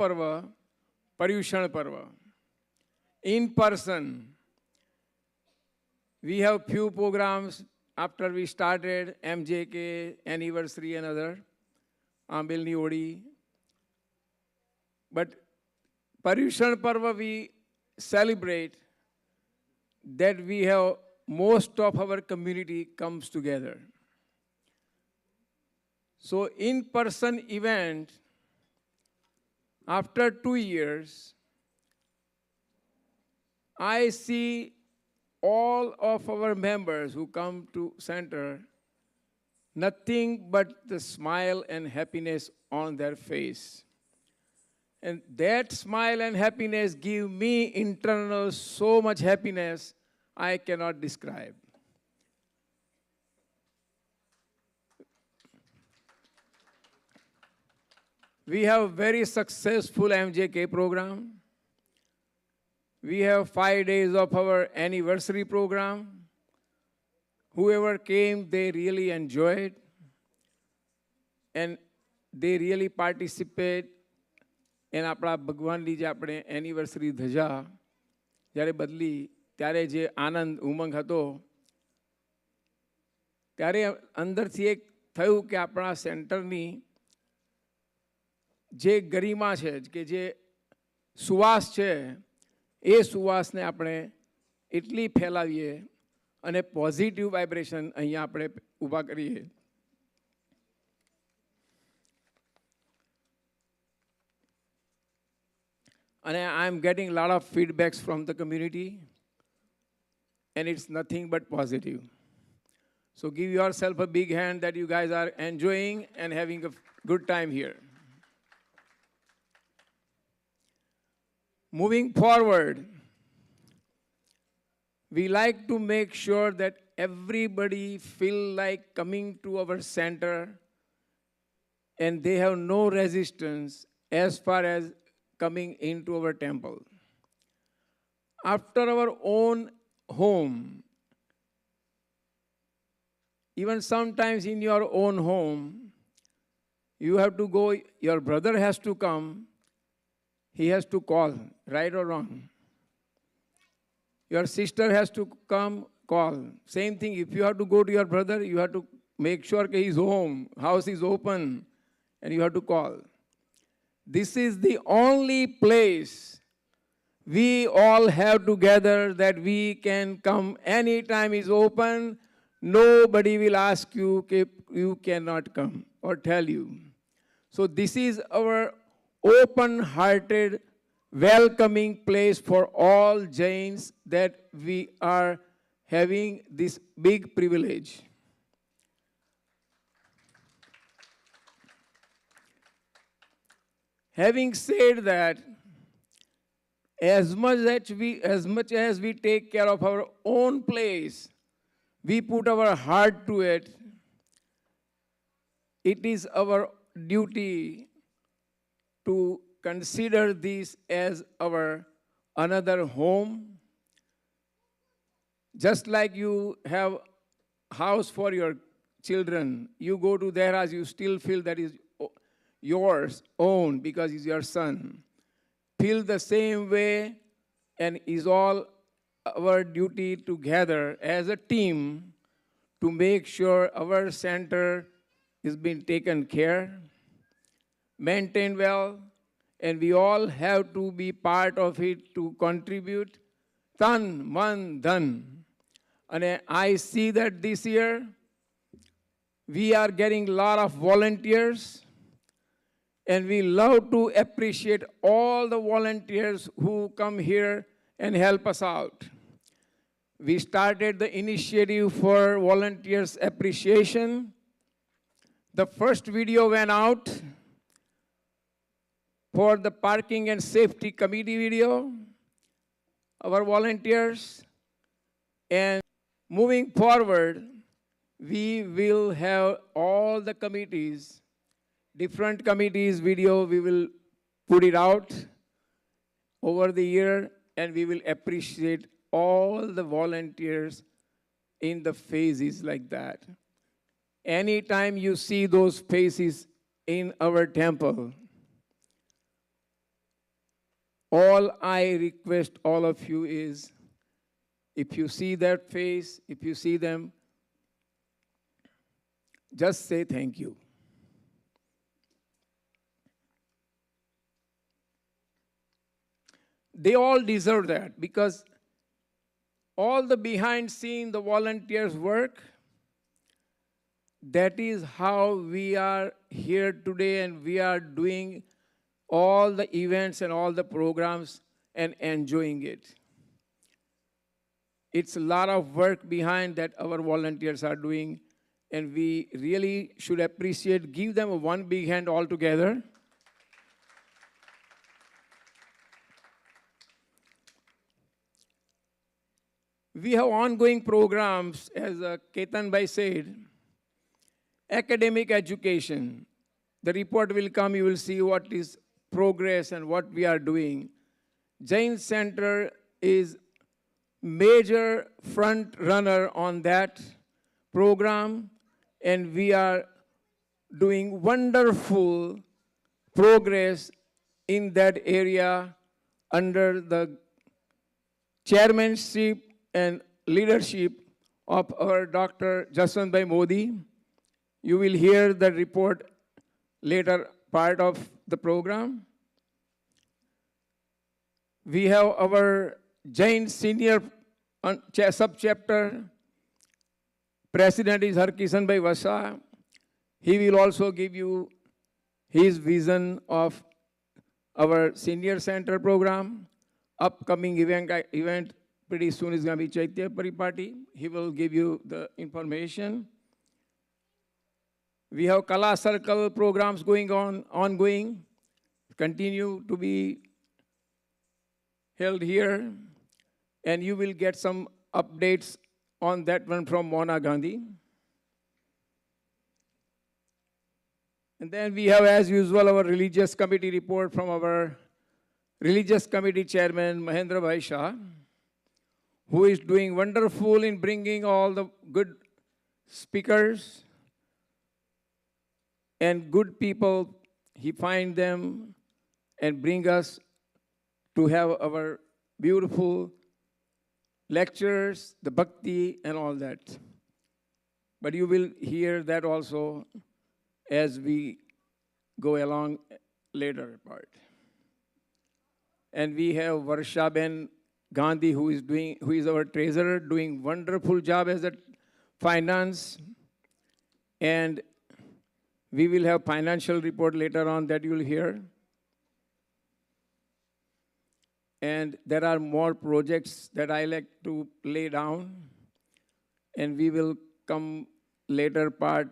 Parva, Paryushan Parva. In person, we have few programs after we started, MJK, anniversary and other, Ambilni Odi. But Paryushan Parva, we celebrate that we have most of our community comes together. So in-person event, after 2 years, I see all of our members who come to center, nothing but the smile and happiness on their face. And that smile and happiness give me internal so much happiness I cannot describe. We have very successful MJK program. We have 5 days of our anniversary program. Whoever came, they really enjoyed. And they really participate in આપણા ભગવાનની જે આપણે anniversary ધજા જ્યારે બદલી ત્યારે જે આનંદ ઉમંગ હતો ત્યારે અંદરથી એક થયું કે આપણા સેન્ટરની જે ગરિમા છે કે જે સુવાસ છે એ સુવાસને આપણે એટલી ફેલાવીએ અને પોઝિટિવ વાઇબ્રેશન અહીંયા આપણે ઊભા કરીએ. And I'm getting a lot of feedbacks from the community, and it's nothing but positive. So give yourself a big hand that you guys are enjoying and having a good time here. Moving forward, we like to make sure that everybody feel like coming to our center and they have no resistance as far as coming into our temple. After our own home, even sometimes in your own home, you have to go, your brother has to come, he has to call, right or wrong. Your sister has to come, call. Same thing, if you have to go to your brother, you have to make sure that he's home, house is open, and you have to call. This is the only place we all have together that we can come anytime is open. Nobody will ask you if you cannot come or tell you. So this is our open-hearted, welcoming place for all Jains that we are having this big privilege. Having said that, as much as we take care of our own place, we put our heart to it, it is our duty to consider this as our another home. Just like you have house for your children, you go to their house, you still feel that is yours, own, because he's your son. Feel the same way, and is all our duty together as a team to make sure our center is being taken care, maintained well, and we all have to be part of it to contribute. Tan, man, dhan. And I see that this year, we are getting a lot of volunteers. And we love to appreciate all the volunteers who come here and help us out. We started the initiative for volunteers appreciation. The first video went out for the parking and safety committee video, our volunteers. And moving forward, we will have all the committees, different committees video, we will put it out over the year, and we will appreciate all the volunteers in the phases like that. Anytime you see those faces in our temple, All I request all of you is, if you see that face, if you see them, just say thank you. They all deserve that, because all the behind scene, the volunteers work, that is how we are here today, and we are doing all the events and all the programs and enjoying it. It's a lot of work behind that our volunteers are doing, and we really should appreciate, give them a one big hand all together. We have ongoing programs, as Ketan Bhai said, academic education. The report will come, you will see what is progress and what we are doing. Jain Center is major front runner on that program, and we are doing wonderful progress in that area under the chairmanship and leadership of our Dr. Jaswant Bhai Modi. You will hear the report later part of the program. We have our Jain Senior Sub-Chapter. President is Harkishan Bhai Vasa. He will also give you his vision of our Senior Center program. Upcoming event pretty soon is going to be Chaitya Paripati. He will give you the information. We have Kala Circle programs ongoing, continue to be held here, and you will get some updates on that one from Mona Gandhi. And then we have, as usual, our religious committee report from our religious committee chairman, Mahendra Bhai Shah, who is doing wonderful in bringing all the good speakers and good people. He find them and bring us to have our beautiful lectures, the bhakti and all that. But you will hear that also as we go along later part. And we have Varsha Ben Gandhi, who is our treasurer, doing wonderful job as a finance. And we will have financial report later on that you will hear. And there are more projects that I like to lay down. And we will come later part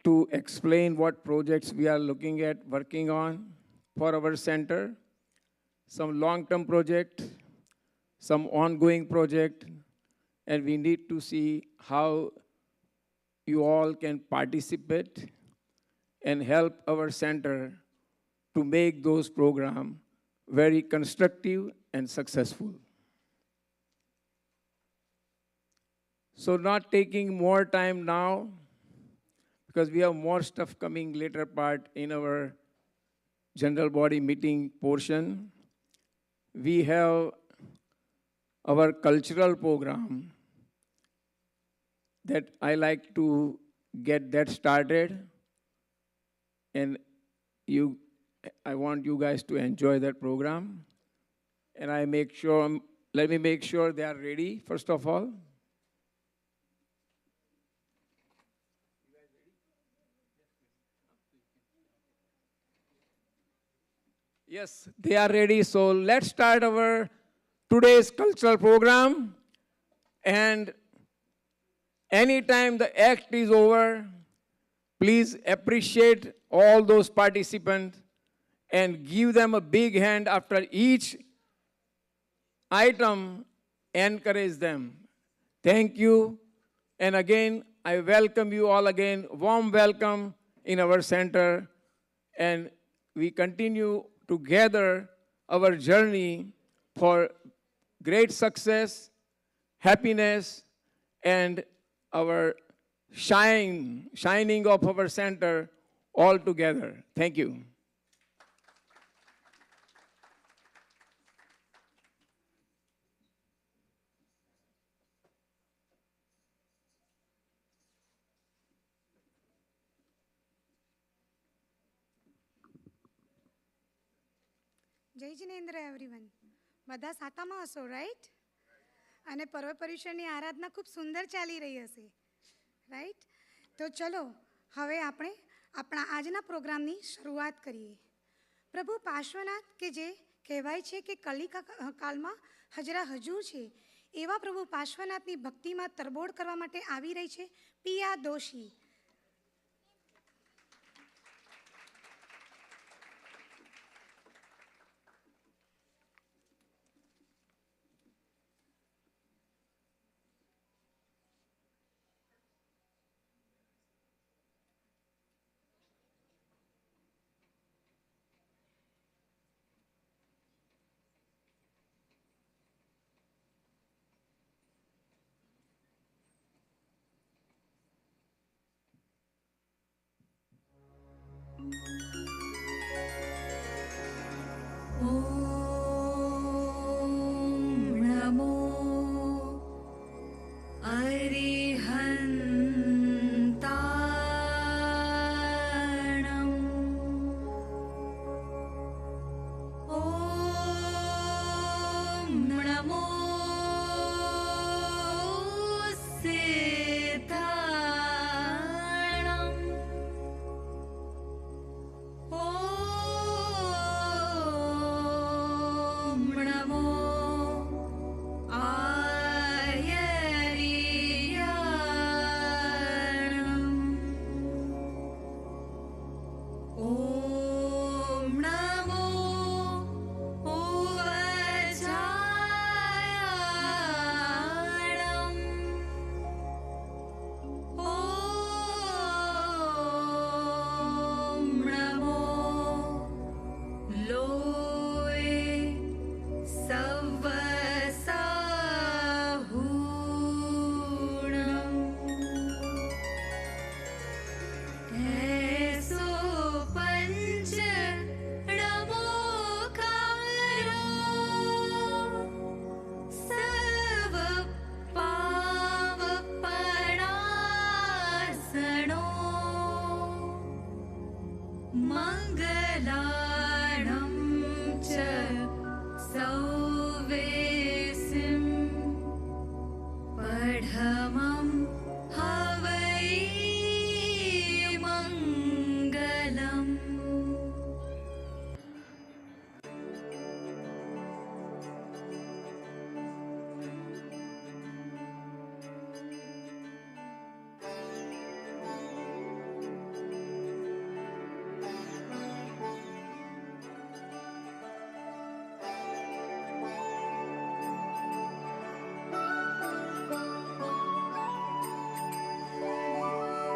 to explain what projects we are looking at, working on for our center. Some long-term project, some ongoing project, and we need to see how you all can participate and help our center to make those programs very constructive and successful. So not taking more time now, because we have more stuff coming later part in our general body meeting portion. We have our cultural program that I like to get that started, and I want you guys to enjoy that program. And let me make sure they are ready, first of all. Yes, they are ready. So let's start our today's cultural program. And anytime the act is over, please appreciate all those participants and give them a big hand after each item. Encourage them. Thank you. And again, I welcome you all again. Warm welcome in our center. And we continue together our journey for great success, happiness, and our shining of our center all together. Thank you. જય Jinendra everyone. બધા સાતામાં હશો, right? અને પર્વ પર્યુષણની આરાધના ખૂબ સુંદર ચાલી રહી હશે, right? તો ચલો હવે આપણે આપણા આજના પ્રોગ્રામની શરૂઆત કરીએ. પ્રભુ પાર્શ્વનાથ કે જે કહેવાય છે કે કલિકા કાળમાં હજરા હજુર છે, એવા પ્રભુ પાર્શ્વનાથની ભક્તિમાં તરબોળ કરવા માટે આવી રહી છે પિયા દોશી.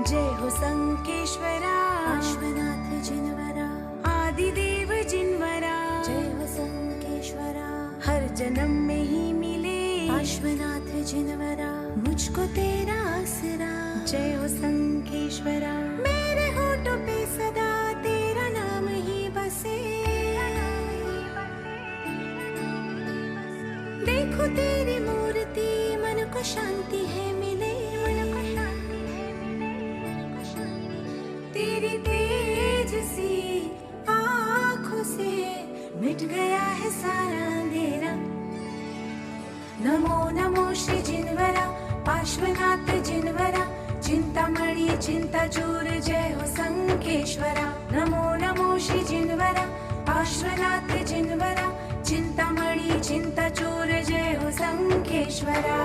जय हो संकेश्वरा पार्श्वनाथ जिनवरा आदिदेव जिनवरा. जय हो संकेश्वरा हर जन्म में ही मिले पार्श्वनाथ जिनवरा मुझको तेरा आसरा. जय हो संकेश्वरा मेरे होठों पे सदा तेरा नाम ही बसे. देखो तेरी मूर्ति मन को शांति है मिले. तेरी तेज सी आँखों से मिट गया है सारा अंधेरा. नमो नमो श्री जिनवरा पार्श्वनाथ जिनवरा चिंतामणि चिंता चूर. जय हो संकेश्वरा नमो नमो श्री जिनवरा पार्श्वनाथ जिनवरा चिंतामणि चिंता चूर. जय हो संकेश्वरा.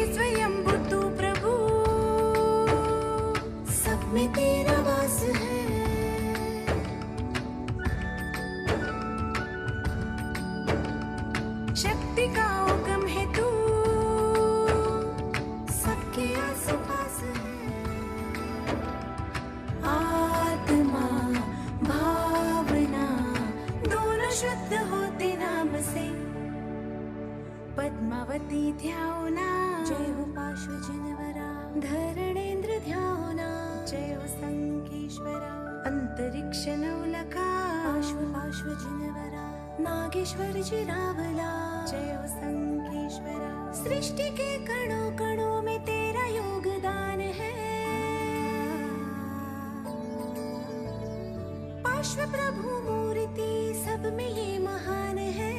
स्वयंभू तू प्रभु सब में तेरा वास है. शक्ति का उगम है तू सबके आसपास है. आत्मा भावना दोनों शुद्ध होते नाम से पद्मावती ध्याना. जय हो पार्श्व जिनवरा धरणेन्द्र ध्याना. जय हो संकेश्वरा अंतरिक्ष नवलखा पार्श्व जिनवरा नागेश्वर जी रावला जय हो संकेश्वरा। सृष्टि के कणों कणों में तेरा योगदान है, पार्श्व प्रभु मूर्ति सब में ये महान है।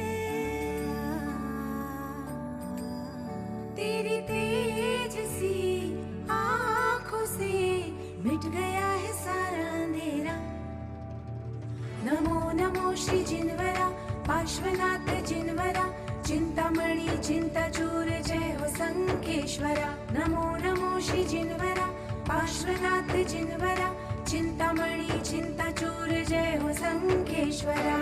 तेरी तेज सी आँखों से मिट गया है सारा अंधेरा। नमो नमो श्री जिनवरा पार्श्वनाथ जिनवरा चिंतामणि चिंताचूर जय हो संकेश्वरा। नमो नमो श्री जिनवरा पार्श्वनाथ जिनवरा चिंतामणि चिंताचूर जय हो संकेश्वरा।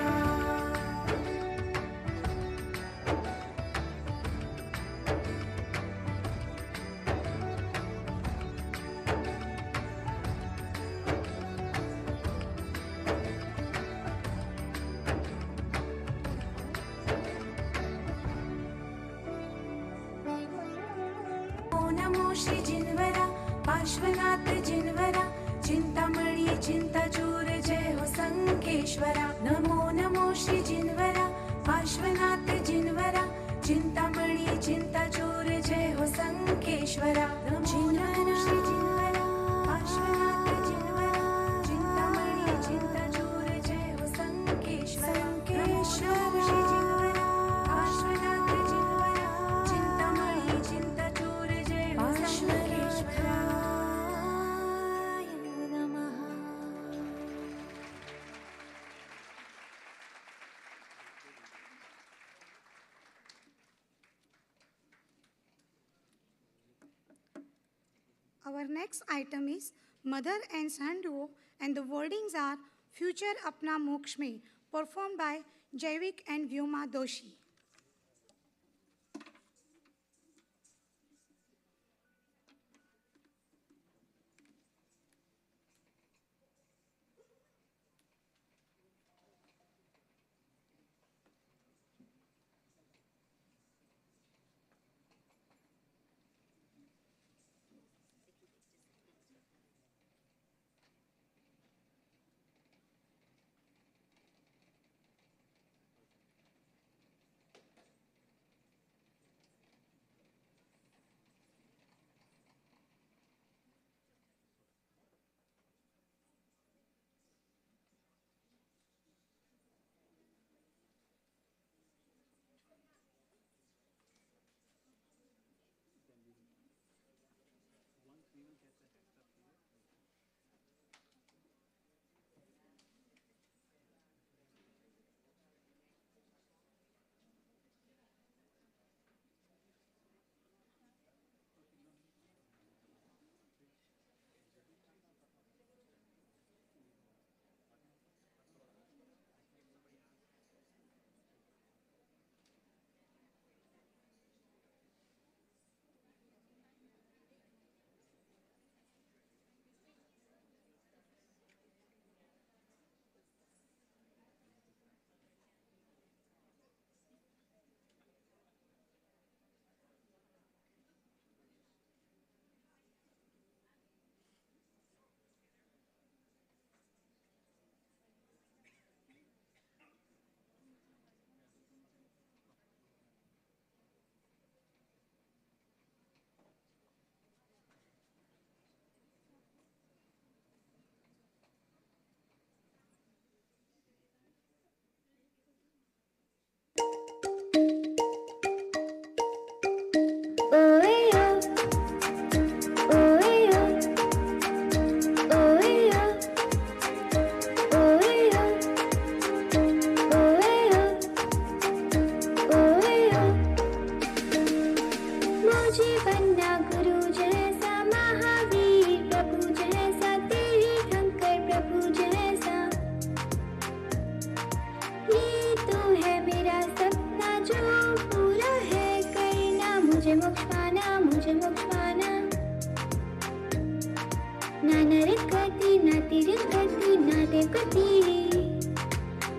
श्री जिनवरा पार्श्वनाथ जिनवरा चिंतामणि चिंताचूर जय हो संकेश्वरा। नमो नमो श्री जिनवरा पार्श्वनाथ जिनवरा चिंतामणि चिंताचूर जय हो संकेश्वरा। नमो नमो श्री जिनवरा पार्श्वनाथ जिनवरा चिंतामणि चिंताचूर जय हो संकेश्वरा। Our next item is Mother and Son Duo, and the wordings are Future Apna Moksh Mein, performed by Jaivik and Vyoma Doshi.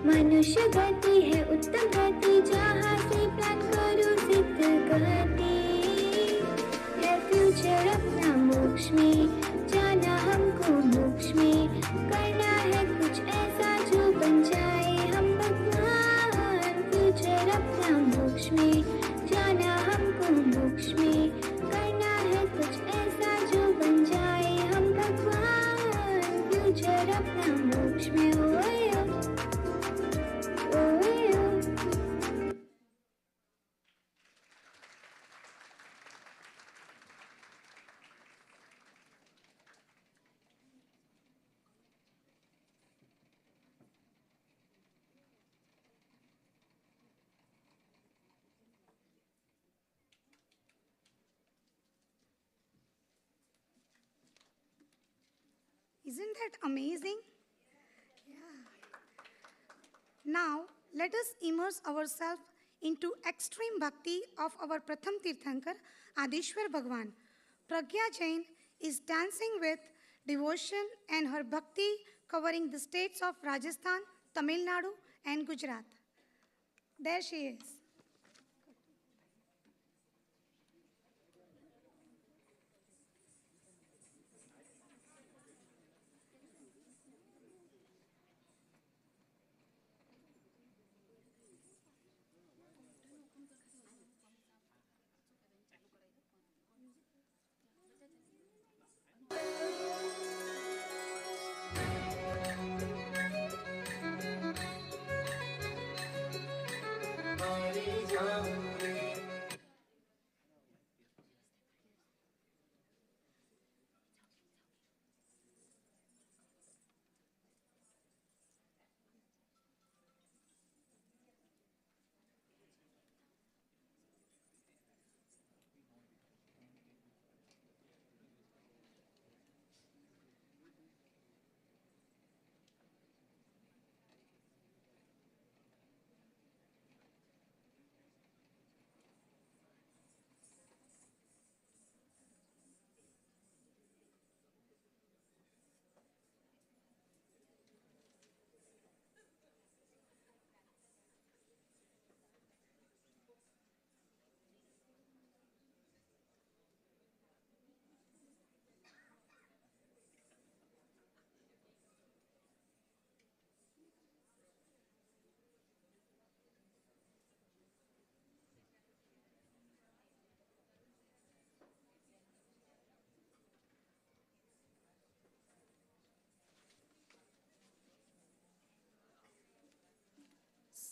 मनुष्य गति है उत्तम गति, जहाँ से प्राप्त करो सिद्ध गति। है फ्यूचर अपना मोक्ष में, जाना हमको मोक्ष में, करना है गुजर अपना मोक्ष में ओए ओए ओ। Isn't that amazing? Yeah. Now, let us immerse ourselves into extreme bhakti of our Pratham Tirthankar, Adishwar Bhagwan. Pragya Jain is dancing with devotion and her bhakti covering the states of Rajasthan, Tamil Nadu, and Gujarat. There she is.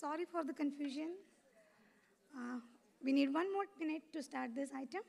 Sorry for the confusion. We need 1 more minute to start this item.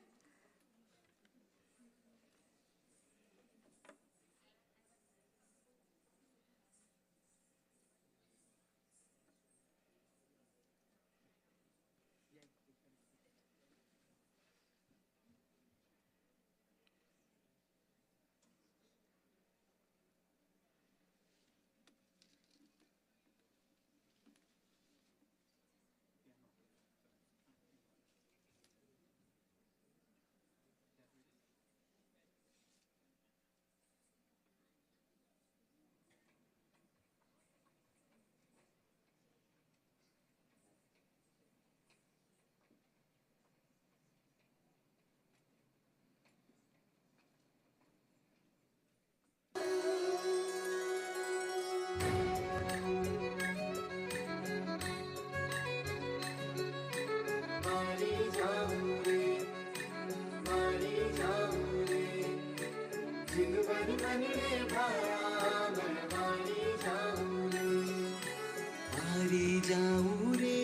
जाऊं रे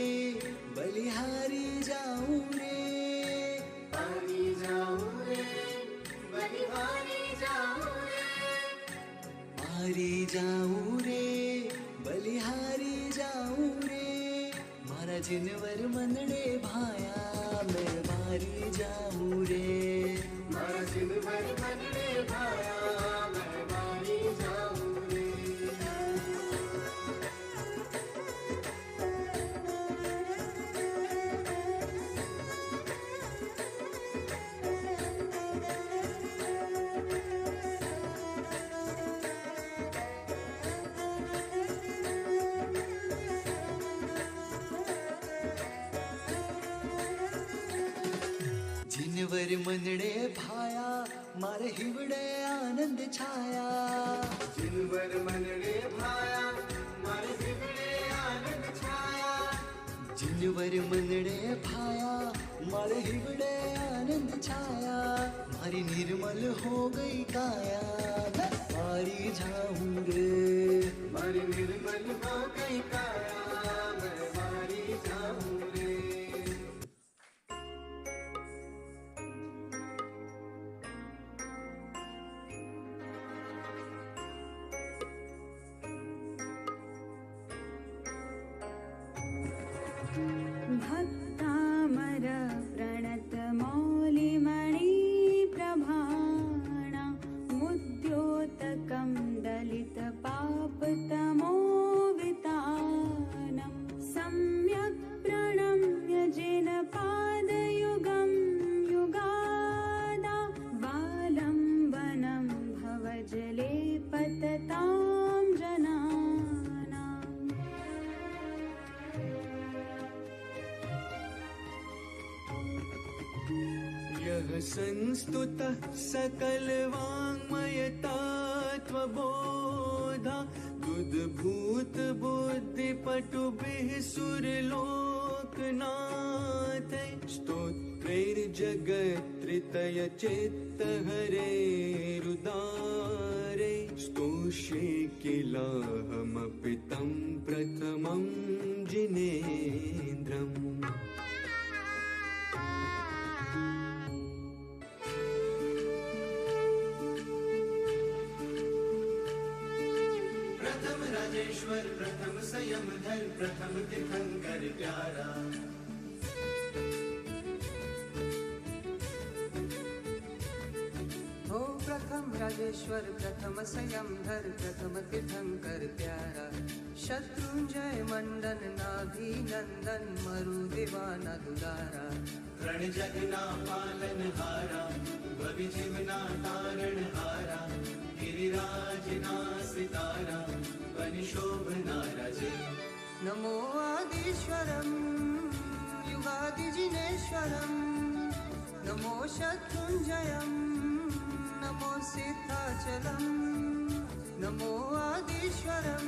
बलिहारी जाऊं रे पानी जाऊं रे बलिहारी जाऊं रे मारी जाऊं रे बलिहारी जाऊं रे मारा जिनवर मनडे भाया मैं मारी जाऊं रे मारा जिनवर मनडे भाया मैं मारी जाऊं रे जिनवर मनडे भाया मारे हिवड़े आनंद छाया जिनवर मनडे भाया मारे हिवड़े आनंद छाया जिनवर मनडे भाया मारे हिवड़े आनंद छाया मारी निर्मल हो गई काया हारी जाऊं रे। मारी निर्मल हो गई काया, मैं हारी जाऊं रे। भक्तामर प्रणत मौलिमणि प्रभाणा मुद्योतकं दलित पापतमोवितानं सम्यक् प्रणम्य जिन पादयुगं युगादा वालम्बनं भवजले पततां जनानाम्। यः संस्तुतः सकलवाङ्मयतात्वबोधा उद्भूत बुद्धिपटुभिः सुरलोकनाथै स्तोत्रैर्जगत्त्रितयचित्तहरेरुदारै स्तोष्ये किलाहमपि तं प्रथमं जिनेन्द्रम्। प्रथम राजेश्वर प्रथम संयमधर प्रथम तीर्थंकर प्यारा। हो प्रथम राजेश्वर प्रथम संयमधर प्रथम तीर्थंकर प्यारा। शत्रुंजय मंडन नाभिनंदन मरु देवाना दुलारा। रण जगना पालन हारा, भवि जीवना तारण हारा। गिरिराज ना सितारा, बनि शोभना राजे। नमो आदिश्वरं युगादिजिनेश्वरं। नमो शत्रुंजयं नमो सिद्धाचलं। नमो आदिश्वरं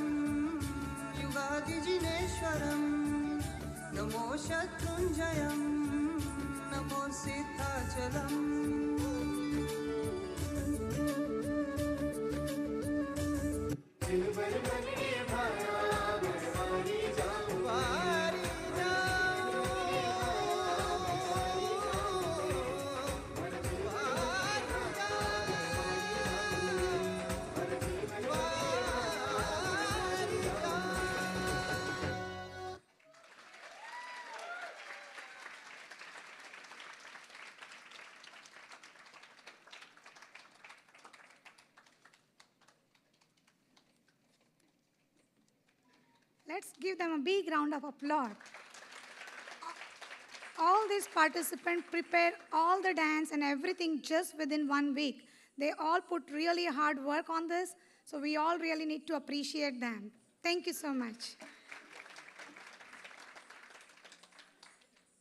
युगादिजिनेश्वरं। नमो शत्रुंजयं नमो सिद्धाचलम्। जिनवर बनने भाया, मैं हारी जाऊं, हारी जाऊं, Let's give them a big round of applause. All these participants prepared all the dance and everything just within 1 week. They all put really hard work on this, so we all really need to appreciate them. Thank you so much.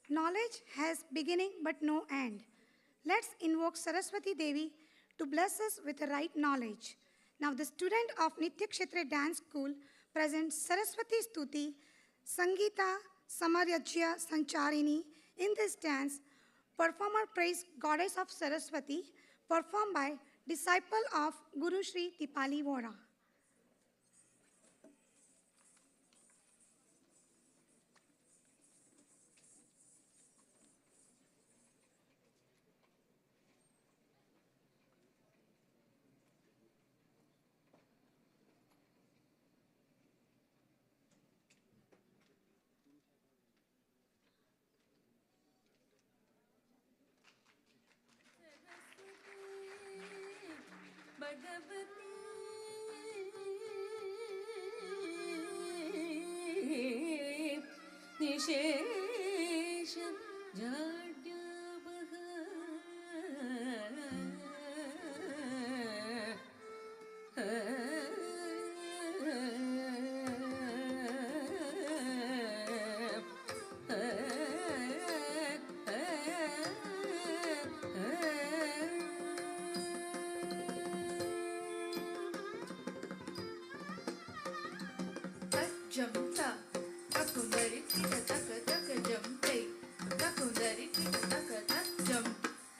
Knowledge has beginning but no end. Let's invoke Saraswati Devi to bless us with the right knowledge. Now the student of Nitya Kshetra Dance School presents Saraswati Stuti, Sangeeta Samarajya Sancharini. In this dance, performer praise Goddess of Saraswati, performed by disciple of Guru Sri Tipali Vora. निशेष जाड्यावह Jumta, takundari tika taka taka jumte, takundari tika taka tak jump,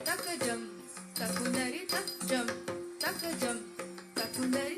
taka jump, takundari tak jump, taka jump, takundari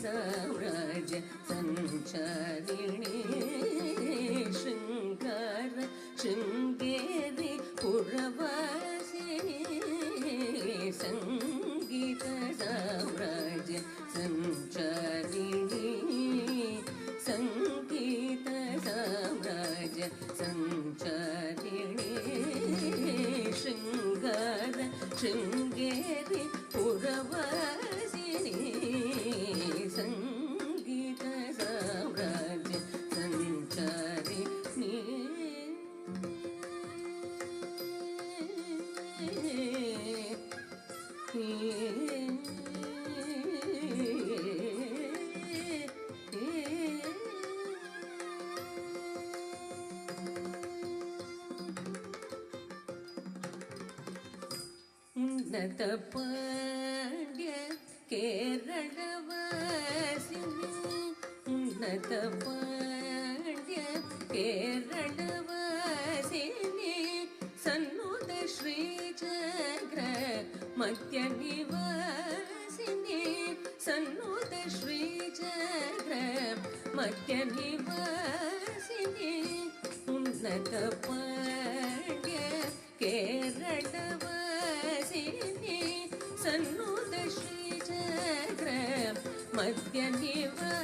साम्राज्य सञ्चारिणी शृङ्गार शृङ्गेरि पुरवासिनी सङ्गीत साम्राज्य सञ्चारिणी सङ्गीत साम्राज्य सञ्चारिणी शृङ्गार शृङ्गेरि पुरवासिनी सङ्गीत साम्राज्य सञ्चारिणी उन्नत पाण्ड्य केरळवासिनी उन्नत पाण्ड्य केरळवासिनी सन्नुत श्रीचक्र मध्यनिवासिनी सन्नुत श्रीचक्र मध्यनिवासिनी उन्नत पाण्ड्य केरळवासिनी सन्नुत श्रीचक्र मध्यनिवासिनी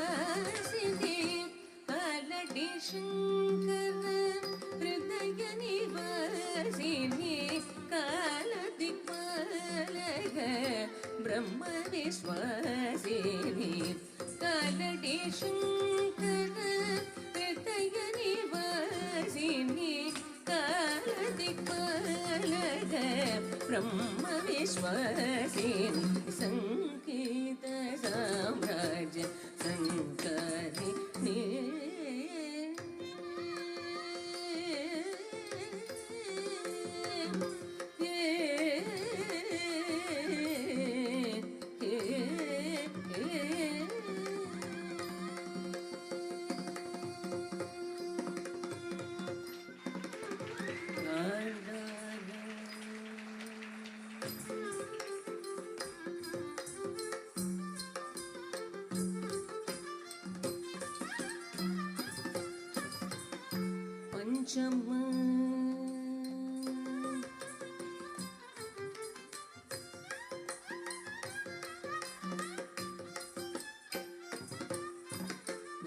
कालडी शङ्कर हृदय निवासिनी कालदिक्पालक ब्रह्म विश्वासिनी कालडी शङ्कर हृदय निवासिनी कालदिक्पालक ब्रह्म विश्वासिनी सङ्गीत साम्राज्य सञ्चारिणी पंचमा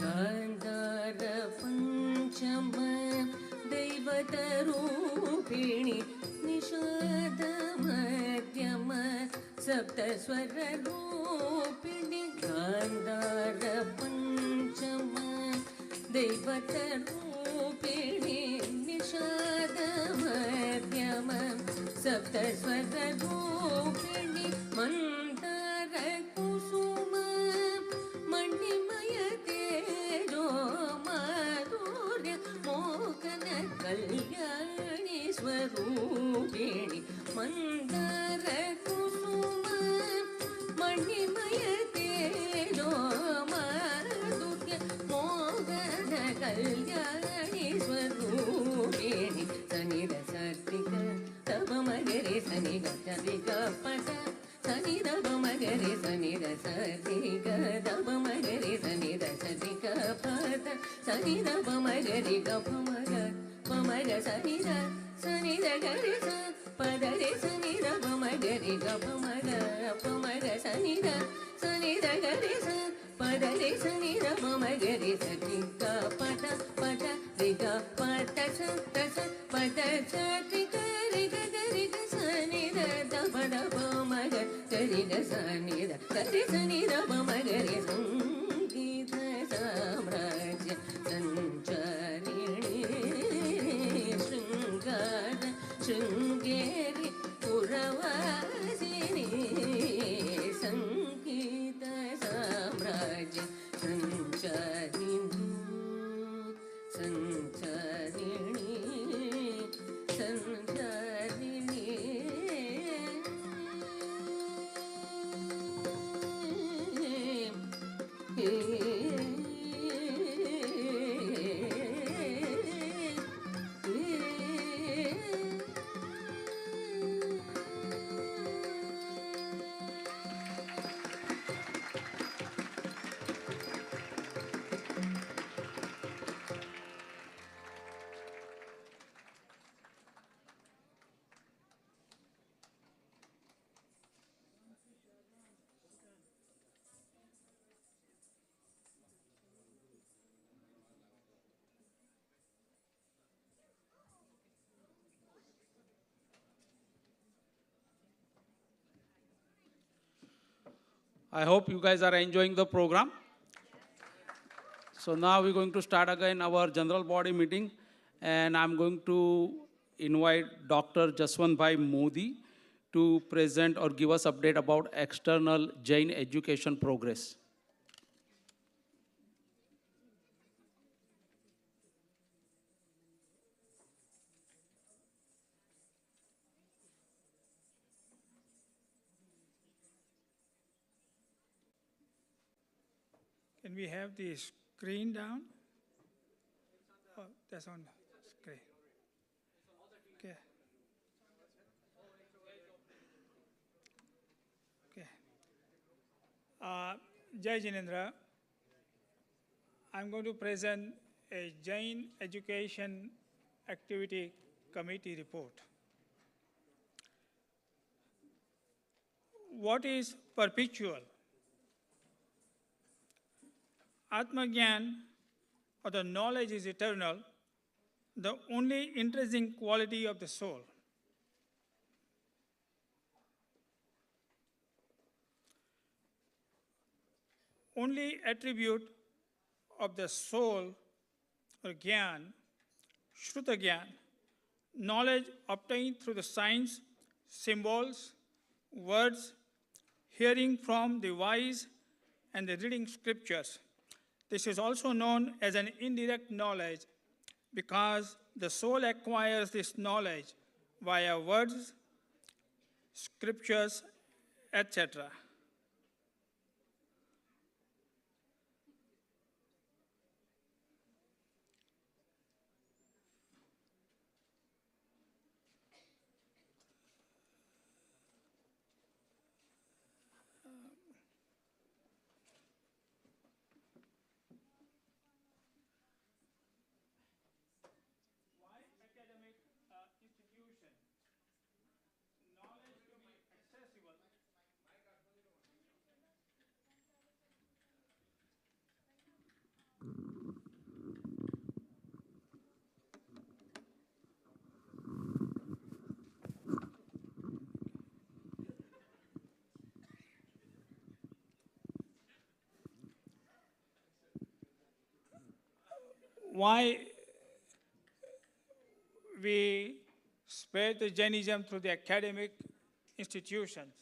गान्धार पंचम दैवतरूपिणी निषाद मध्यम सप्तस्वररूपिणी गान्धार पंचम दैवतरूपिणी निषाद मध्यम सप्तस्वररूपिणी मन्दार कुसुम मणिमय तेजो माधुर्य मोहन कल्याणी स्वरूपिणी मन्दार कुसुम मणिमय तेजो माधुर्य मोहन कल्याणी स्वरूपिणी सनिध सत्रिक तव मगरे सनि गरिग पद सनि दव मगरे सनि सत्रिक तव मगरे सनि सत्रिक पद सनि दव मगरि गमग पमग सनि गरि स पद रे सनि दव मगरि गमग पमग सनि गरि स पद रे सनि दव मगरि सत्रिक पद पद रिग पद स पद सत्रिक रिग गरिग सनि दव दव मग गरिग सनि गरि सनि दव मगरि सङ्गीत साम्राज्य सञ्चारिणी शृङ्गार शृङ्गेरि पुरवासिनी सङ्गीत साम्राज्य सञ्चारिणी सञ्चारिणी सञ्चारिणी I hope you guys are enjoying the program. So now we're going to start again our general body meeting, and I'm going to invite Dr. Jaswant Bhai Modi to present or give us update about external Jain education progress. Can we have the screen down? Oh, that's on screen. Okay. Okay. Jai Jinendra, I'm going to present a Jain Education Activity Committee report. What is perpetual? Atmagyan, or the knowledge, is eternal, the only intrinsic quality of the soul. Only attribute of the soul or Gyan, Shruta Gyan, knowledge obtained through the signs, symbols, words, hearing from the wise, and the reading scriptures. This is also known as an indirect knowledge because the soul acquires this knowledge via words, scriptures, etc. Why we spread the Jainism through the academic institutions?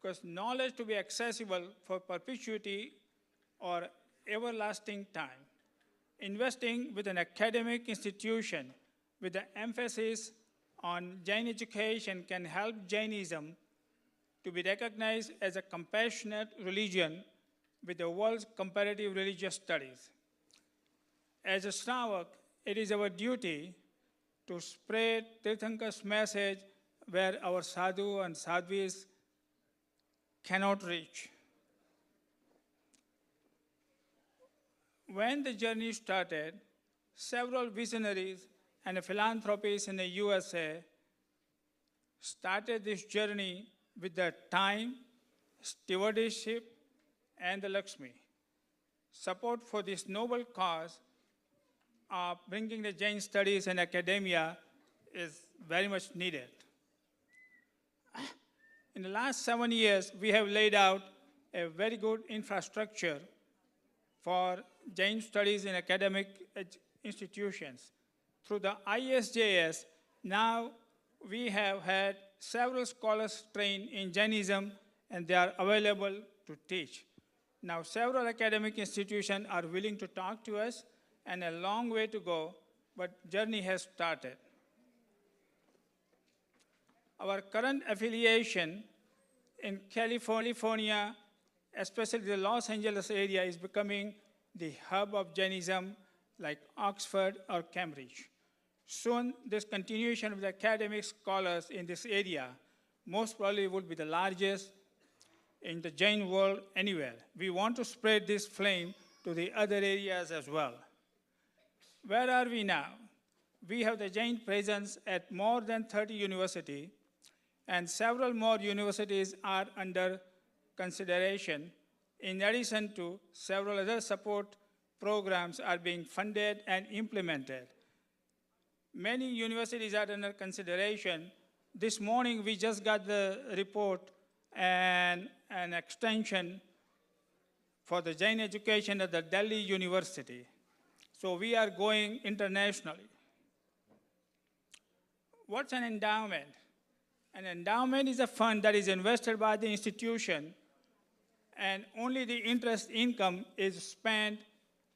Because knowledge to be accessible for perpetuity or everlasting time. Investing with an academic institution with the emphasis on Jain education can help Jainism to be recognized as a compassionate religion with the world's comparative religious studies. As a Shravak, it is our duty to spread Tirthankar's message where our sadhu and sadhvis cannot reach. When the journey started, several visionaries and philanthropists in the USA started this journey with their time, stewardship, and the Lakshmi. Support for this noble cause of bringing the Jain studies and academia is very much needed. In the last 7 years, we have laid out a very good infrastructure for Jain studies in academic institutions. Through the ISJS, now we have had several scholars trained in Jainism and they are available to teach. Now several academic institutions are willing to talk to us and a long way to go, but journey has started. Our current affiliation in California, especially the Los Angeles area, is becoming the hub of Jainism like Oxford or Cambridge. Soon, this continuation of the academic scholars in this area most probably would be the largest in the Jain world anywhere. We want to spread this flame to the other areas as well. Where are we now? We have the Jain presence at more than 30 universities, and several more universities are under consideration. In addition to several other support programs are being funded and implemented. Many universities are under consideration. This morning we just got the report and an extension for the Jain education at the Delhi University. So we are going internationally. What's an endowment? An endowment is a fund that is invested by the institution, and only the interest income is spent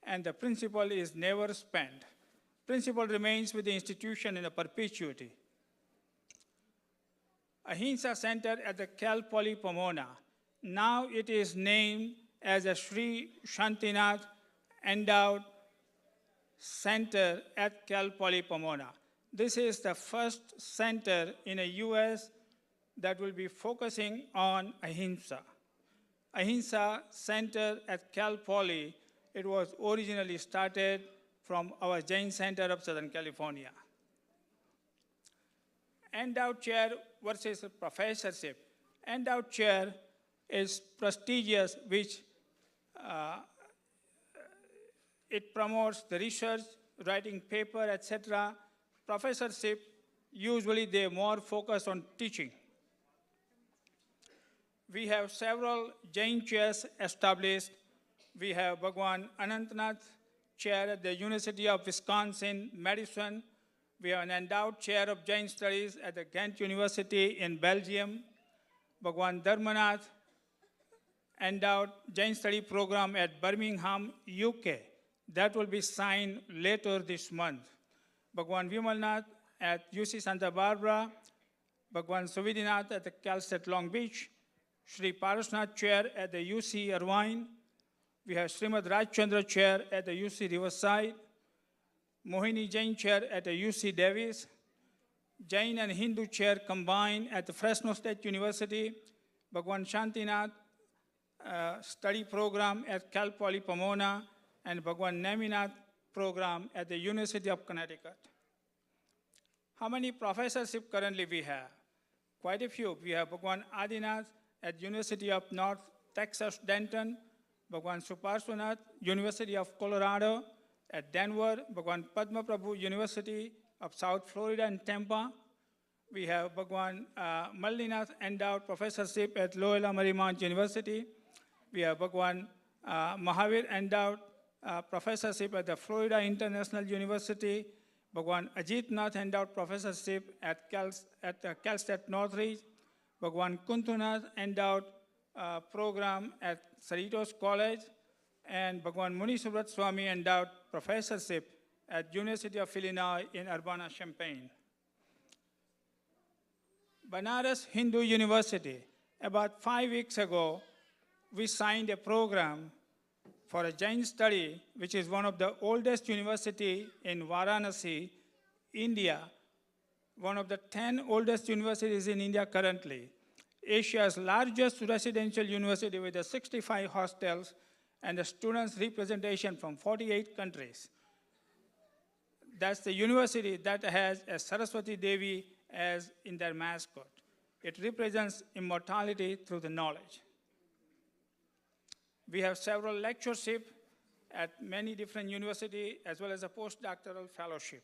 and the principal is never spent. Principal remains with the institution in a perpetuity. Ahimsa Center at the Cal Poly Pomona. Now it is named as a Sri Shantinath Endowed Center at Cal Poly Pomona. This is the first center in the US that will be focusing on Ahimsa. Ahimsa Center at Cal Poly, it was originally started from our Jain Center of Southern California. Endowed chair versus professorship. Endowed chair is prestigious, which it promotes the research, writing paper, etc. Professorship, usually they more focus on teaching. We have several Jain chairs established. We have Bhagwan Anantnath Chair at the University of Wisconsin-Madison. We have an endowed chair of Jain studies at the Ghent University in Belgium. Bhagwan Dharmanath endowed Jain study program at Birmingham, UK. That will be signed later this month. Bhagwan Vimalnath at UC Santa Barbara. Bhagwan Suvidinath at the Cal State Long Beach. Sri Paryushan Chair at the UC Irvine. We have Srimad Rajchandra Chair at the UC Riverside. Mohini Jain Chair at the UC Davis. Jain and Hindu Chair combined at the Fresno State University. Bhagwan Shantinath Study Program at Cal Poly Pomona. And Bhagwan Neminath Program at the University of Connecticut. How many professorship currently we have? Quite a few. We have Bhagwan Adinath at University of North Texas, Denton. Bhagwan Suparshwanath, University of Colorado at Denver. Bhagwan Padma Prabhu, University of South Florida in Tampa. We have Bhagwan Mallinath Endowed Professorship at Loyola Marymount University. We have Bhagwan Mahavir Endowed Professorship at the Florida International University. Bhagwan Ajit Nath Endowed Professorship at Cal State Northridge. Bhagwan Kuntunath Endowed Program at Cerritos College. And Bhagwan Muni Subrat Swami Endowed Professorship at University of Illinois in Urbana-Champaign. Banaras Hindu University. About 5 weeks ago, we signed a program for a Jain study, which is one of the oldest university in Varanasi, India, one of the 10 oldest universities in India currently. Asia's largest residential university with 65 hostels and a students representation from 48 countries. That's the university that has a Saraswati Devi as in their mascot. It represents immortality through the knowledge. We have several lectureship at many different universities as well as a postdoctoral fellowship.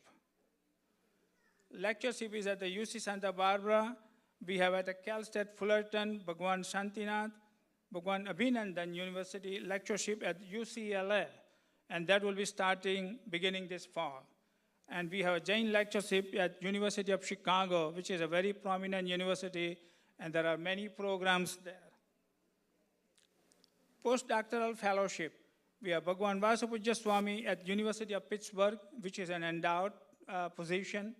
Lectureship is at the UC Santa Barbara. We have at the Cal State Fullerton, Bhagwan Shantinath, Bhagwan Abhinandan University lectureship at UCLA, and that will be starting beginning this fall. And we have a Jain lectureship at University of Chicago, which is a very prominent university, and there are many programs there. Postdoctoral fellowship, we have Bhagwan Vasupujya Swami at University of Pittsburgh, which is an endowed position.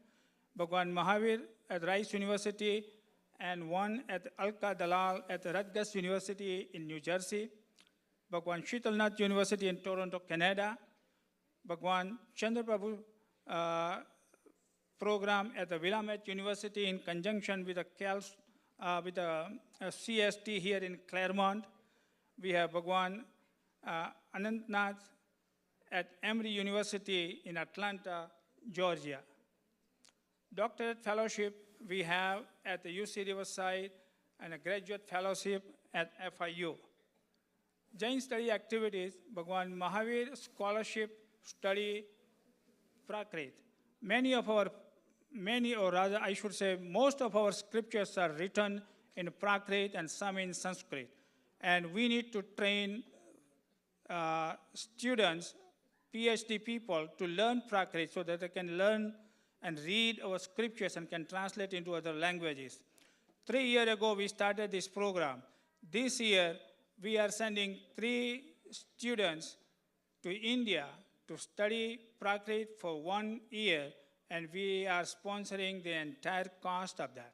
Bhagwan Mahavir at Rice University, and one at Alka Dalal at Rutgers University in New Jersey. Bhagwan Sheetalnath University in Toronto, Canada. Bhagwan Chandraprabhu program at the Willamette University in conjunction with the CST here in Claremont. We have Bhagwan Anantnath at Emory University in Atlanta, Georgia. Doctorate fellowship we have at the UC Riverside and a graduate fellowship at FIU. Jain study activities, Bhagwan Mahavir Scholarship Study Prakrit. Most of our scriptures are written in Prakrit and some in Sanskrit. And we need to train students, PhD people, to learn Prakrit so that they can learn and read our scriptures and can translate into other languages. 3 years ago, we started this program. This year, we are sending 3 students to India to study Prakrit for 1 year, and we are sponsoring the entire cost of that.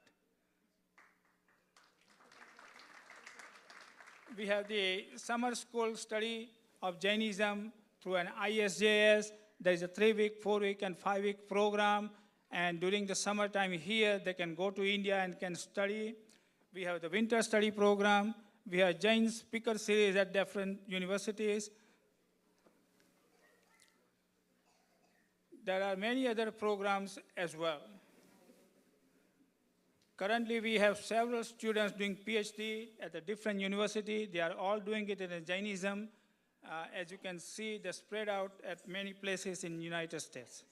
We have the summer school study of Jainism through an ISJS. There is a 3-week, 4-week, and 5-week program. And during the summertime here, they can go to India and can study. We have the winter study program. We have Jain speaker series at different universities. There are many other programs as well. Currently, we have several students doing PhD at a different university. They are all doing it in Jainism. As you can see, they're spread out at many places in the United States.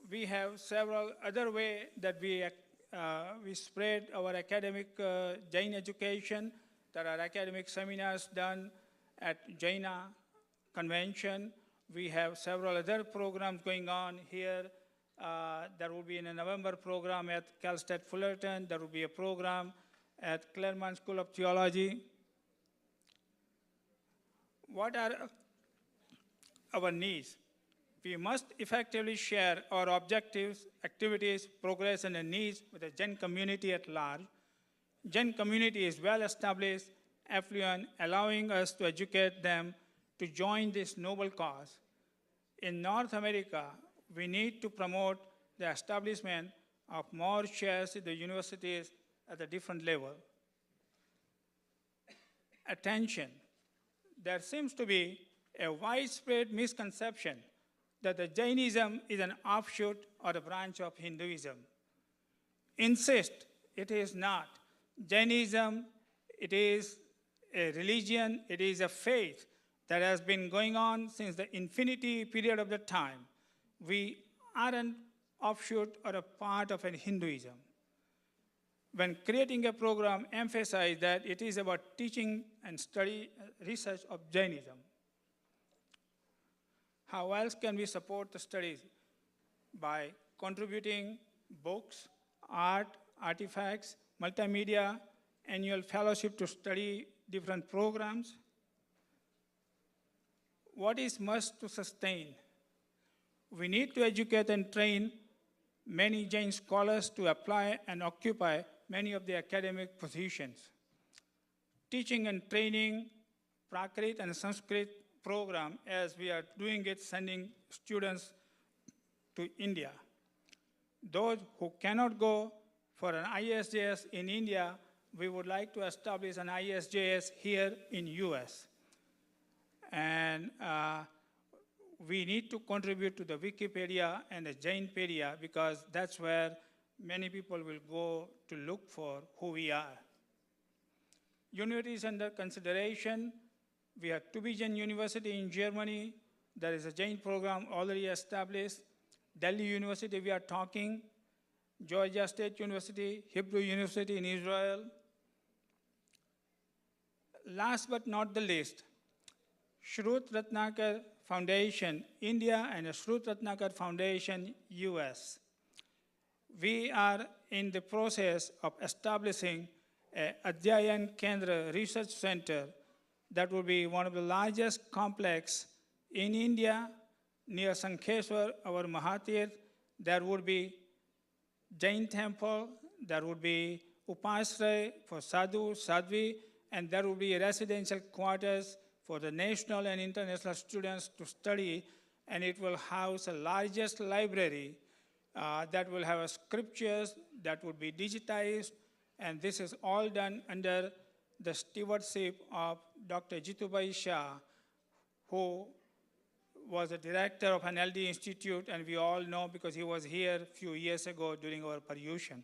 We have several other ways that we spread our academic Jain education. There are academic seminars done at Jaina Convention. We have several other programs going on here. There will be a November program at Cal State Fullerton. There will be a program at Claremont School of Theology. What are our needs? We must effectively share our objectives, activities, progress, and the needs with the Jain community at large. Jain community is well established, affluent, allowing us to educate them to join this noble cause. In North America, we need to promote the establishment of more chairs in the universities at a different level. Attention. There seems to be a widespread misconception that the Jainism is an offshoot or a branch of Hinduism. Insist it is not. Jainism, it is a religion, it is a faith that has been going on since the infinity period of the time. We aren't offshoot or a part of an Hinduism. When creating a program, emphasize that it is about teaching and study, research of Jainism. How else can we support the studies? By contributing books, art, artifacts, multimedia, annual fellowship to study different programs. What is must to sustain? We need to educate and train many Jain scholars to apply and occupy many of the academic positions. Teaching and training Prakrit and Sanskrit program as we are doing it, sending students to India. Those who cannot go for an ISJS in India, we would like to establish an ISJS here in US. And we need to contribute to the Wikipedia and the Jainpedia because that's where many people will go to look for who we are. Universities under consideration, we have Tübingen University in Germany. There is a Jain program already established. Delhi University, we are talking. Georgia State University, Hebrew University in Israel. Last but not the least, Shruth Ratnakar Foundation, India, and Shruth Ratnakar Foundation, US. We are in the process of establishing a Adhyayan Kendra Research Center that will be one of the largest complex in India, near Sankheshwar, our Mahatir. There would be Jain temple, there would be Upashraya for Sadhu, Sadhvi, and there will be residential quarters for the national and international students to study, and it will house the largest library that will have scriptures that would be digitized, and this is all done under the stewardship of Dr. Jitubai Shah, who was the director of an LD Institute, and we all know because he was here a few years ago during our Paryushan.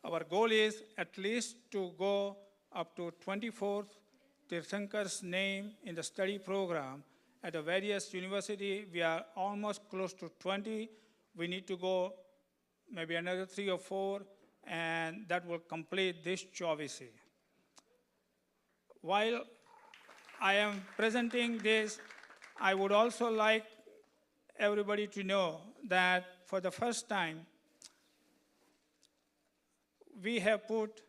Our goal is at least to go up to 24th Tirthankar's name in the study program at the various universities. We are almost close to 20. We need to go maybe another 3 or 4, and that will complete this Chauvisi. While I am presenting this, I would also like everybody to know that for the first time, we have put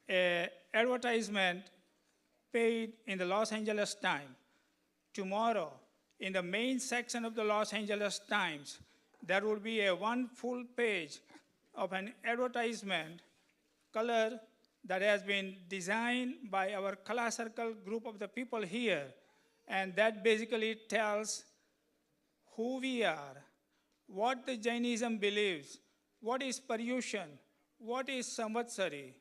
an advertisement paid in the Los Angeles Times. Tomorrow, in the main section of the Los Angeles Times, there will be a one full page of an advertisement color that has been designed by our color circle group of the people here. And that basically tells who we are, what the Jainism believes, what is Paryushan, what is Samvatsari.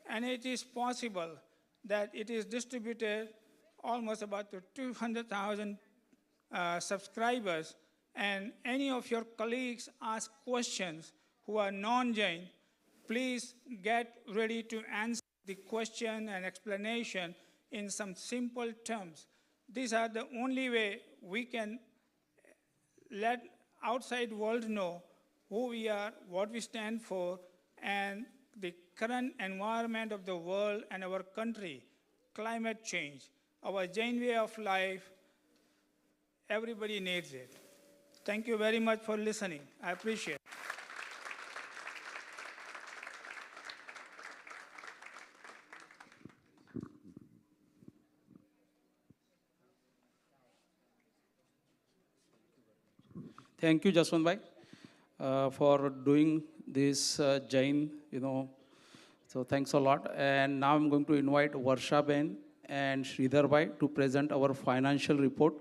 And it is possible that it is distributed almost about to 200,000 subscribers, and any of your colleagues ask questions who are non-Jain, please get ready to answer the question and explanation in some simple terms. These are the only way we can let outside world know who we are, what we stand for, and the current environment of the world and our country, climate change, our Jain way of life. Everybody needs it. Thank you very much for listening. I appreciate it. Thank you, Jaswant Bhai, for doing this Jain, So thanks a lot. And now I'm going to invite Varsha Ben and Sridhar Bhai to present our financial report.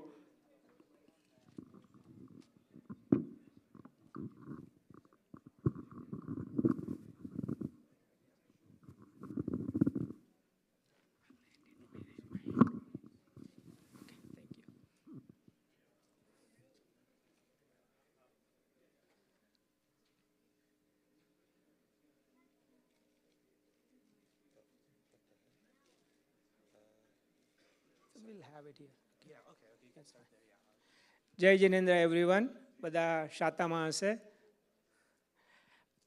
We'll have it here. Yeah, okay, you can start there, yeah. Jai Jinendra, everyone. Bada Shatama ase.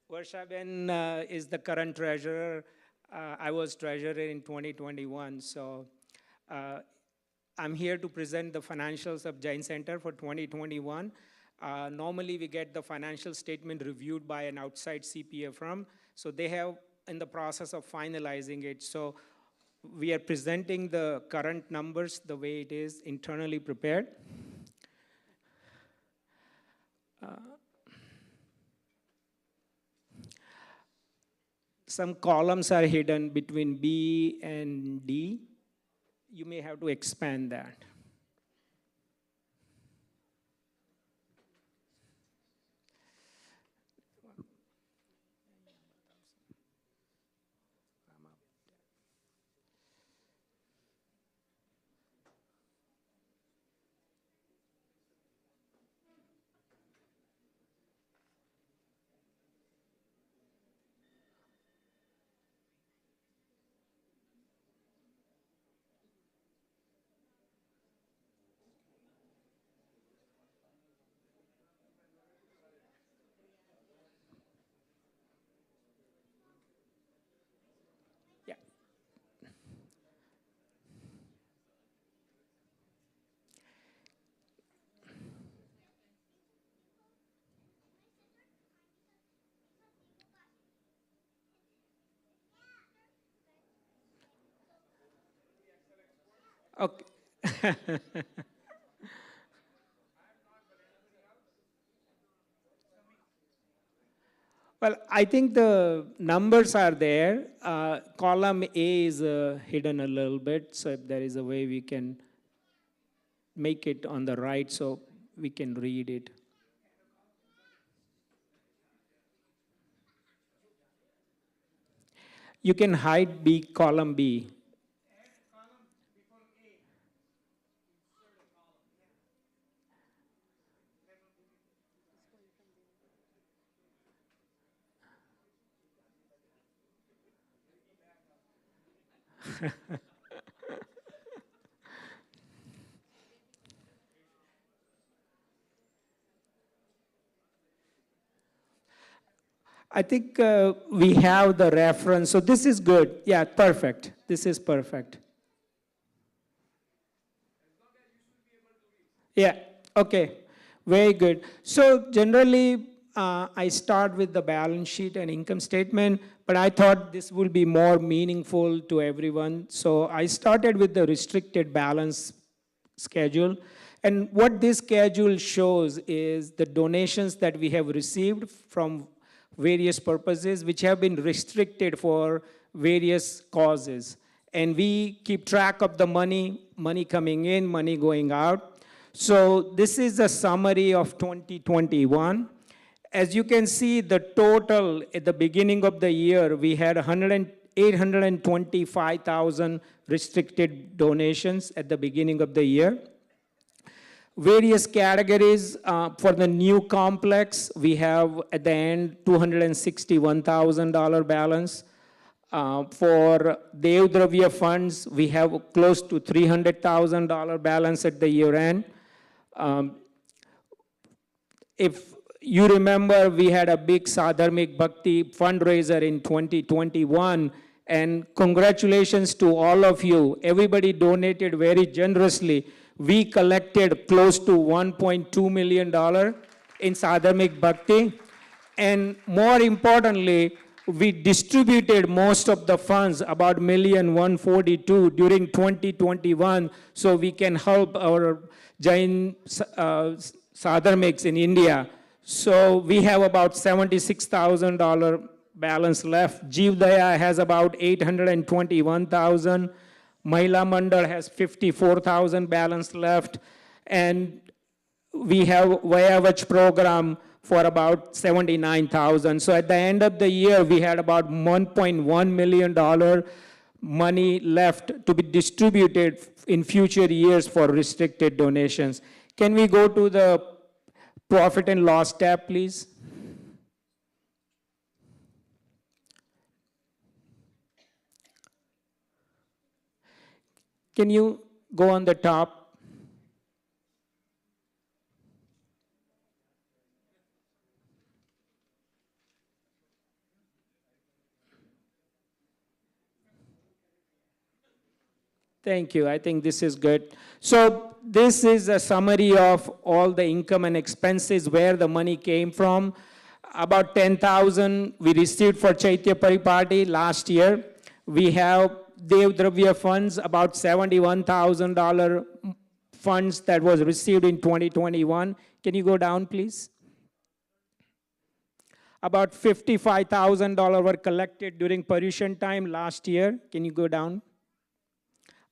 Varsha Ben is the current treasurer. I was treasurer in 2021, so I'm here to present the financials of Jain Center for 2021. Normally, we get the financial statement reviewed by an outside CPA firm, so they have in the process of finalizing it. So we are presenting the current numbers the way it is internally prepared. Some columns are hidden between B and D. You may have to expand that. Okay. Well, I think the numbers are there. Column A is hidden a little bit, so if there is a way we can make it on the right so we can read it. You can hide B, column B. I think we have the reference. So this is good. Yeah, perfect. This is perfect. Yeah, okay. Very good. So generally, I start with the balance sheet and income statement, but I thought this will be more meaningful to everyone. So I started with the restricted balance schedule. And what this schedule shows is the donations that we have received from various purposes, which have been restricted for various causes. And we keep track of the money coming in, money going out. So this is a summary of 2021. As you can see, the total at the beginning of the year, we had 825,000 restricted donations at the beginning of the year. Various categories for the new complex, we have at the end $261,000 balance. For Dev Dravya funds, we have close to $300,000 balance at the year end. If you remember, we had a big Sadharmik Bhakti fundraiser in 2021, and congratulations to all of you. Everybody donated very generously. We collected close to $1.2 million in Sadharmik Bhakti. And more importantly, we distributed most of the funds, about $1,142,000 during 2021, so we can help our Jain Sadharmiks in India. So we have about $76,000 balance left. Jeev Daya has about $821,000. Mahila Mandal has $54,000 balance left. And we have Vayavach program for about $79,000. So at the end of the year, we had about $1.1 million money left to be distributed in future years for restricted donations. Can we go to the profit and loss tab, please? Can you go on the top? Thank you. I think this is good. So this is a summary of all the income and expenses, where the money came from. About 10,000 we received for Chaitya Pariparty last year. We have Dev Dravya funds, about $71,000 funds that was received in 2021. Can you go down, please? About $55,000 were collected during Paryushan time last year. Can you go down?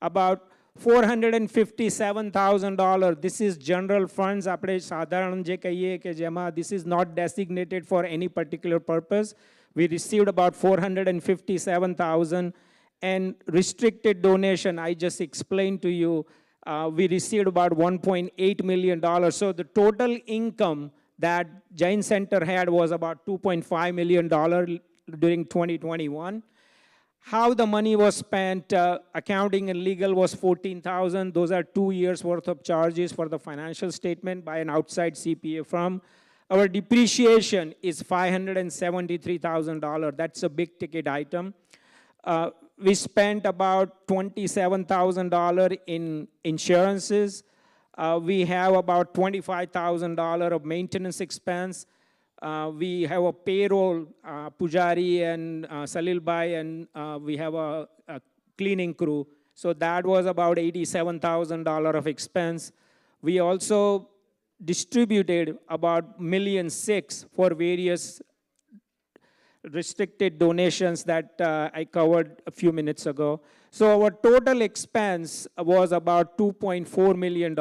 About $457,000. This is general funds. આપણે સાધારણ જે કહીએ કે જેમાં this is not designated for any particular purpose. We received about $457,000. And restricted donation, I just explained to you, we received about $1.8 million. So the total income that Jain Center had was about $2.5 million during 2021. How the money was spent, accounting and legal was $14,000. Those are 2 years worth of charges for the financial statement by an outside CPA firm. Our depreciation is $573,000. That's a big ticket item. We spent about $27,000 in insurances. We have about $25,000 of maintenance expense. We have a payroll, Pujari and Salil Bhai, and we have a cleaning crew. So that was about $87,000 of expense. We also distributed about $1.6 million for various restricted donations that I covered a few minutes ago. So our total expense was about $2.4 million.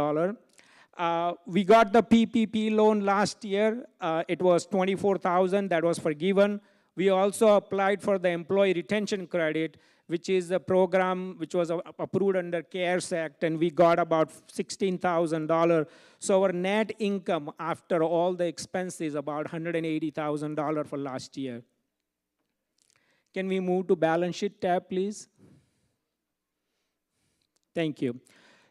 We got the PPP loan last year. It was $24,000 that was forgiven. We also applied for the employee retention credit, which is a program which was approved under CARES Act, and we got about $16,000. So our net income after all the expenses about $180,000 for last year. Can we move to balance sheet tab, please? Thank you.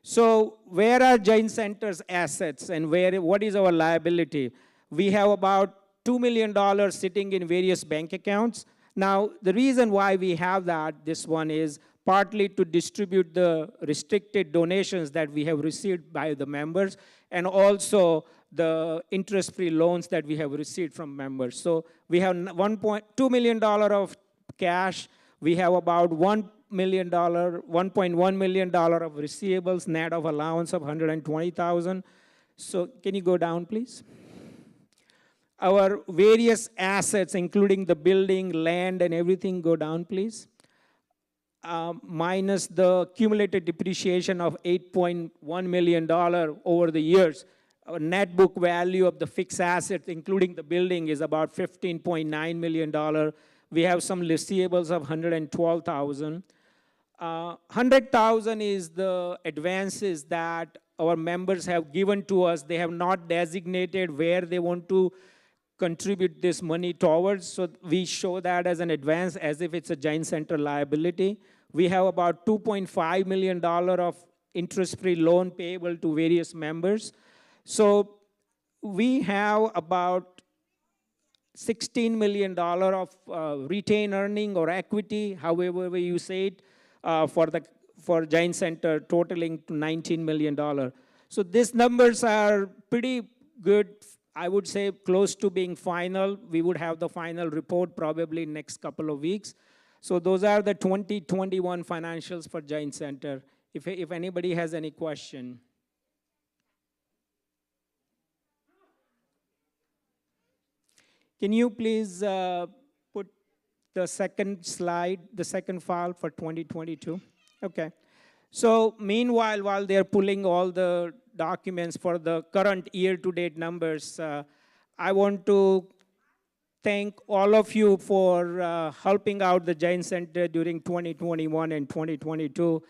So where are Jain Center's assets and what is our liability? We have about $2 million sitting in various bank accounts. Now, the reason why we have that, this one is partly to distribute the restricted donations that we have received by the members, and also the interest-free loans that we have received from members. So we have $2 million of cash. We have about $1 million, $1.1 million of receivables, net of allowance of $120,000. So can you go down, please? Our various assets, including the building, land, and everything, go down, please. Minus the cumulative depreciation of $8.1 million over the years. Our net book value of the fixed assets, including the building, is about $15.9 million. We have some receivables of $112,000. $100,000 is the advances that our members have given to us. They have not designated where they want to contribute this money towards, so we show that as an advance as if it's a Jain Center liability. We have about $2.5 million of interest-free loan payable to various members. So we have about $16 million of retained earning or equity, however you say it, for Jain Center, totaling to $19 million. So these numbers are pretty good. I would say close to being final. We would have the final report probably next couple of weeks. So those are the 2021 financials for Jain Center. If anybody has any question. Can you please put the second slide, the second file for 2022? Okay. So meanwhile, while they're pulling all the documents for the current year-to-date numbers, I want to thank all of you for helping out the Jain Center during 2021 and 2022.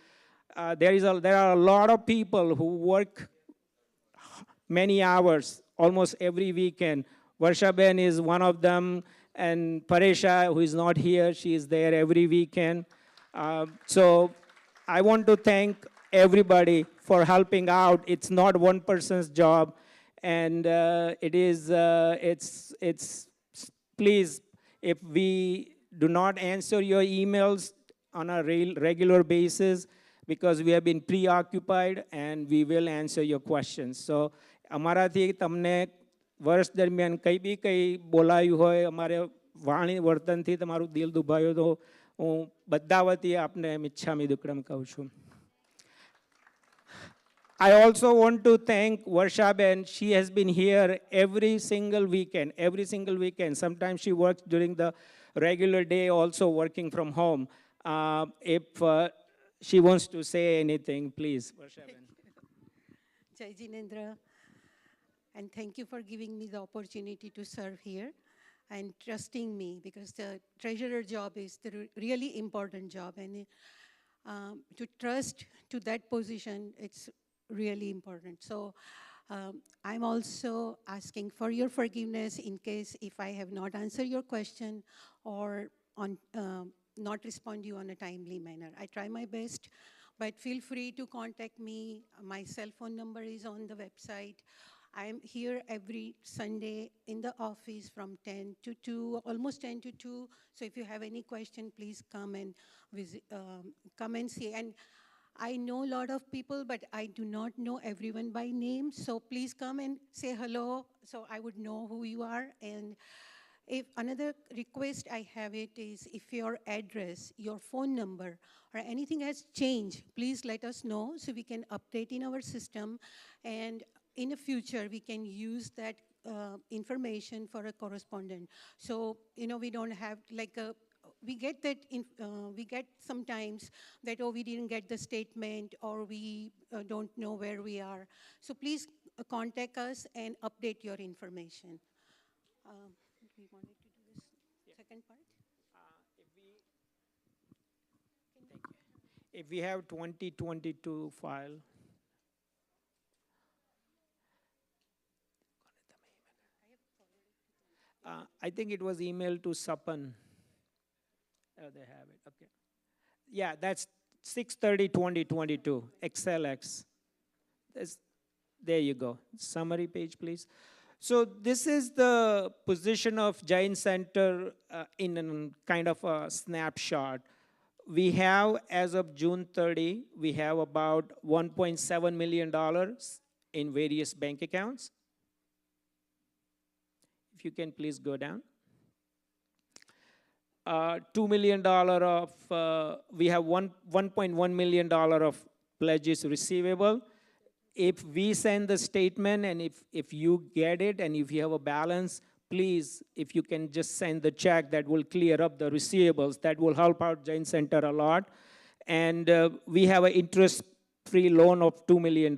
There are a lot of people who work many hours, almost every weekend. Varshaben is one of them, and Paryushan, who is not here, she is there every weekend. So I want to thank everybody for helping out. It's not one person's job, and please, if we do not answer your emails on a regular basis, because we have been preoccupied, and we will answer your questions. So, અમારાથી તમને વર્ષ દરમિયાન કઈ બોલાયું હોય, અમારે વાણી વર્તનથી તમારું દિલ દુભાયું, તો હું બધા વતી આપને મિચ્છામી દુક્કડમ કહું છું. I also want to thank Varshaben. She has been here every single weekend. Sometimes she works during the regular day, also working from home. If she wants to say anything, please, Varshaben. Jai Jinendra, and thank you for giving me the opportunity to serve here and trusting me, because the treasurer job is the really important job, and to trust to that position, it's really important. So I'm also asking for your forgiveness in case if I have not answered your question or not respond you on a timely manner. I try my best, but feel free to contact me. My cell phone number is on the website. I'm here every Sunday in the office from 10 to 2, almost 10 to 2. So if you have any question, please come and visit, come and see. And I know a lot of people, but I do not know everyone by name. So please come and say hello so I would know who you are. And if another request I have it is, if your address, your phone number, or anything has changed, please let us know so we can update in our system. And in the future, we can use that information for a correspondent. So, we don't have like a, we get that, we get sometimes that, oh, we didn't get the statement, or we don't know where we are. So please contact us and update your information. We wanted to do this second part? If we have 2022 file. I think it was emailed to Sapan. Oh, they have it, okay. Yeah, that's 6/30/2022, XLX. There you go. Summary page, please. So this is the position of Jain Center in a kind of a snapshot. We have, as of June 30, we have about $1.7 million in various bank accounts. If you can please go down. $2 million of, we have $1.1 million of pledges receivable. If we send the statement and if you get it and if you have a balance, please, if you can just send the check, that will clear up the receivables. That will help out Jain Center a lot. And we have an interest-free loan of $2 million.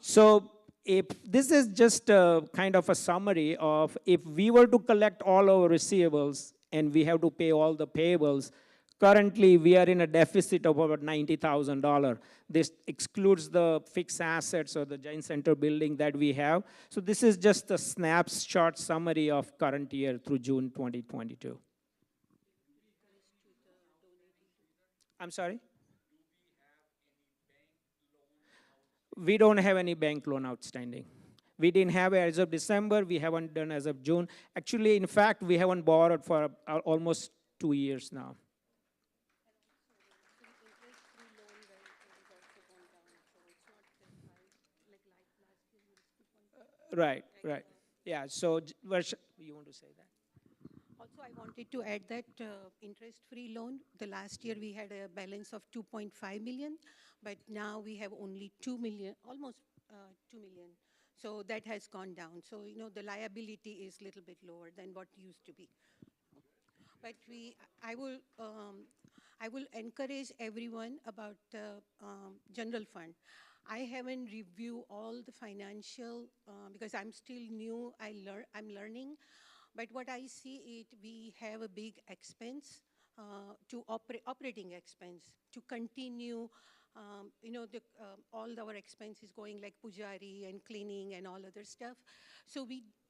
So if this is just a kind of a summary of if we were to collect all our receivables and we have to pay all the payables, currently we are in a deficit of about $90,000. This excludes the fixed assets or the Jain Center building that we have. So this is just a snapshot summary of current year through June 2022. I'm sorry? We don't have any bank loan outstanding. We didn't have it as of December. We haven't done as of June. Actually, in fact, we haven't borrowed for almost 2 years now. Right. Yeah, so Varsha, you want to say that? Also, I wanted to add that interest-free loan, the last year we had a balance of 2.5 million, but now we have only 2 million, almost 2 million. So that has gone down. So, the liability is a little bit lower than what used to be. But I will encourage everyone about the general fund. I haven't reviewed all the financial, because I'm still new, I'm learning. But what I see we have a big expense to operating expense to continue. All our expenses going like pujari and cleaning and all other stuff. So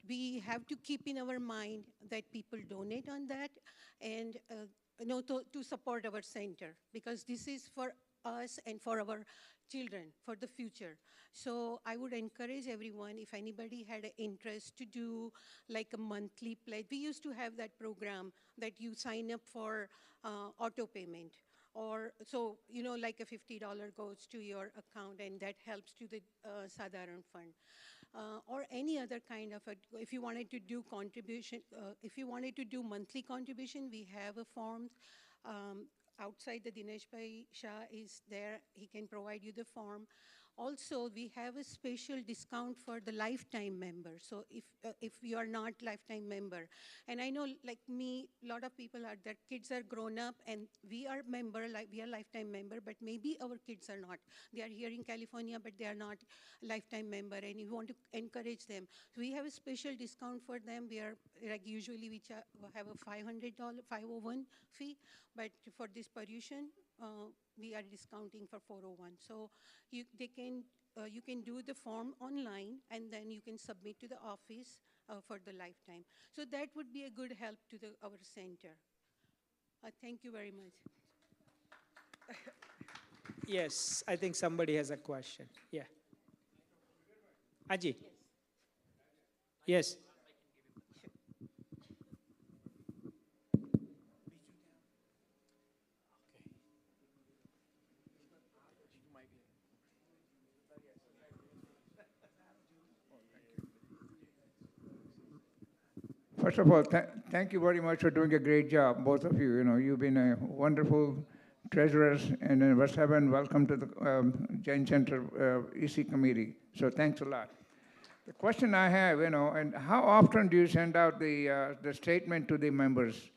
we have to keep in our mind that people donate on that and to support our center, because this is for us and for our children, for the future. So I would encourage everyone, if anybody had an interest to do like a monthly pledge. We used to have that program that you sign up for auto payment. Or so, like a $50 goes to your account and that helps to the Sadharan Fund. Or any other kind of, if you wanted to do contribution, if you wanted to do monthly contribution, we have a form outside. The Dinesh Bhai Shah is there. He can provide you the form. Also, we have a special discount for the lifetime member. So if you are not lifetime member, and I know like me, a lot of people are, their kids are grown up and we are lifetime member, but maybe our kids are not. They are here in California, but they are not lifetime member, and you want to encourage them. So we have a special discount for them. We are like usually we have a $500 501 fee, but for this Paryushan, we are discounting for 401. So you can do the form online and then you can submit to the office for the lifetime. So that would be a good help to our center. Thank you very much. Yes, I think somebody has a question. Yeah. Aji. Yes. First of all, thank you very much for doing a great job, both of you. You've been a wonderful treasurers, and West Heaven, welcome to the Jain Center EC committee. So thanks a lot. The question I have, and how often do you send out the statement to the members?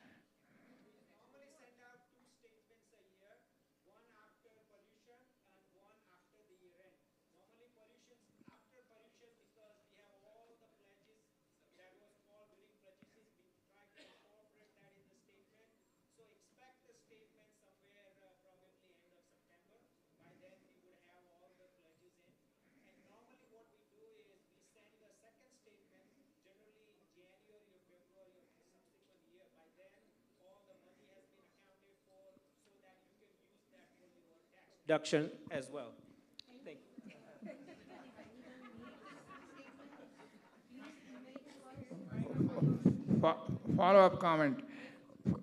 Deduction as well. follow-up comment.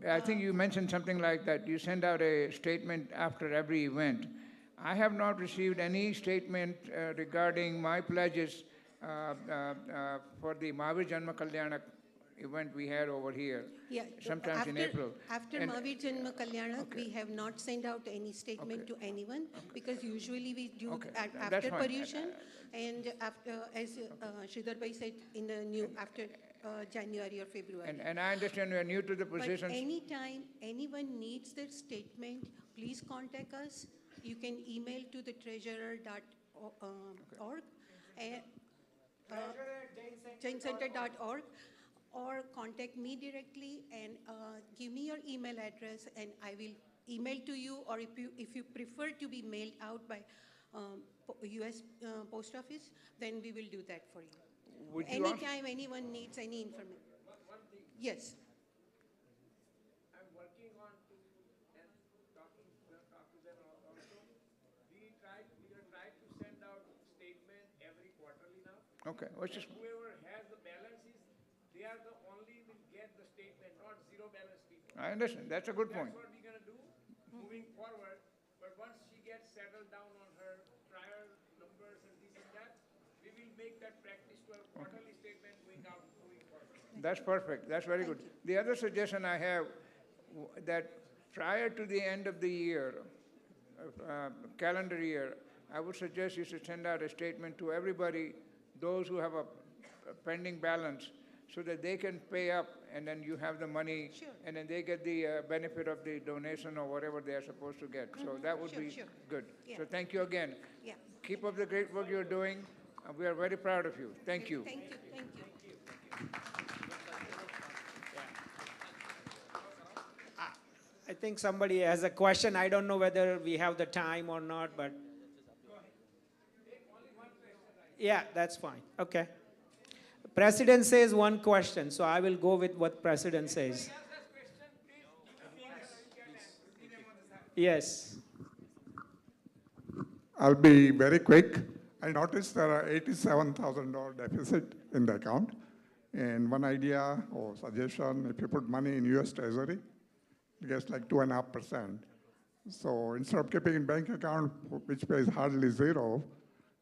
I think you mentioned something like that. You send out a statement after every event. I have not received any statement regarding my pledges for the Mahavir Janma Kalyana event we had over here, Yeah, sometimes in April. After And- Mahavir Janma Kalyanak, Okay. we have not sent out any statement Okay. to anyone because usually we do Okay, that's after fine. Paryushan and after, as Sridhar Bhai said, in the new, after January or February. And I understand you are new to the But position. anytime anyone needs their statement, please contact us. You can email to the treasurer.org, jaincenter.org, or contact me directly and give me your email address and I will email to you, or if you prefer to be mailed out by US Post Office, then we will do that for you. Would you also- Anytime anyone needs any information. Yes. I'm working on talk to them also. We are trying to send out statement every quarterly now. Okay, which is whoever has the balances, they are the only will get the statement, not zero balance people. I understand. That's a good point. That's what we're gonna do moving forward. But once she gets settled down on her prior numbers and this and that, we will make that practice to a quarterly statement going out moving forward. That's perfect. That's very good. The other suggestion I have that prior to the end of the year, calendar year, I would suggest you should send out a statement to everybody, those who have a pending balance, so that they can pay up and then you have the money. Sure. And then they get the benefit of the donation or whatever they are supposed to get. So that would Sure, be sure. good. Yeah. So thank you again. Yeah. Keep up the great work you're doing. We are very proud of you. Thank you. Thank you. Thank you. I think somebody has a question. I don't know whether we have the time or not, but. Yeah, that's fine. Okay. President says one question, so I will go with what President says. Yes. I'll be very quick. I noticed there are $87,000 deficit in the account. And one idea or suggestion, if you put money in US Treasury, it gets like 2.5%. So instead of keeping in bank account, which pays hardly zero,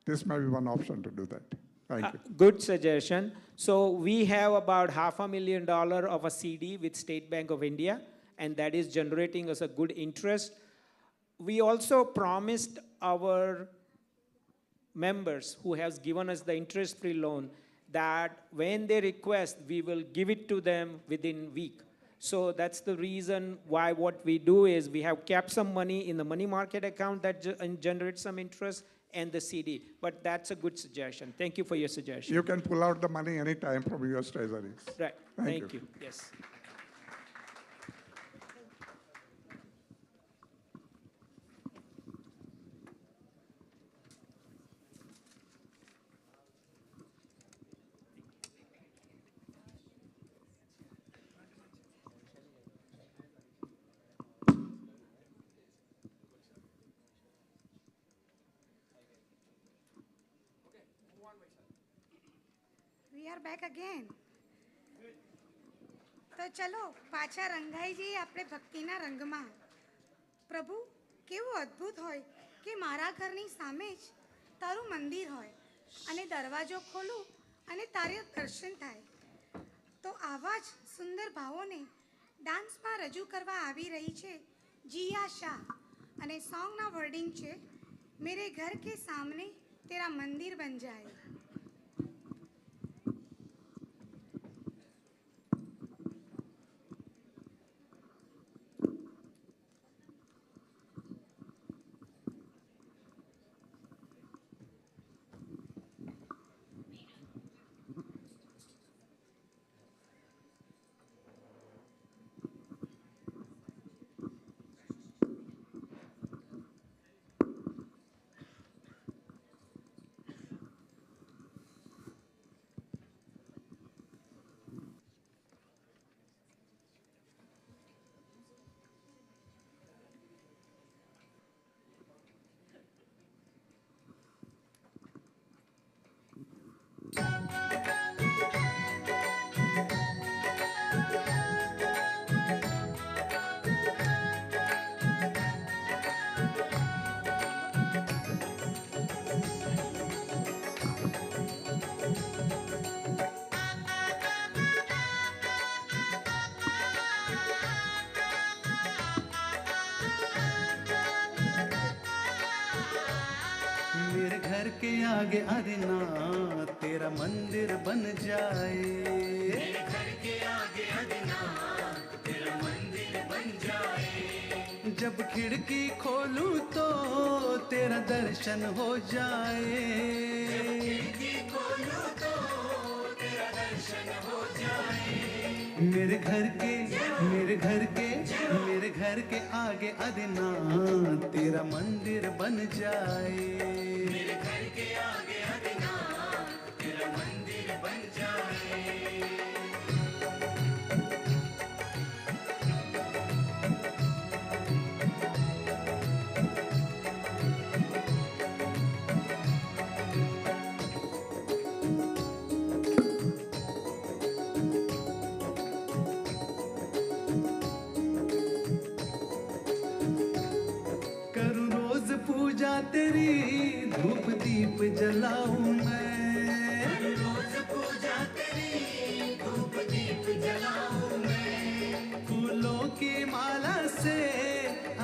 this may be one option to do that. Thank you. Good suggestion. So we have about $500,000 of a CD with State Bank of India, and that is generating us a good interest. We also promised our members who has given us the interest-free loan that when they request, we will give it to them within week. So that's the reason why what we do is we have kept some money in the money market account that generates some interest and the CD. But that's a good suggestion. Thank you for your suggestion. You can pull out the money anytime from US Treasuries. Right. Thank you. Yes. We are back again. તો ચલો પાછા રંગાઈ જઈએ આપણે ભક્તિના રંગમાં. પ્રભુ કેવું અદ્ભુત હોય કે મારા ઘરની સામે જ તારું મંદિર હોય અને દરવાજો ખોલું અને તારે દર્શન થાય. તો આવા જ સુંદર ભાવોને ડાન્સમાં રજૂ કરવા આવી રહી છે જીયા શાહ અને સોંગના વર્ડિંગ છે મેરે ઘર કે સામને તેરા મંદિર બન જાય. के आगे आदिनाथ तेरा मंदिर बन जाए। मेरे घर के आगे आदिनाथ तेरा मंदिर बन जाए। जब खिड़की खोलूं तो तेरा दर्शन हो जाए। जब खिड़की खोलूं तो तेरा दर्शन हो जाए। मेरे घर के मेरे घर के मेरे घर के आगे आदिनाथ तेरा मंदिर बन जाए। मेरे घर के आगे आदिनाथ तेरा मंदिर बन जाए। करूं रोज पूजा तेरी धूप दीप जलाऊं मैं। करूं रोज पूजा तेरी धूप दीप जलाऊं मैं। फूलों की माला से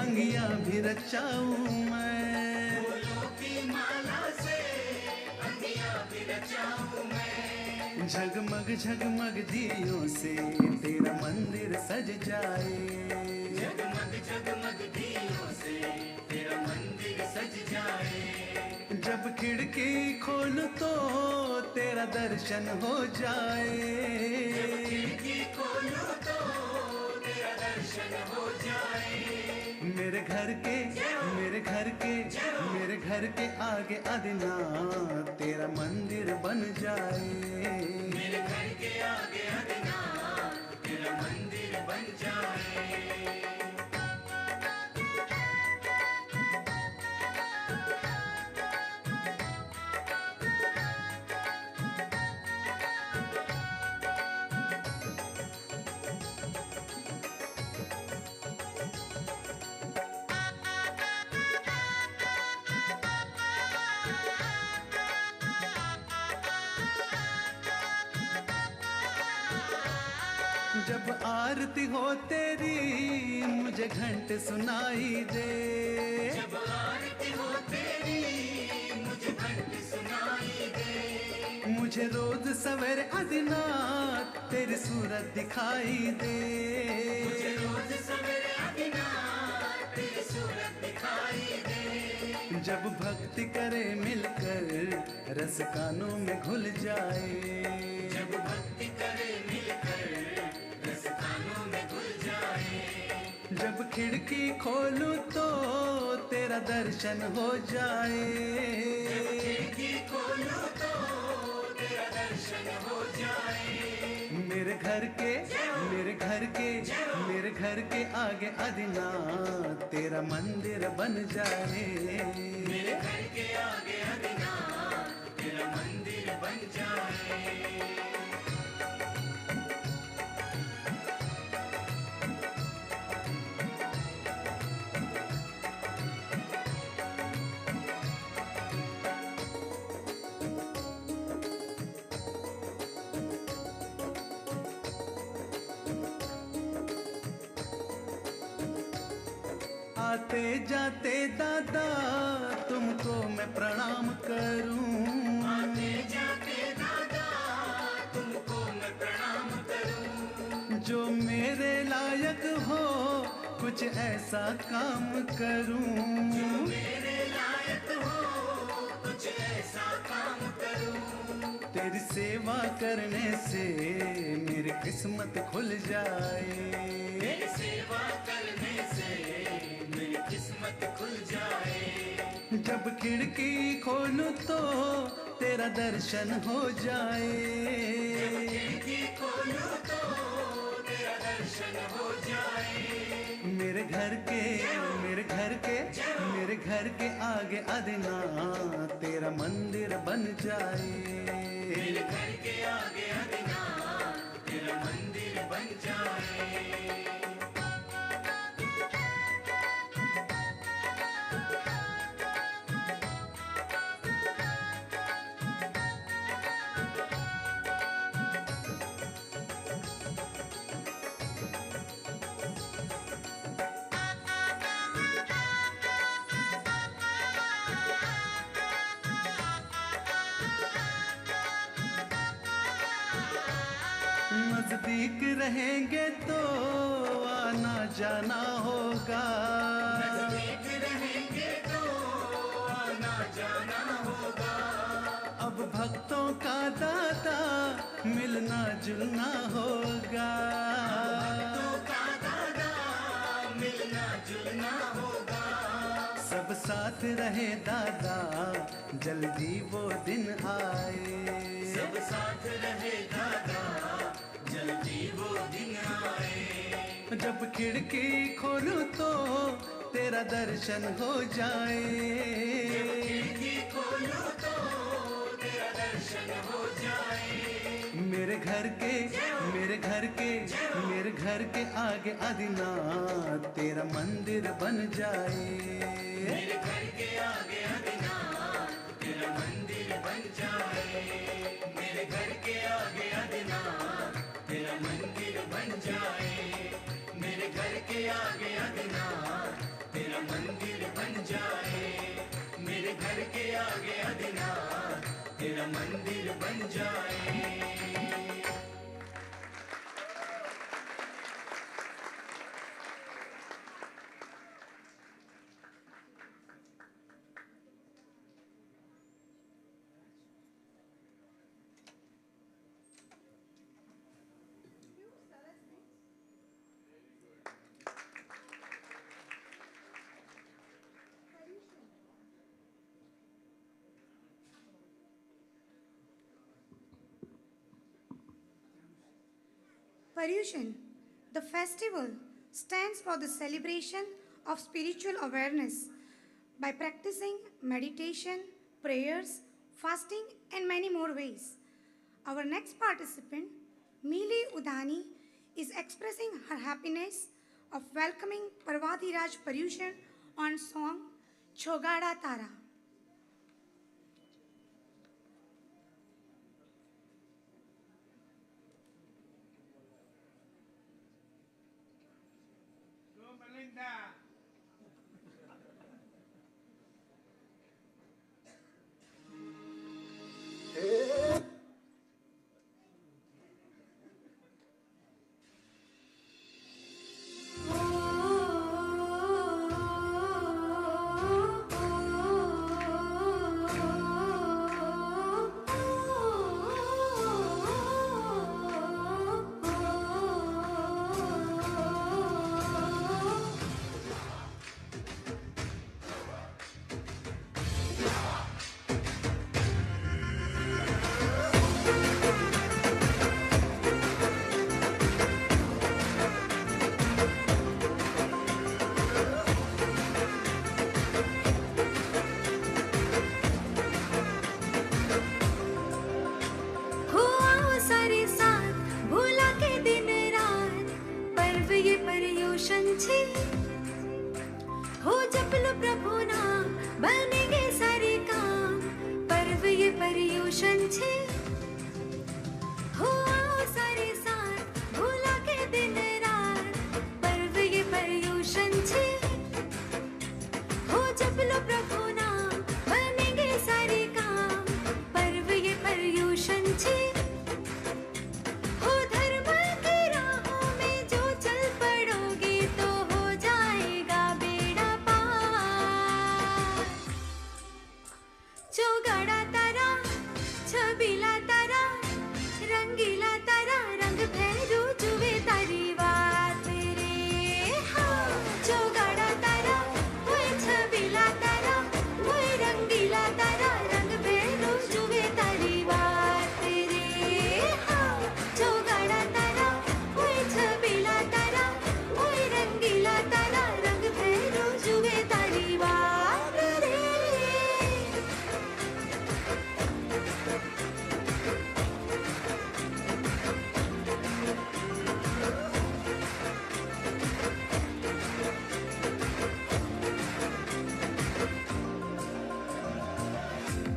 अंगियां भी रचाऊं मैं। फूलों की माला से अंगियां भी रचाऊं मैं। झगमग झगमग दियों से तेरा मंदिर सज जाए। जगमग जगमग दियों से तेरा मंदिर सज जाए। जब खिड़की खोल तो तेरा दर्शन हो जाए। जब खिड़की खोलो तो तेरा दर्शन हो जाए। मेरे घर के मेरे घर के मेरे घर के आगे आदिनाथ तेरा मंदिर बन जाए। मेरे घर के आगे आदिनाथ तेरा मंदिर बन जाए। जब आरती हो तेरी मुझे घंट सुनाई दे। जब आरती हो तेरी मुझे घंट सुनाई दे। मुझे रोज सवेरे आदिनाथ तेरी सूरत दिखाई दे। मुझे रोज सवेरे आदिनाथ तेरी सूरत दिखाई दे। जब भक्ति करे मिलकर रस कानों में घुल जाए। जब भक्ति करे मिलकर रस कानों में घुल जाए। जब खिड़की खोलूं तो तेरा दर्शन हो जाए। जब खिड़की खोलूं तो तेरा दर्शन हो जाए। मेरे घर के मेरे घर के मेरे घर के आगे आदिनाथ तेरा मंदिर बन जाए। मेरे घर के आगे आदिनाथ तेरा मंदिर बन जाए। आते जाते दादा तुमको मैं प्रणाम करूं। आते जाते दादा तुमको मैं प्रणाम करूं। जो मेरे लायक हो कुछ ऐसा काम करूं। जो मेरे लायक हो कुछ ऐसा काम करूं। तेरी सेवा करने से मेरी किस्मत खुल जाए। तेरी सेवा करने से मेरी किस्मत खुल जाए। जब खिड़की खोलूं तो तेरा दर्शन हो जाए। जब खिड़की खोलूं तो तेरा दर्शन हो जाए। मेरे घर के मेरे घर के मेरे घर के आगे आदिनाथ तेरा मंदिर बन जाए। मेरे घर के आगे आदिनाथ तेरा मंदिर बन जाए। नजदीक रहेंगे तो आना जाना होगा, नजदीक रहेंगे तो आना जाना होगा। अब भक्तों का दाता मिलना जुलना होगा, भक्तों का दाता मिलना जुलना होगा। सब साथ रहे दादा जल्दी वो दिन आए, सब साथ रहे दादा जल्दी वो दिन आए। जब खिड़की खोलूं तो तेरा दर्शन हो जाए, जब खिड़की खोलूं तो तेरा दर्शन हो जाए। मेरे घर के मेरे घर के मेरे घर के आगे आदिनाथ तेरा मंदिर बन जाए, मेरे घर के आगे आदिनाथ तेरा मंदिर बन जाए, मेरे घर के आगे आदिनाथ तेरा मंदिर बन जाए, मेरे घर के आगे आदिनाथ तेरा मंदिर बन जाए, मेरे घर के आगे आदिनाथ तेरा मंदिर बन जाए। Paryushan, the festival stands for the celebration of spiritual awareness by practicing meditation, prayers, fasting, and many more ways. Our next participant, Mili Udani, is expressing her happiness of welcoming Parvadiraj Paryushan on song Chogada Tara. हो जप लो प्रभु नाम बनेंगे सारे काम, पर्व ये पर्युषण छे। हो आओ सारे साथ भूला के दिन रात, पर्व ये पर्युषण छे। हो जप लो प्रभु नाम बनेंगे सारे काम, पर्व ये पर्युषण छे।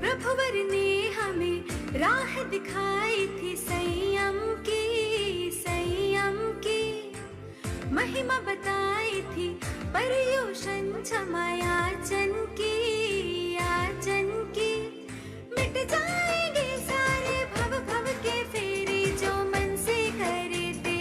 प्रभुवर ने हमें राह दिखाई थी संयम की महिमा बताई थी पर्युषण क्षमा याचन की मिट जाएंगे सारे भव भव के फेरे जो मन से करे ते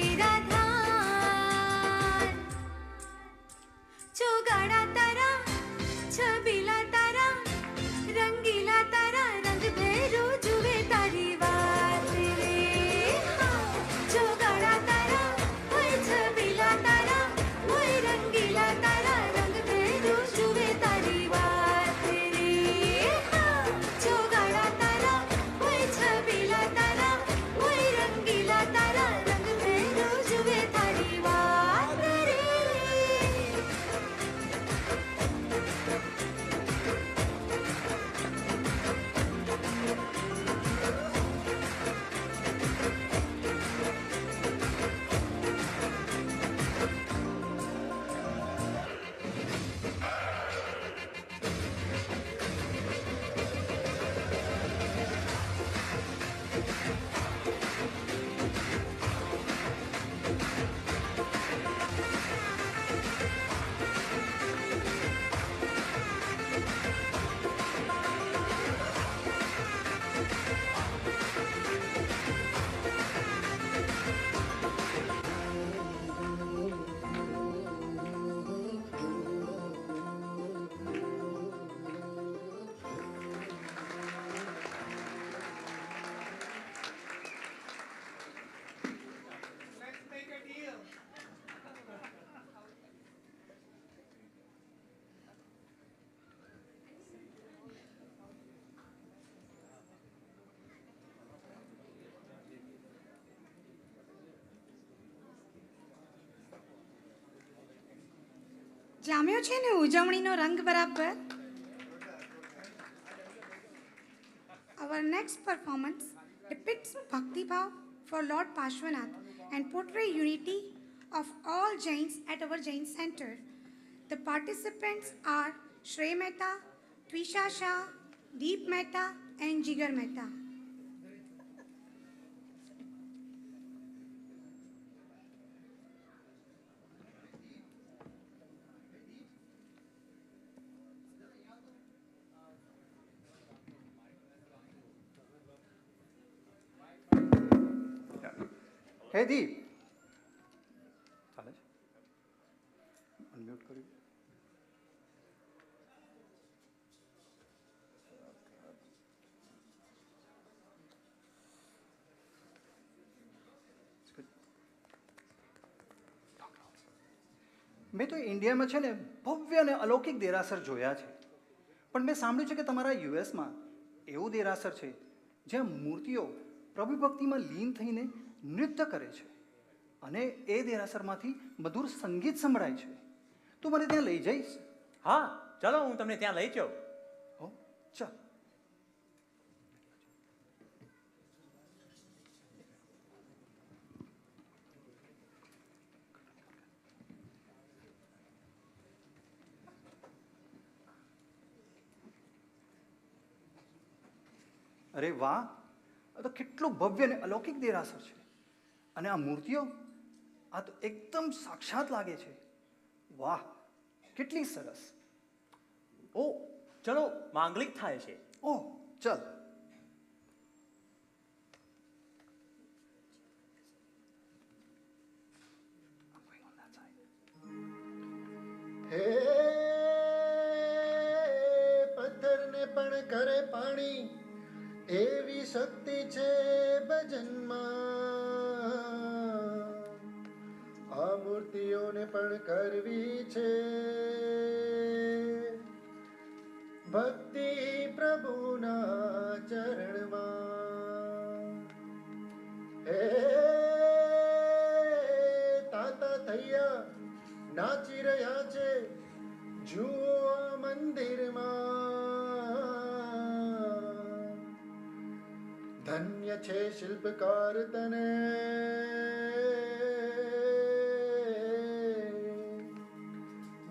જામ્યો છે ને ઉજવણીનો રંગ બરાબર. Our next performance depicts Bhakti Bhav for Lord Parshvanath and portray unity of all Jains at our Jain Center. The participants are Shrey Mehta, Twisha Shah, Deep Mehta and Jigar Mehta. હે દીપ ચાલે છે unmute કર્યું મેં તો ઇન્ડિયામાં છે ને ભવ્ય અને અલૌકિક દેરાસર જોયા છે, પણ મેં સાંભળ્યું છે કે તમારા યુએસમાં એવું દેરાસર છે જ્યાં મૂર્તિઓ પ્રભુ ભક્તિમાં લીન થઈને નૃત્ય કરે છે અને એ દેરાસરમાંથી મધુર સંગીત સંભળાય છે. તું મને ત્યાં લઈ જઈશ? હા, ચલો હું તમને ત્યાં લઈ જાઉં. હો, ચાલ. અરે વાહ, આ તો કેટલું ભવ્ય અને અલૌકિક દેરાસર છે. અને આ મૂર્તિઓ, આ તો એકદમ સાક્ષાત લાગે છે. વાહ, કેટલી સરસ. ઓ ચલો, માંગલિક થાય છે. ઓ ચલ. હે પથ્થરને પણ કરે પાણી, એવી શક્તિ છે ભજનમાં. આ મૂર્તિઓને પણ કરવી છે ભક્તિ પ્રભુના ચરણમાં. હે તાતા થૈયા નાચી રહ્યા છે, જુઓ આ મંદિરમાં. ધન્ય છે શિલ્પકાર તને,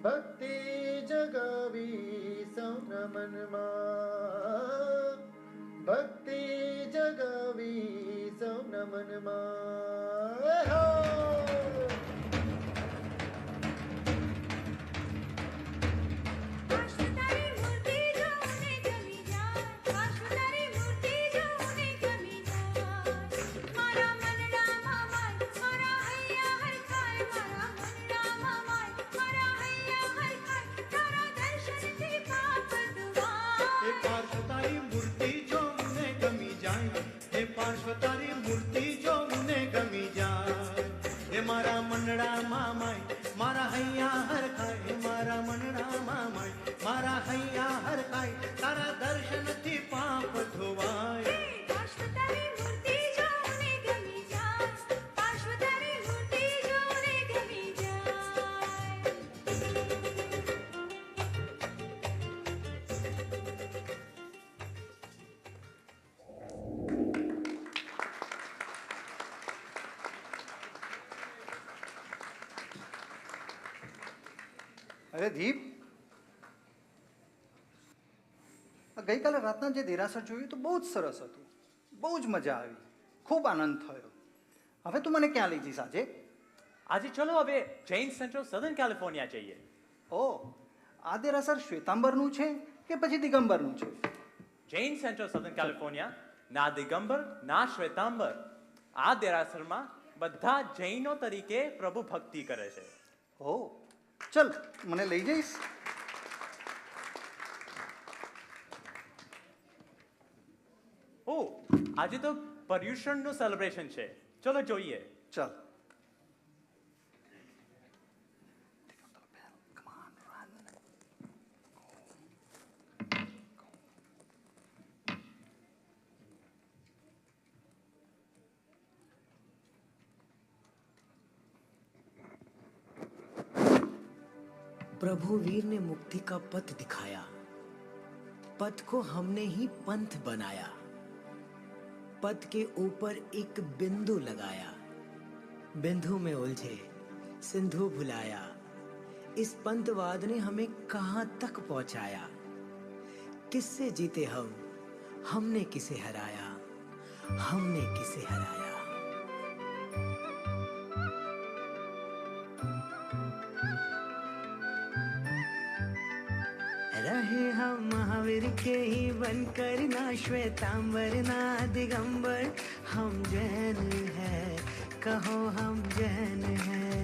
ભક્તિ જગાવી સૌના મનમાં. ભક્તિ જગાવી સૌના મનમાં. તારી મૂર્તિ જો મને ગમી જાય, હે મારા મનડા મામાય મારા હૈયા હરખાય. મારા મનડા મામાય મારા હૈયા હરખાય, તારા દર્શનથી પાપ ધોવાય. અરે દીપ, ગઈકાલે રાતના જે દેરાસર જોયું તો બહુ જ સરસ હતું, બહુ જ મજા આવી, ખૂબ આનંદ થયો. હવે તું મને ક્યાં લઈ જઈશ આજે? આજે ચલો હવે જૈન સેન્ટર સધર્ન કેલિફોર્નિયા જઈએ. ઓ, આ દેરાસર શ્વેતાંબરનું છે કે પછી દિગંબરનું છે? જૈન સેન્ટર સધર્ન કેલિફોર્નિયા ના દિગંબર ના શ્વેતાંબર. આ દેરાસરમાં બધા જૈનો તરીકે પ્રભુ ભક્તિ કરે છે. ઓ ચલ, મને લઈ જઈશ? ઓ, આજે તો પર્યુષણનું સેલિબ્રેશન છે, ચલો જોઈએ. ચાલ. प्रभु वीर ने मुक्ति का पथ दिखाया, पथ को हमने ही पंथ बनाया, पथ के ऊपर एक बिंदु लगाया, बिंदु में उलझे सिंधु भुलाया, इस पंथवाद ने हमें कहां तक पहुंचाया। किससे जीते हम, हमने किसे हराया, हमने किसे हराया। रहे हम महावीर के ही बनकर, ना श्वेतांबर ना दिगंबर, हम जैन हैं, कहो हम जैन हैं।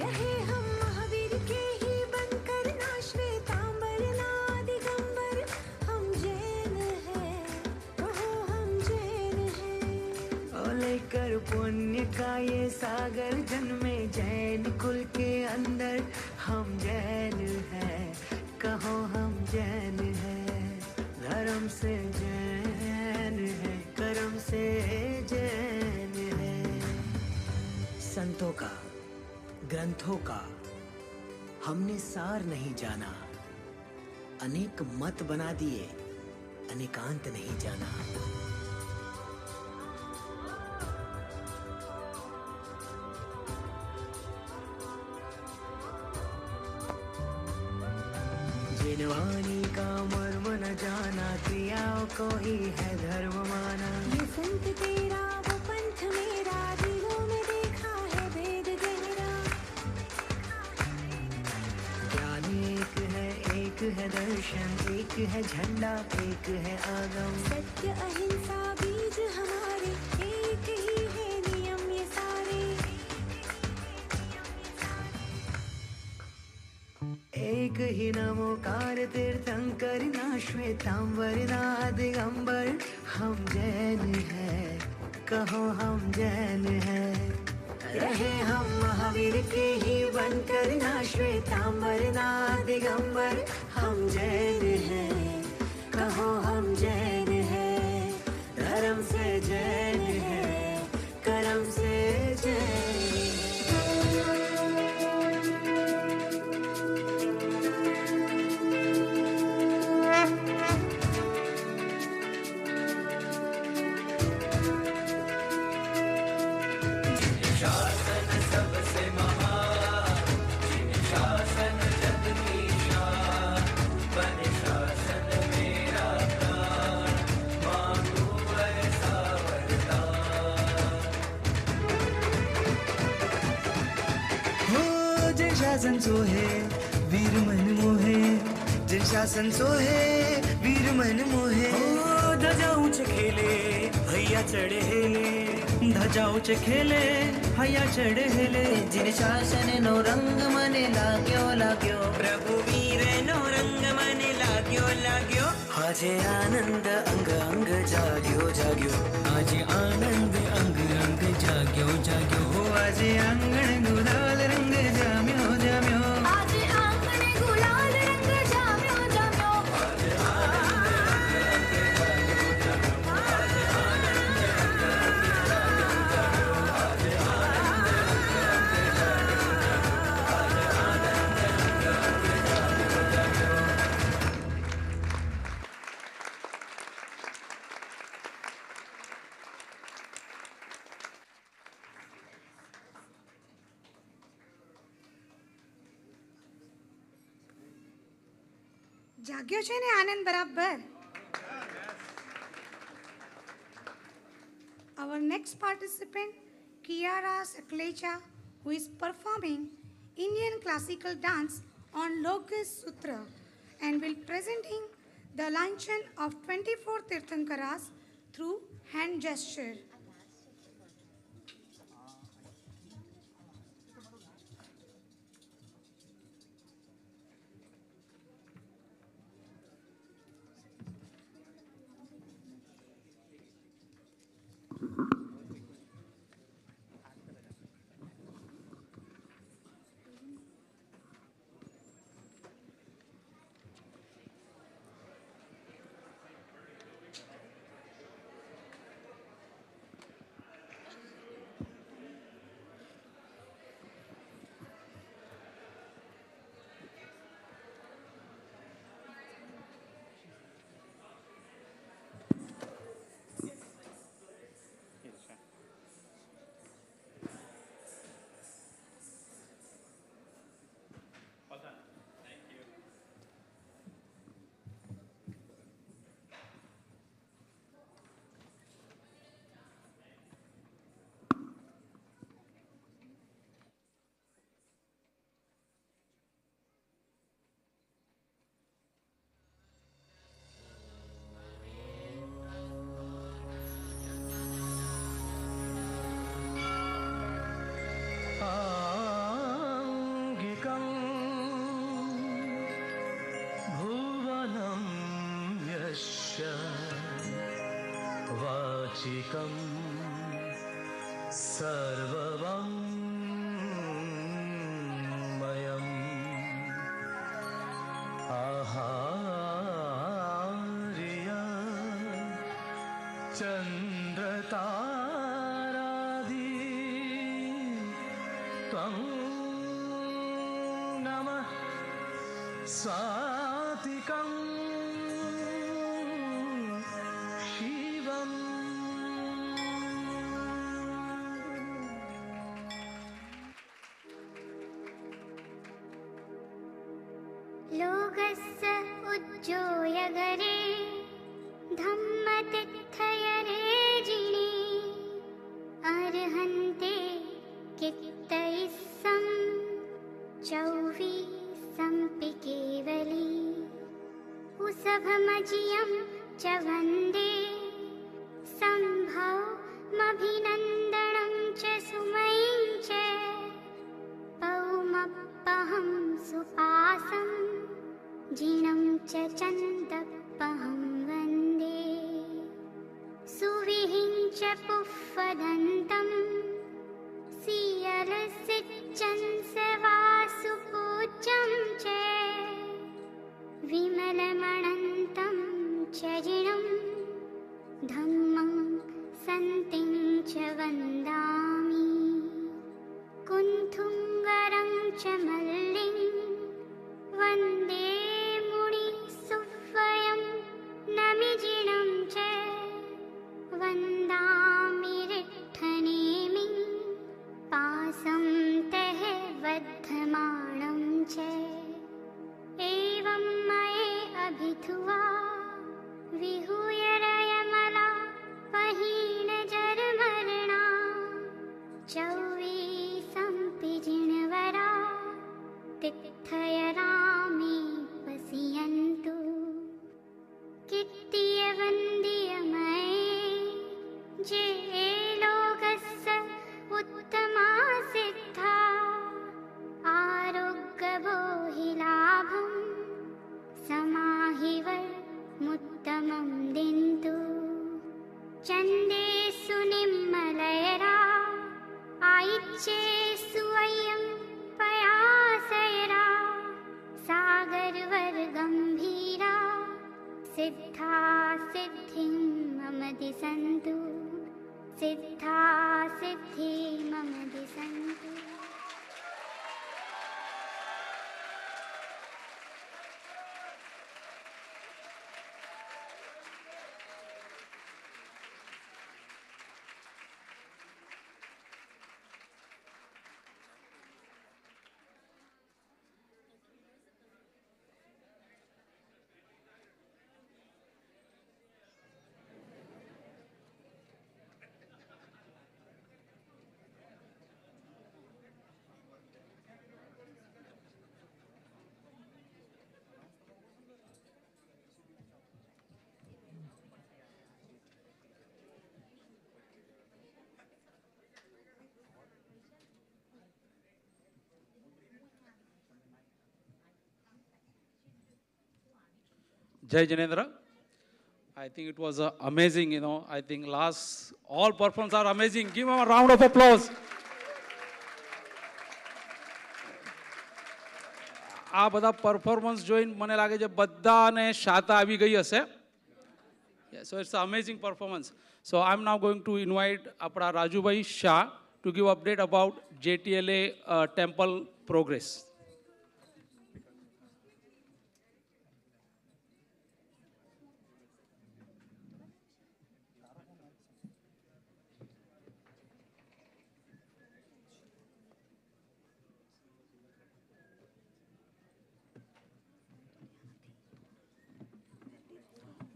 रहे हम महावीर के ही बनकर, ना श्वेतांबर ना दिगंबर, हम जैन हैं, कहो हम जैन हैं। ओ लेकर पुण्य का ये सागर, जन्मे जैन कुल के अंदर, हम जैन हैं, कहो हम जैन हैं। धर्म से जैन है, कर्म से जैन है। संतों का, ग्रंथों का हमने सार नहीं जाना, अनेक मत बना दिए, अनेकांत नहीं जाना। जिनवानी का मर्म न जाना, क्रियाओं को ही है धर्म माना। ये संत तेरा वो पंथ मेरा, दिलों में देखा है भेद गहरा। ज्ञान एक है दर्शन, एक है झंडा, एक है आगम। सत्य अहिंसा बीज हमारे, एक ही है नियम ये सारे। एक ही नमोकार तीर्थंकर, ना श्वेतांबर ना दिगंबर, हम जैन हैं, कहो हम जैन हैं। रहे हम महावीर के ही बनकर, ना श्वेतांबर ना दिगंबर, हम जैन हैं, कहो हम जैन हैं। धर्म से जैन है, कर्म से जैन। शासन सो है वीर मन मोहे, जन शासन सो है वीर मन मोहे। ध्वजा ऊंच खेले भैया चढ़े हेले, ध्वजा ऊंच खेले भैया चढ़े हेले। जिन शासन नो रंग मने लाग्यो लाग्यो, प्रभु वीर नो रंग मने लाग्यो लाग्यो। आजे आनंद अंग अंग जाग्यो जाग्यो, आजे आनंद अंग अंग जाग्यो जाग्यो। हो आजे आंगण गुलाल रंग जाम्यो जाम्यो, आज आंगन गुलाल रंग जाम्यो जाम्यो। જાગ્યો છે ને આનંદ બરાબર. Our next participant, Kiara Saklecha, who is performing Indian classical dance on Lokas Sutra and will presenting the lanchan of 24 Tirthankaras through hand gesture. सात्विकं सर्वमयम् आहार्य चन्द्रतारादि त्वं नमः सात्विकं शिवम् लोकस्य उज्जोयगरे धम्मतिथयरे जिने अर्हन्ते कित्तैस्सं चौवीसम्पि केवली उसभमजियं च वन्दे सम्भवमभिनन्दनं च सुमयीं च पौमप्पहं सुपासं जिनं च चन्दप्पहं वन्दे सुविहिं च पुष्पदन्तं सियलसिच्चं सवासुपूज्यं च विमलमणन्तं च जिनं धम्मं सन्तिं च वन्दामि कुन्थुङ्गरं च मल्लिं वन्दे मुनिसुवयं नमिजिनं च वन्दामि रिट्ठनेमिं पासं तः वर्धमानं च एवं मये अभिधुवा विहूय रयमला पहीनजर्मरणा चौवीसम्पि जिनवरा तिथयरामे पश्यन्तु कित्तियवन्द्यमये जे लोकस्य उत्तमा सिद्धा आरोग्यभोहिलाभं समाहिवर्मुत्तमं दिन्तु चन्देषु निम्मलयरा आयिच्येषु वयं पयासयरा सागरवर्गम्भीरा सिद्धा सिद्धिं मम दिशन्तु सिद्धा सिद्धि मम दिशन्तु Jai Janendra. I think it was amazing, I think all performances are amazing. Give him a round of applause. આ બધા પરફોર્મન્સ જોઈને મને લાગે છે બધાને શાતા આવી ગઈ હશે. So it's an amazing performance. So I'm now going to invite આપણા Rajubhai Shah to give update about JTLA temple progress.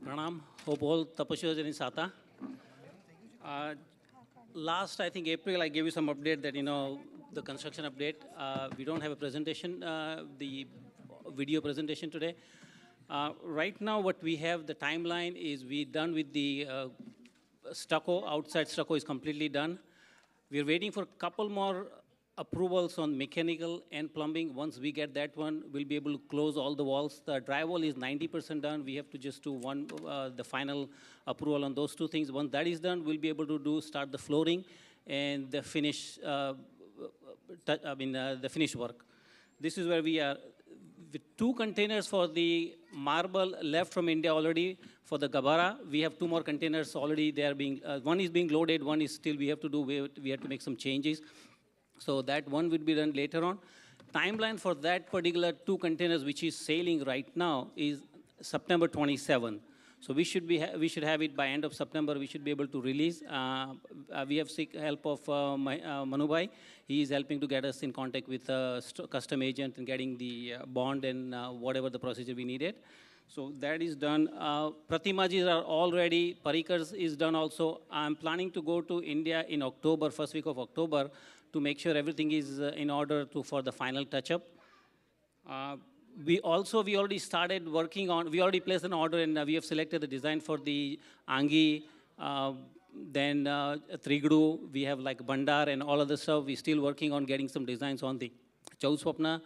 Pranam, hope all tapasya in Sata. Last, I think April, I gave you some update that, the construction update. We don't have a presentation, the video presentation today. Right now, what we have, the timeline is we're done with the stucco. Outside stucco is completely done. We're waiting for a couple more approvals on mechanical and plumbing. Once we get that one, we'll be able to close all the walls. The drywall is 90% done. We have to just do the final approval on those two things. Once that is done, we'll be able to start the flooring and the the finished work. This is where we are. With 2 containers for the marble left from India already. For the Gabara, we have 2 more containers already. They are being, one is being loaded, one is still we have to do, we have to make some changes. So that one will be done later on. Timeline for that particular 2 containers, which is sailing right now, is September 27. So we should have it by end of September. We should be able to release. We have seek help of Manubhai. He is helping to get us in contact with a custom agent and getting the bond and whatever the procedure we needed. So that is done. Pratimajis are all ready. Parikars is done also. I'm planning to go to India in October, first week of October, to make sure everything is in order for the final touch-up. We already started working on, we already placed an order and we have selected the design for the Angi, then Trigdu, we have like Bandar and all other stuff. We're still working on getting some designs on the Chauswapna.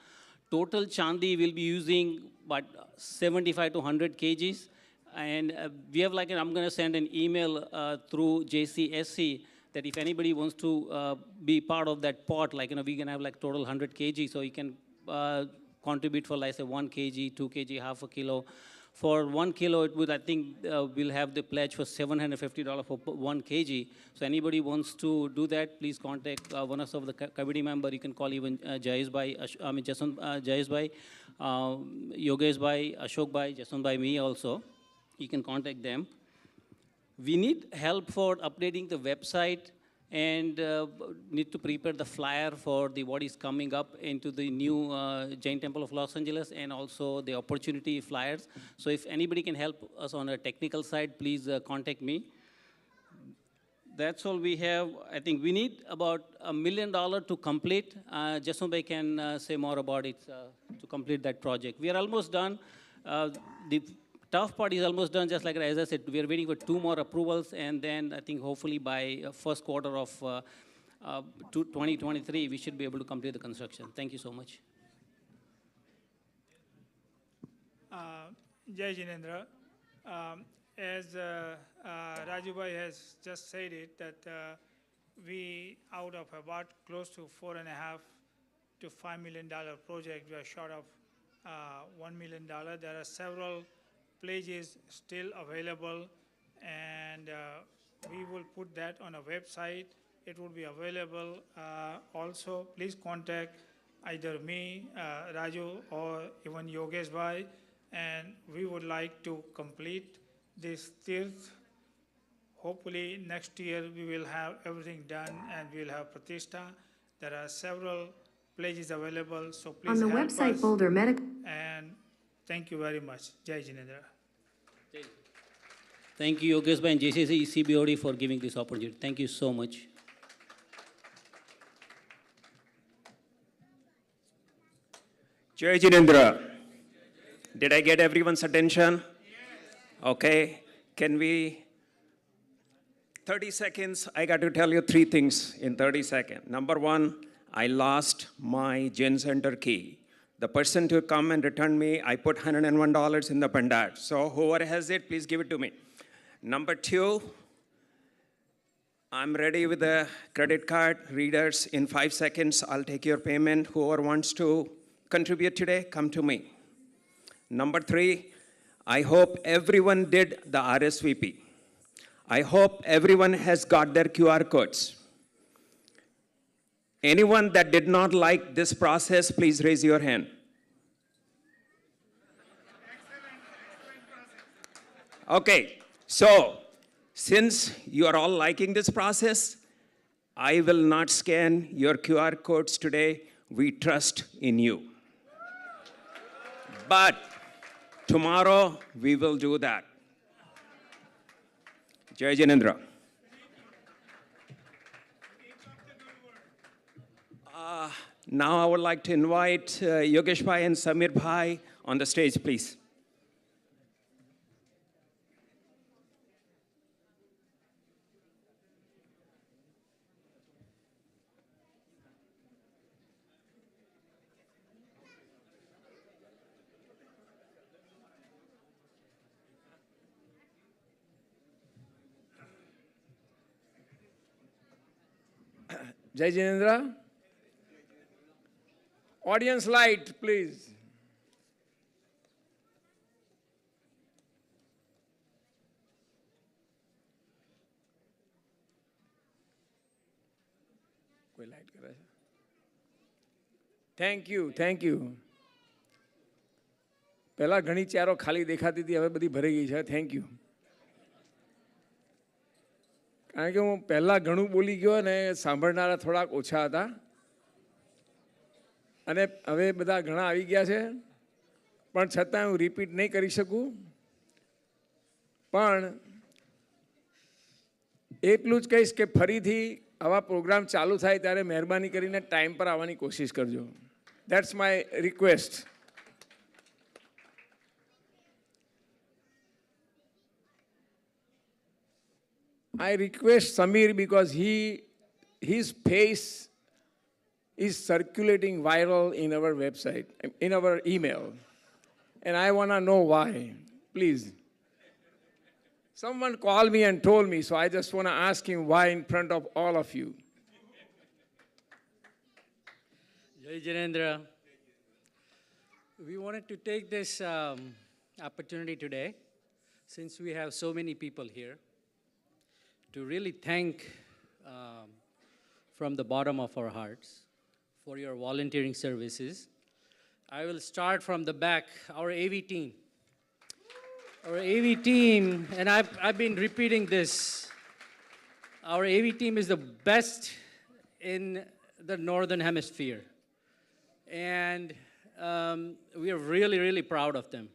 Total Chandi will be using about 75 to 100 kgs. And we have like, I'm going to send an email through JCSC that if anybody wants to be part of that pot, like, we can have like total 100 kg, so you can contribute for like say 1 kg, 2 kg, half a kilo. For 1 kilo, it would, I think, we'll have the pledge for $750 for 1 kg. So anybody wants to do that, please contact one of the committee member. You can call even Jayesh Bhai, Jayesh Bhai, Yogesh Bhai, Ashok Bhai, Jason Bhai, me also. You can contact them. We need help for updating the website and need to prepare the flyer for what is coming up into the new Jain Temple of Los Angeles and also the opportunity flyers. So if anybody can help us on a technical side, please contact me. That's all we have. I think we need about $1 million to complete. Jason Bhai can say more about it to complete that project. We are almost done. The tough part is almost done, just like as I said, we are waiting for 2 more approvals, and then I think hopefully by first quarter of 2023, we should be able to complete the construction. Thank you so much. Jai Jinendra. As Raju Bhai has just said it, that we, out of about close to $4.5 to $5 million project, we are short of $1 million. There are several pledges still available, and we will put that on a website. It will be available. Also, please contact either me, Raju, or even Yogesh Bhai, and we would like to complete this tirth. Hopefully next year we will have everything done and we will have Pratishtha. There are several pledges available, so please on the help website us. folder And thank you very much. Jai Jinendra. Thank you, Yogesh Bhai and JCSC CBOD for giving this opportunity. Thank you so much. Jai Jinendra. Did I get everyone's attention? Okay. Can we, 30 seconds, I got to tell you 3 things in 30 seconds. Number 1, I lost my Jain Center key. The person to come and return me, I put $101 in the Pandar. So whoever has it, please give it to me. Number 2, I'm ready with the credit card readers. In 5 seconds, I'll take your payment. Whoever wants to contribute today, come to me. Number 3, I hope everyone did the RSVP. I hope everyone has got their QR codes. Anyone that did not like this process, please raise your hand. Okay, so since you are all liking this process, I will not scan your QR codes today. We trust in you. But tomorrow, we will do that. Jai Jinendra. Now I would like to invite Yogesh Bhai and Samir Bhai on the stage, please. Jai Jinendra. Audience light, please. કોઈ light કરે છે? Thank you, thank you. પહેલા ઘણી ચેરો ખાલી દેખાતી હતી, હવે બધી ભરાઈ ગઈ છે. Thank you. કારણ કે હું પહેલાં ઘણું બોલી ગયો અને સાંભળનારા થોડાક ઓછા હતા અને હવે બધા ઘણા આવી ગયા છે, પણ છતાં હું રિપીટ નહીં કરી શકું. પણ એટલું જ કહીશ કે ફરીથી આવા પ્રોગ્રામ ચાલુ થાય ત્યારે મહેરબાની કરીને ટાઈમ પર આવવાની કોશિશ કરજો. That's my request. I request Samir because his face is circulating viral in our website, in our email. And I want to know why. Please. Someone called me and told me, so I just want to ask him why in front of all of you. Jai Jinendra. We wanted to take this opportunity today, since we have so many people here, to really thank from the bottom of our hearts for your volunteering services. I will start from the back, our AV team. Our AV team, and I've been repeating this, our AV team is the best in the Northern Hemisphere. And we are really, really proud of them.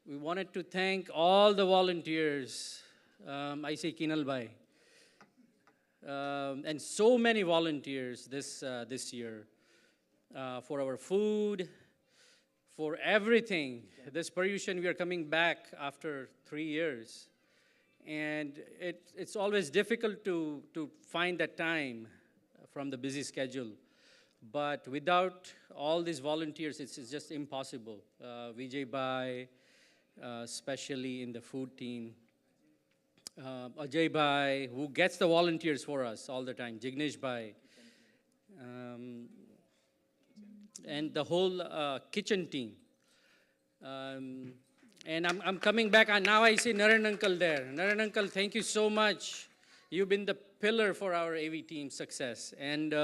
We wanted to thank all the volunteers, I say Kinal Bhai, and so many volunteers this year for our food, for everything. This Paryushan, we are coming back after 3 years, and it's always difficult to find that time from the busy schedule. But without all these volunteers, it's just impossible. Vijay Bhai, especially in the food team. Ajay Bhai, who gets the volunteers for us all the time, Jignesh Bhai, and the whole kitchen team. And I'm coming back, and now I see Naren Uncle there. Naren Uncle, thank you so much. You've been the pillar for our AV team success. And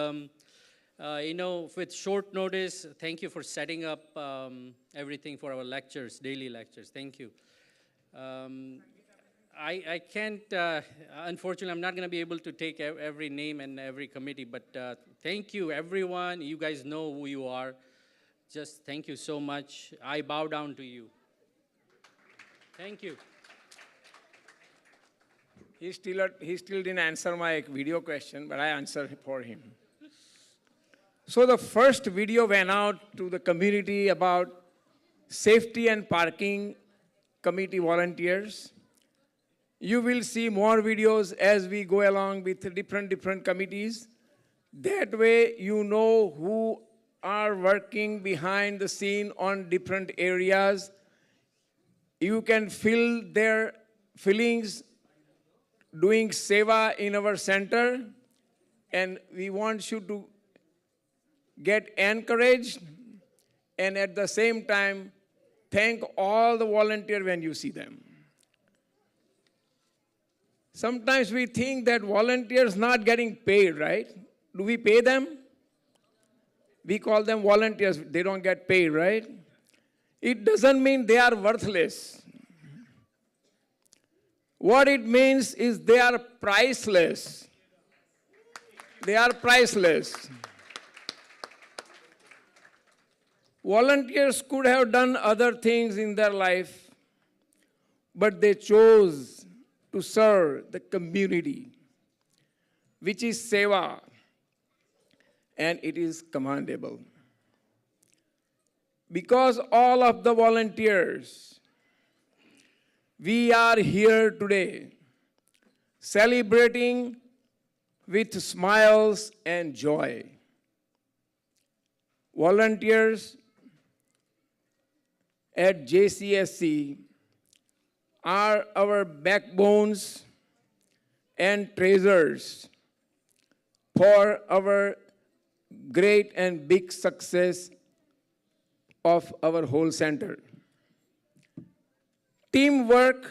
you know, with short notice, thank you for setting up everything for our lectures, daily lectures. Thank you. I can't, unfortunately, I'm not going to be able to take every name and every committee, but thank you, everyone. You guys know who you are. Just thank you so much. I bow down to you. Thank you. He still didn't answer my video question, but I answered for him. So the first video went out to the community about safety and parking committee volunteers. You will see more videos as we go along with different committees. That way you know who are working behind the scene on different areas. You can feel their feelings doing seva in our center, and we want you to get encouraged and at the same time thank all the volunteers when you see them. Sometimes we think that volunteers not getting paid, right? Do we pay them? We call them volunteers, they don't get paid, right? It doesn't mean they are worthless. What it means is they are priceless. They are priceless. Volunteers could have done other things in their life, but they chose to serve the community, which is seva, and it is commendable. Because all of the volunteers, we are here today celebrating with smiles and joy. Volunteers at JCSC are our backbones and treasures for our great and big success of our whole center. Teamwork,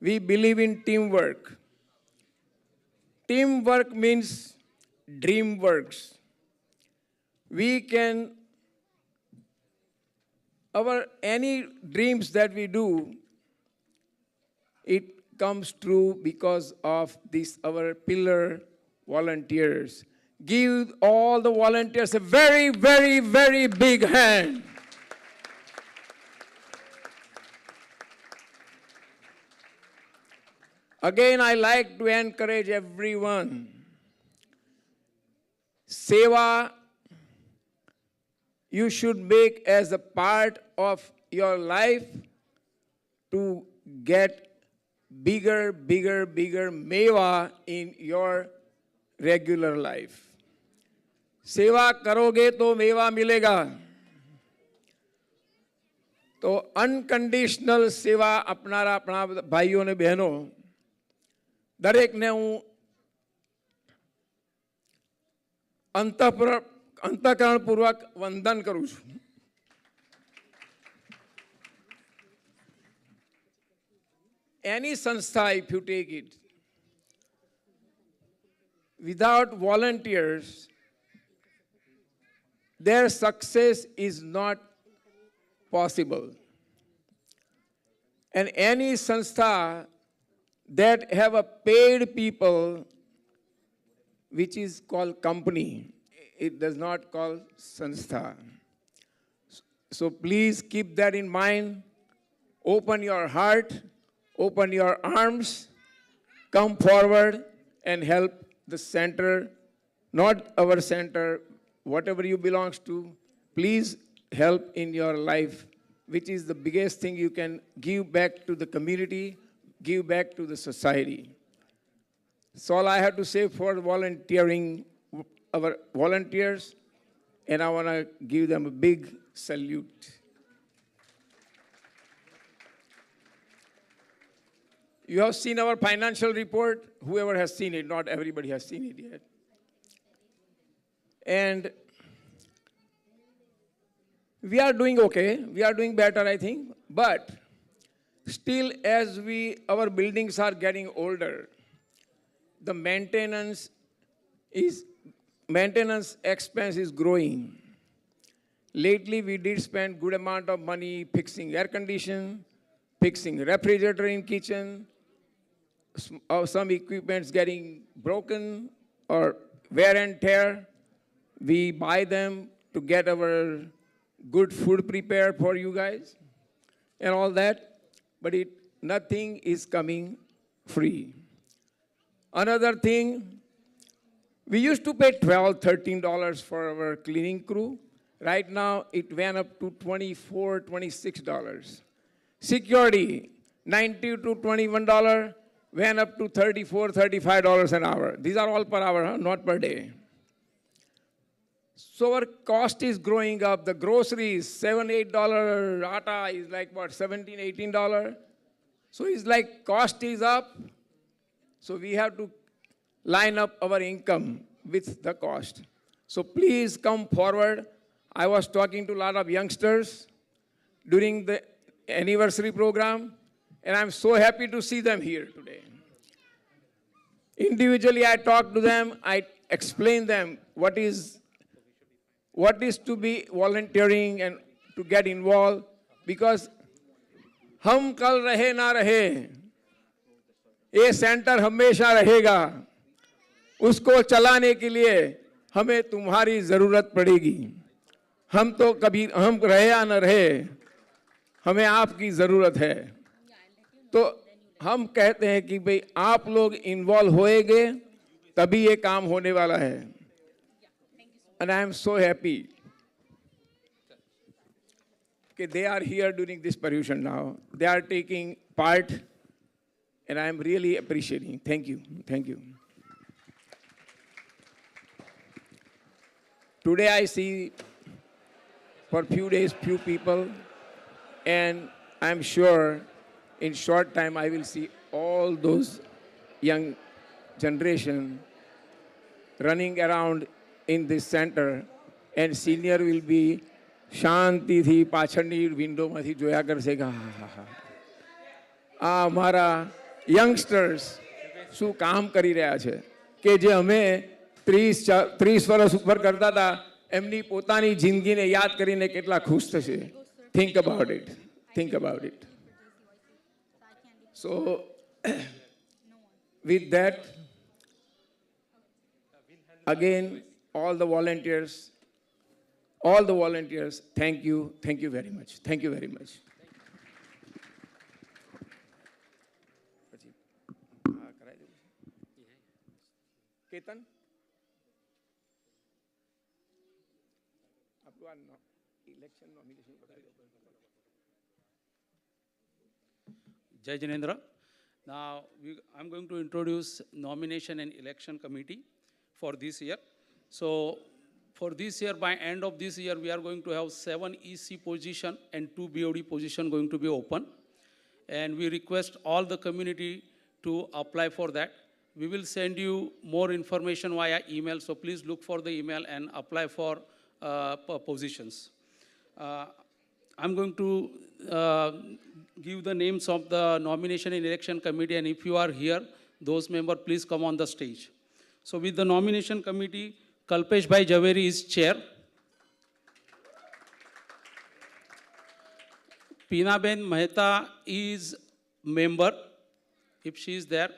we believe in teamwork. Teamwork means dream works. We can, any dreams that we do, it comes true because of this, our pillar volunteers. Give all the volunteers a very, very, very big hand. Again, I like to encourage everyone. Seva, you should make as a part of your life to get bigger, bigger, bigger meva in your regular life. सेवा करोगे तो मेवा मिलेगा. तो unconditional सेवा अपनारा अपना भाइयों ने बहनों दरेक ने हूँ अंतःकरणपूर्वक वंदन करूँ છું. Any sanstha, if you take it, without volunteers, their success is not possible. And any sanstha that have a paid people, which is called company, it does not call sanstha. So please keep that in mind. Open your heart, open your arms, come forward and help the center, not our center, whatever you belongs to, please help in your life, which is the biggest thing you can give back to the community, give back to the society. That's all I have to say for volunteering, our volunteers, and I want to give them a big salute. You have seen our financial report, whoever has seen it, not everybody has seen it yet. And we are doing okay, we are doing better, I think, but still as our buildings are getting older, the maintenance expense is growing. Lately, we did spend good amount of money fixing air condition, fixing refrigerator in kitchen, some equipment's getting broken or wear and tear. We buy them to get our good food prepared for you guys and all that, but nothing is coming free. Another thing, we used to pay $12, $13 for our cleaning crew. Right now, it went up to $24, $26. Security, $19 to $21, went up to $34, $35 an hour. These are all per hour, not per day. So our cost is growing up. The groceries, $7, $8 atta is like what, $17, $18. So it's like cost is up. So we have to line up our income with the cost. So please come forward. I was talking to a lot of youngsters during the anniversary program, and I'm so happy to see them here today. Individually, I talked to them. I explained them what is to be volunteering and to get involved, because हम कल रहे ना रहे, ये centre हमेशा रहेगा. उसको चलाने के लिए हमें तुम्हारी जरूरत पड़ेगी. हम तो कभी हम रहे या न रहे, हमें आपकी जरूरत है. तो हम कहते हैं कि भाई आप लोग इन्वॉल्व होएंगे तभी ये काम होने वाला है. And I am so happy that they are here during this Paryushan now. They are taking part, and I am really appreciating. Thank you. Thank you. Today I see for a few days few people, and I'm sure in short time I will see all those young generation running around in this center, and senior will be શાંતિથી પાછળની વિન્ડોમાંથી જોયા કરશે કે હા હા હા આ અમારા યંગસ્ટર્સ શું કામ કરી રહ્યા છે કે જે અમે 30 વર્ષ ઉપર કરતા હતા એમની પોતાની જિંદગીને યાદ કરીને કેટલા ખુશ થશે. Think about it. Think about it. So, with that, again, all the volunteers, thank you very much. Thank you very much. Ketan? Election nomination. Jai Jinendra. Now, I'm going to introduce nomination and election committee for this year. So, for this year, by end of this year, we are going to have 7 EC position and 2 BOD position going to be open. And we request all the community to apply for that. We will send you more information via email, so please look for the email and apply for positions. I'm going to give the names of the nomination and election committee, and if you are here, those members, please come on the stage. So with the nomination committee, Kalpesh Bhai Javeri is chair. Pinaben Mehta is member, if she is there.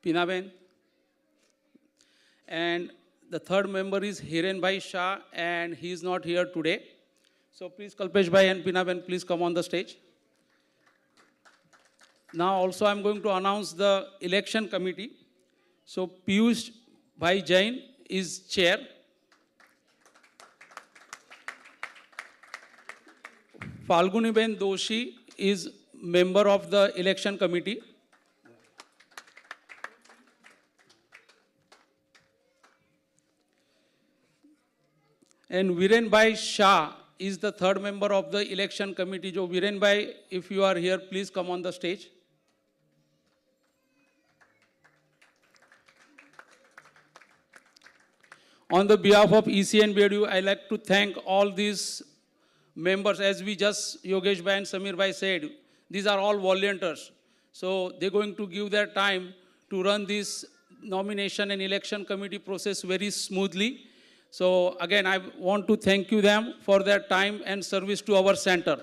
Pinaben. And the third member is Hiren Bhai Shah, and he is not here today. So please, Kalpesh Bhai and Pinaben, please come on the stage. Now also I'm going to announce the election committee. So Paryushan Bhai Jain is chair. Falguni Ben Doshi is member of the election committee. And Viren Bhai Shah is the third member of the election committee. Jo Viren Bhai, if you are here, please come on the stage. On the behalf of EC and BDU, I like to thank all these members. As we just, Yogesh Bhai and Samir Bhai said, these are all volunteers. So they're going to give their time to run this nomination and election committee process very smoothly. So again, I want to thank you them for their time and service to our center.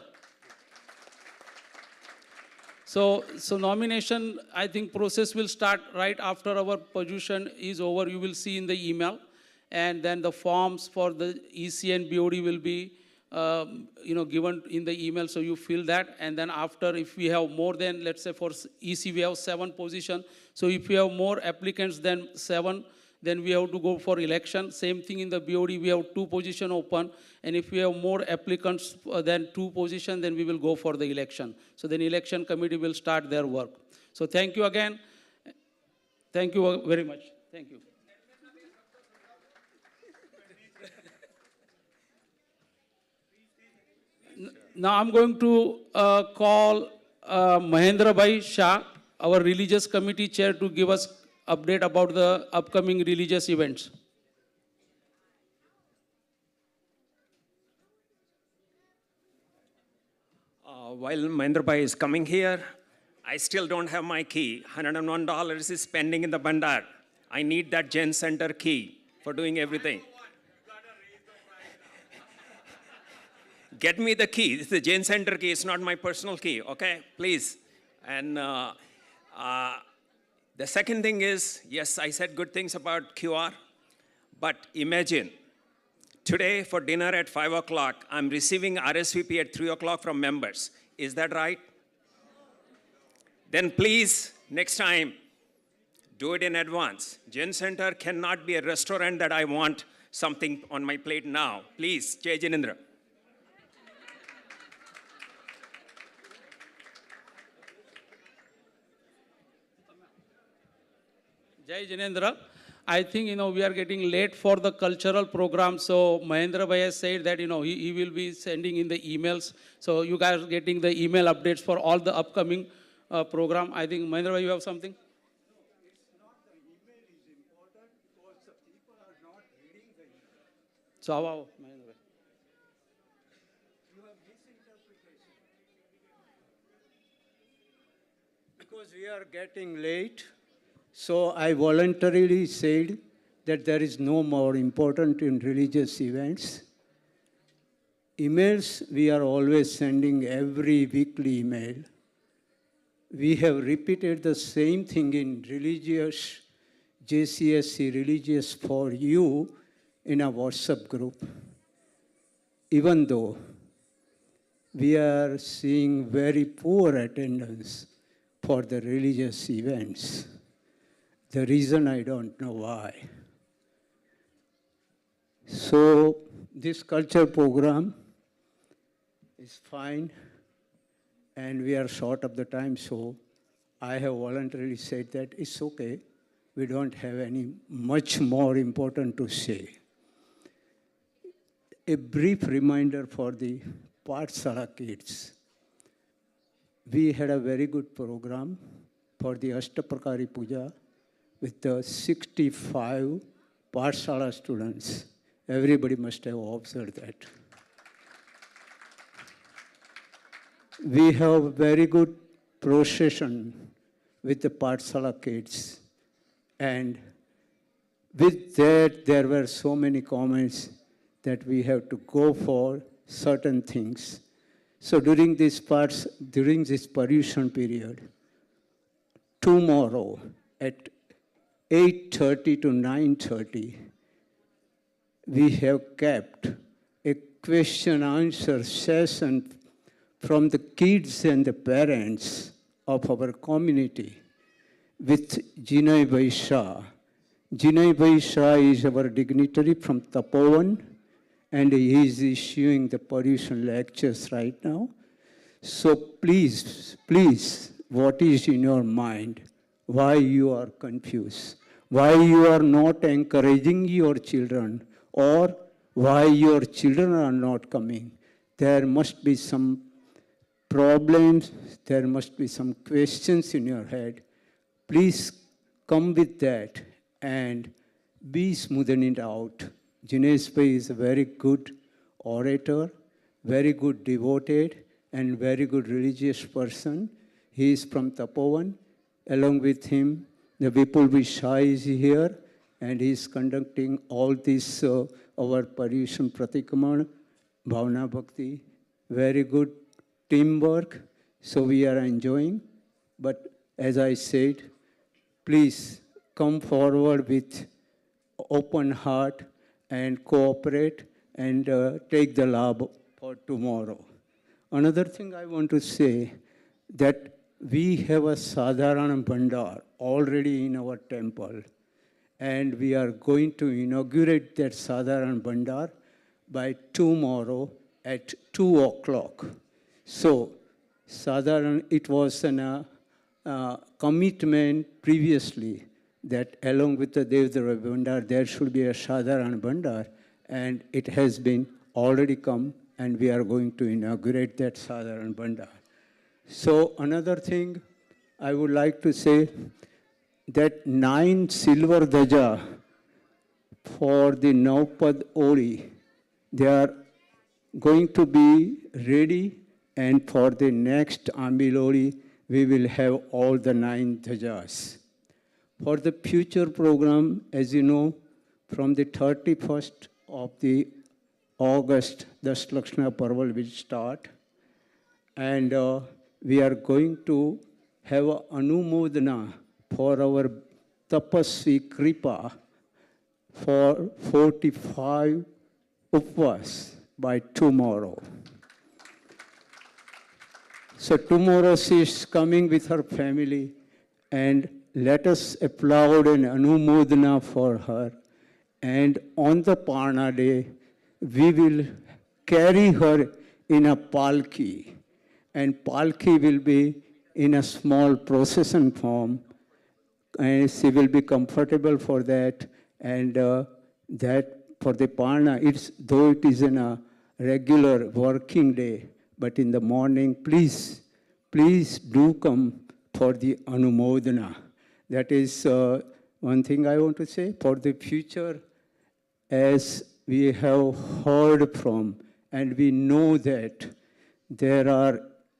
So nomination, I think process will start right after our Paryushan is over. You will see in the email. And then the forms for the EC and BOD will be given in the email, so you fill that. And then after, if we have more than, let's say for EC we have 7 positions, so if we have more applicants than 7, then we have to go for election. Same thing in the BOD, we have 2 positions open, and if we have more applicants than 2 positions, then we will go for the election. So then election committee will start their work. So thank you again. Thank you very much. Thank you. Now I'm going to call Mahendra Bhai Shah, our religious committee chair, to give us update about the upcoming religious events. While Mahendra Bhai is coming here, I still don't have my key. $101 is pending in the Bandar. I need that Jain Center key for doing everything. Get me the key. This is the Jain Center key. It's not my personal key, okay? Please. And the second thing is, yes, I said good things about QR, but imagine, today for dinner at 5 o'clock, I'm receiving RSVP at 3 o'clock from members. Is that right? Then please, next time, do it in advance. Jain Center cannot be a restaurant that I want something on my plate now. Please, Jai Jinendra. Jai Jinendra. I think, we are getting late for the cultural program. So Mahendra Bhai has said that, he will be sending in the emails. So you guys are getting the email updates for all the upcoming program. I think, Mahendra Bhai, you have something? So आओ महेंद्र भाई. Because we are getting late, so I voluntarily said that there is no more important in religious events. Emails, we are always sending every weekly email. We have repeated the same thing in religious, JCSC Religious for You in a WhatsApp group. Even though we are seeing very poor attendance for the religious events. The reason I don't know why. So this culture program is fine, and we are short of the time, so I have voluntarily said that it's okay. We don't have any much more important to say. A brief reminder for the Pathshala kids. We had a very good program for the Ashtaprakari Puja with the 65 Pathshala students. Everybody must have observed that. We have very good procession with the Pathshala kids. And with that, there were so many comments that we have to go for certain things. So during this Paryushan period, tomorrow at 8:30 to 9:30, we have kept a question-answer session from the kids and the parents of our community with Jinay Vaishya. Jinay Vaishya is our dignitary from Tapovan, and he is issuing the Paryushan lectures right now. So please, please, what is in your mind? Why you are confused? Why you are not encouraging your children? Or why your children are not coming? There must be some problems, there must be some questions in your head. Please come with that and be smoothing it out. Jinesh Bhai is a very good orator, very good devoted, and very good religious person. He is from Tapovan. Along with him, the Vipul Vishai is here, and he is conducting all this, our Paryushan Pratikraman, Bhavana Bhakti. Very good teamwork, so we are enjoying. But as I said, please come forward with open heart and cooperate and take the lab for tomorrow. Another thing I want to say, that we have a Sadharana Bhandar already in our temple, and we are going to inaugurate that Sadharana Bhandar by tomorrow at 2 o'clock. So, Sadharana, it was a commitment previously that along with the Devdara Bhandar, there should be a Sadharana Bhandar, and it has been already come, and we are going to inaugurate that Sadharana Bhandar. So another thing I would like to say, that 9 silver dhaja for the Naupad Ori, they are going to be ready, and for the next Ambil Ori, we will have all the 9 dhajas. For the future program, as you know, from the 31st of the August, the Lakshana Parval will start. And we are going to have an Anumodana for our Tapasvi Kripa for 45 Upvas by tomorrow. So tomorrow she is coming with her family, and let us applaud and Anumodana for her. And on the Parna day, we will carry her in a palki. And palki will be in a small procession form. And she will be comfortable for that. And that for the Parna, though it is in a regular working day, but in the morning, please do come for the Anumodana. That is one thing I want to say. For the future, as we have heard from, and we know that there are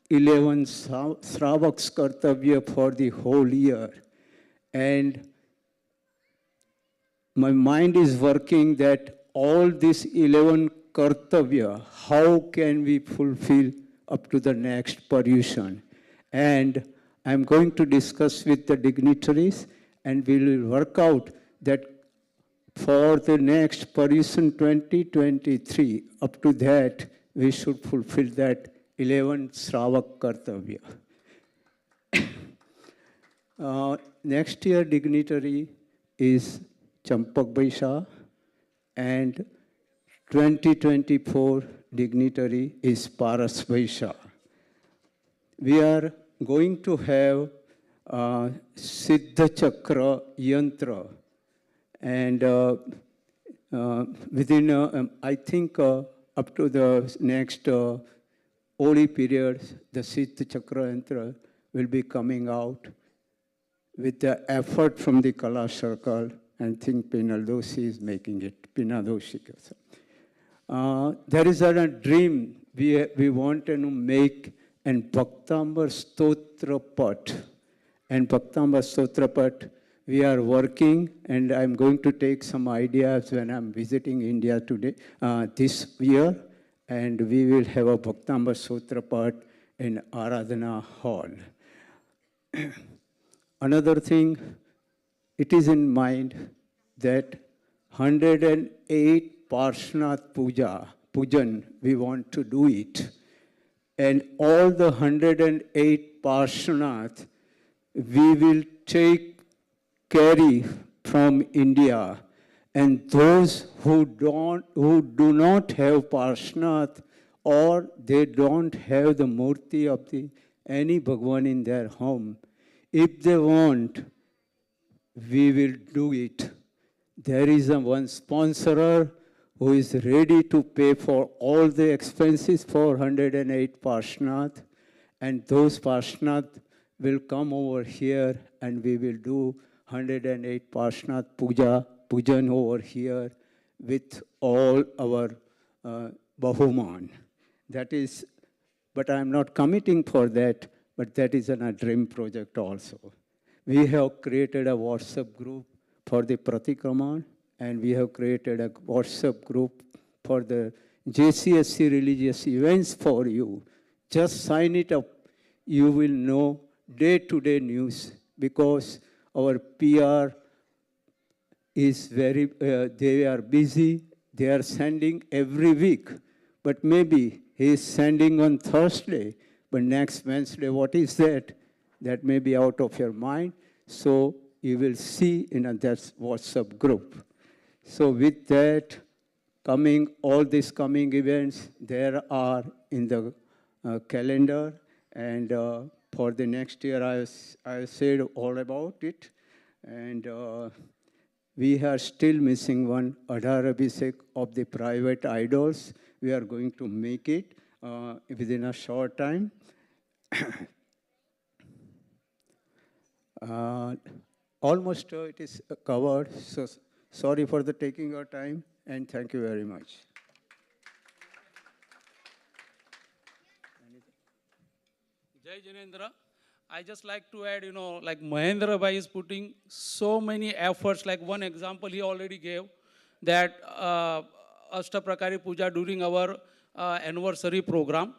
11 Sravaks Kartavya for the whole year. And my mind is working that all these 11 Kartavya, how can we fulfill up to the next Paryushan? And I'm going to discuss with the dignitaries, and we will work out that for the next Paryushan 2023, up to that, we should fulfill that 11 Sravak Kartavya. Next year dignitary is Champak Baisha, and 2024 dignitary is Paras Baisha. We are going to have Siddha Chakra Yantra, and within, I think, up to the next Oli period, the Siddha Chakra Yantra will be coming out with the effort from the Kala Circle, and I think Pinal Doshi is making it, Pina Doshi. There is a dream we want to make an Bhaktambar Stotra Pat. And Bhaktambar Stotra Pat, we are working, and I'm going to take some ideas when I'm visiting India today, this year, and we will have a Bhaktambar Stotra Pat in Aradhana Hall. Another thing, it is in mind that 108 Parshnath Pujan, we want to do it. And all the 108 Parshnath, we will carry from India. And those who do not have Parshnath, or they don't have the murti of any Bhagwan in their home, if they want, we will do it. There is one sponsorer who is ready to pay for all the expenses for 108 Parshnath, and those Parshnath will come over here, and we will do 108 Parshnath Pujan over here with all our Bahuman. That is, but I'm not committing for that, but that is a dream project also. We have created a WhatsApp group for the Pratikraman, and we have created a WhatsApp group for the JCSC religious events for you. Just sign it up. You will know day-to-day news, because our PR is they are busy. They are sending every week, but maybe he is sending on Thursday, but next Wednesday, what is that? That may be out of your mind. So you will see in that WhatsApp group. So with that, all these coming events, there are in the calendar, and for the next year, I said all about it. And we are still missing one, Adhar Abhishek of the private idols. We are going to make it within a short time. Almost it is covered, so sorry for the taking your time, and thank you very much. Jai Jinendra. I just like to add, like Mahendra Bhai is putting so many efforts. Like one example he already gave, that Ashtaprakari Puja during our anniversary program.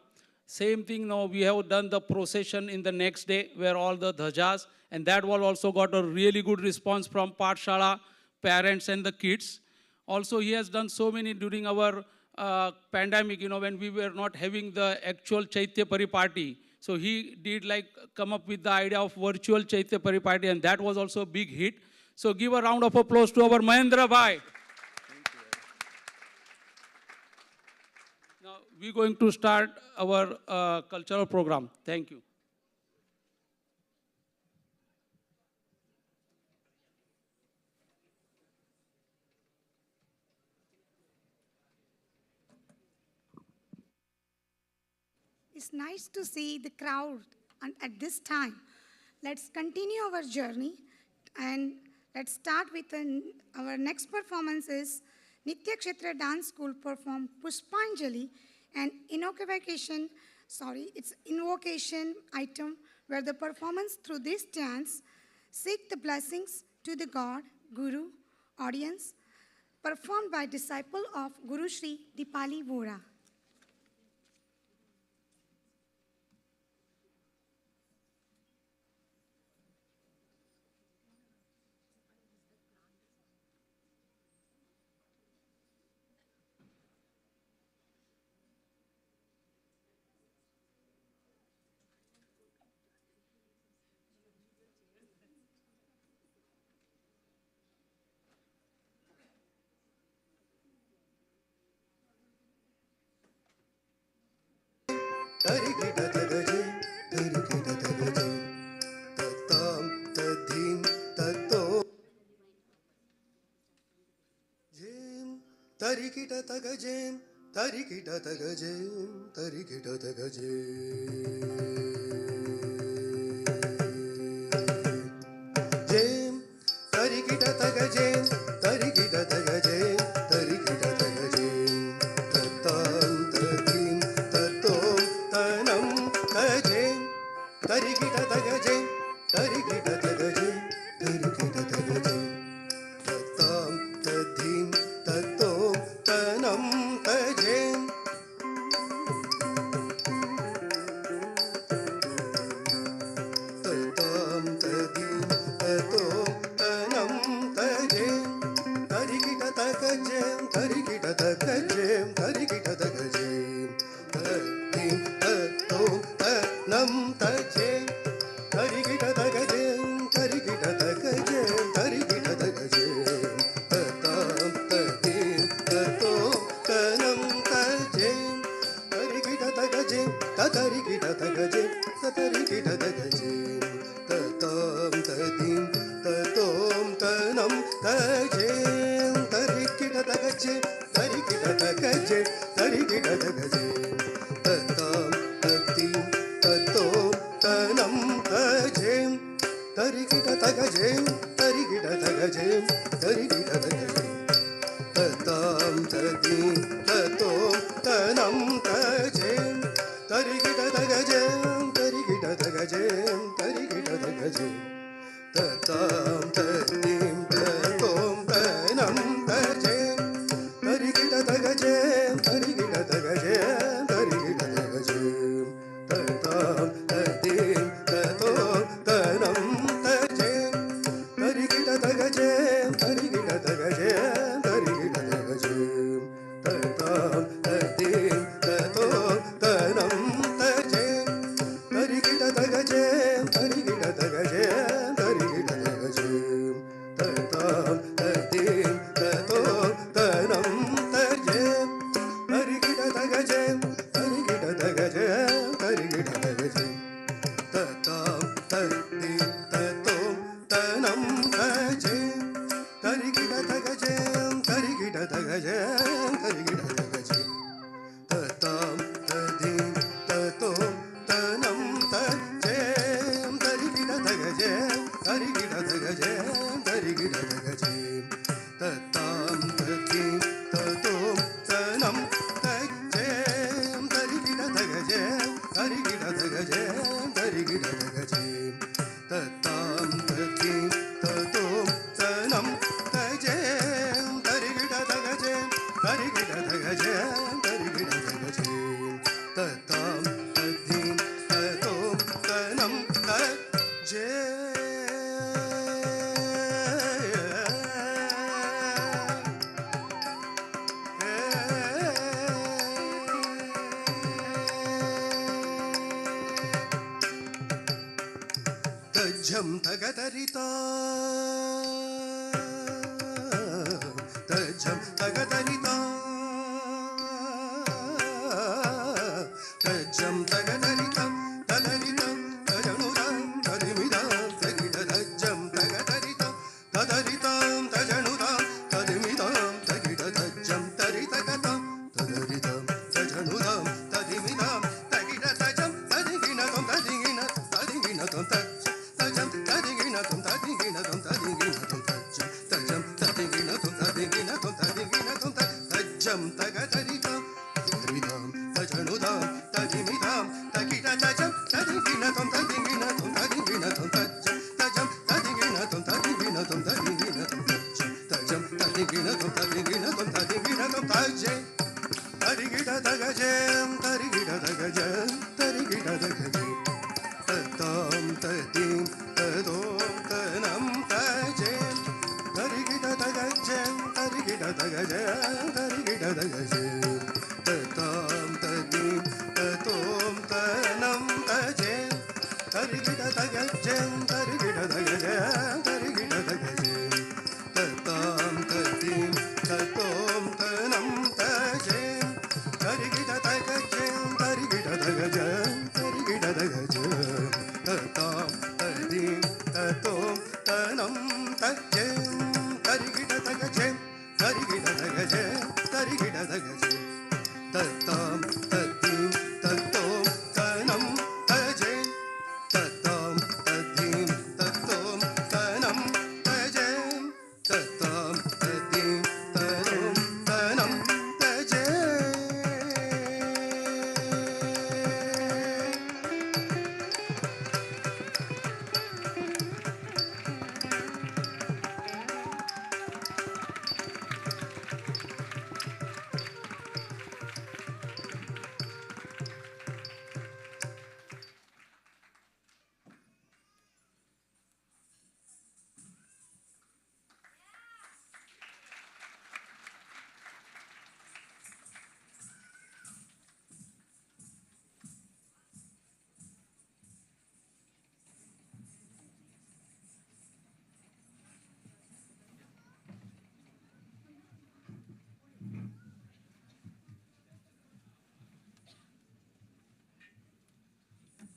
Same thing now, we have done the procession in the next day where all the dhajas, and that was also got a really good response from Pathshala, parents and the kids. Also, he has done so many during our pandemic, when we were not having the actual Chaitya Pariparty. So he did come up with the idea of virtual Chaitya Pariparty, and that was also a big hit. So give a round of applause to our Mahendra Bhai. Now we're going to start our cultural program. Thank you. It's nice to see the crowd at this time. Let's continue our journey, and let's start with our next performance is Nitya Kshetra Dance School performed Pushpanjali, an invocation item where the performance through this dance seek the blessings to the God, Guru, audience, performed by disciple of Guru Shri Dipali Vora. Tarikita tagajem, tarikita tagajem, tarikita tagajem. Jem, tarikita tagajem, tarikita tagajem, tarikita tagajem. Tatam tatim tatom tanam tajem, tarikita tagajem, tarikita tagajem, tarikita tagajem. Tatam tatim tatom tanam tajem. Tatam tatim tatom tanam tajem. Tarikita tagajem, tarikita tagajem, tarikita tagajem. Tatim tatom tanam tajem. Tarikita tagajem, tarikita tagajem, tarikita tagajem. Tatam tatim tatom tanam tajem. Tarikita tagajem, tatarikita tagajem, tatarikita tagajem. Tatam tatim tatom tanam tajem. Tarikita tagajem, tarikita tagajem, tarikita tagajem. Tatam tatim tatom tanam tajem. Tarikita tagajem, tarikita tagajem, tarikita tagajem. Tatam tatim tatom tanam tajem. Tarikita tagajem, tarikita tagajem, tarikita tagajem. Tatam tatim tatom tanam tajem. Tarikita tagajem, tarikita tagajem, tarikita tagajem. Tatam tatim tatom tanam tajem. Tarikita tagajem, tarikita tagajem, tarikita tagajem. Tatam tatim tatom tanam tajem. Tarikita tagajem, tarikita tagajem, tarikita tagajem. Tatam tatim tatom tanam tajem. Tarikita tagajem, tarikita tagajem, tarikita tagajem. Tatam tatim tatom tanam tajem. Tarikita tagajem, tarikita tagajem, tarikita tagajem. Tatam tatim tatom tanam tajem. Tarikita tagajem, tarikita tagajem, tarikita tagajem. Tatam tatim tatom tanam tajem. Tarikita tagajem, tarikita tagajem, tarikita tagajem. Tatam tatim tatom tanam tajem. Tarikita tagajem, tarikita tagajem, tarikita tagajem. Tatam tatim tatom tanam tajem. Tajam tagatarita, tajam tagatarita, tajam tagatarita, tatarita, tajanuda, tadimida, tagida, tajam tagatarita, tatarita, tajanuda, tadimida, tagida, tajam tarita kata, tatarita, tajanuda, tadimida, tagida, tajam, tadigina, tom, tadigina, tadigina, tom, tajam, tadigina, tom, tadigina, tom, tadigina, tom, tajam, tajam, tadigina, tom, tadigina, tom, tadigina, tom, तदीं तदों तनं तजें तरिगिड तगजें तरिगिड तगजें तरिगिड तगजें ततां तदीं ततों तनं तजें तरिगिड तगजें तरिगिड तगजें तरिगिड तगजें ततां तदीं ततों तनं तजें तरिगिड तगजें तरिगिड तगजें तरिगिड तगजें ततां तदीं ततों तनं तजें तरिगिड तगजें तरिगिड तगजें तरिगिड तगजें ततां तदीं ततों तनं तजें ततां तदीं ततों तनं तजें ततां तदीं ततों तनं तजें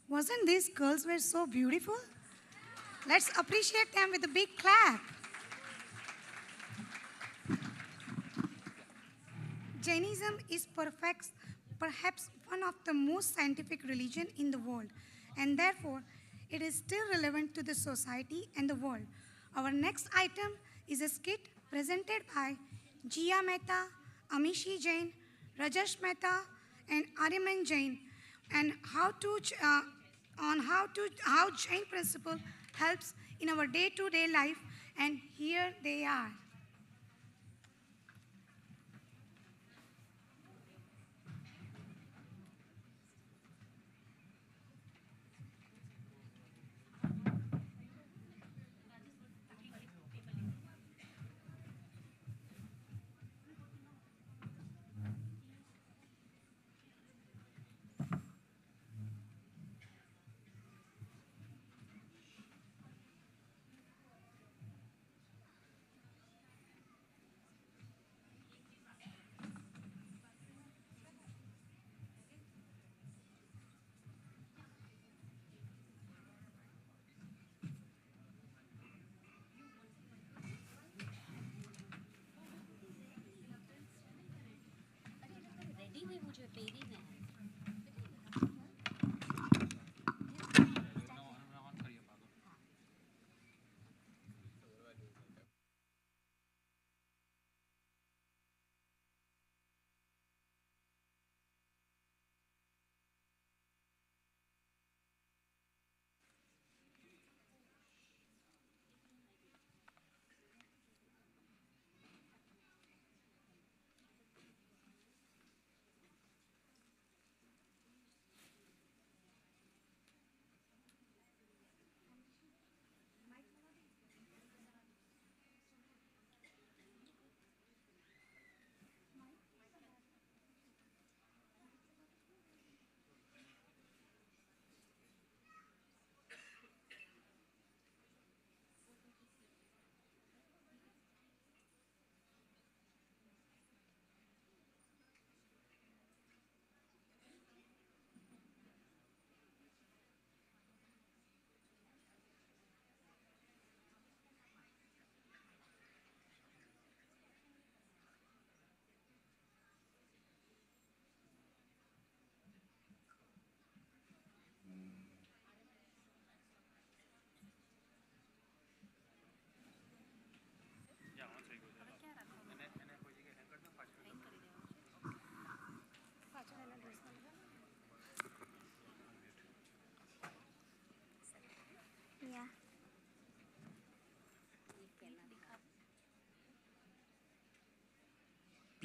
Wasn't these girls were so beautiful? Let's appreciate them with a big clap. Jainism is perhaps one of the most scientific religion in the world, and therefore it is still relevant to the society and the world. Our next item is a skit presented by Jia Mehta, Amishi Jain, Rajesh Mehta, and Ariman Jain, and how Jain principle helps in our day-to-day life. And here they are.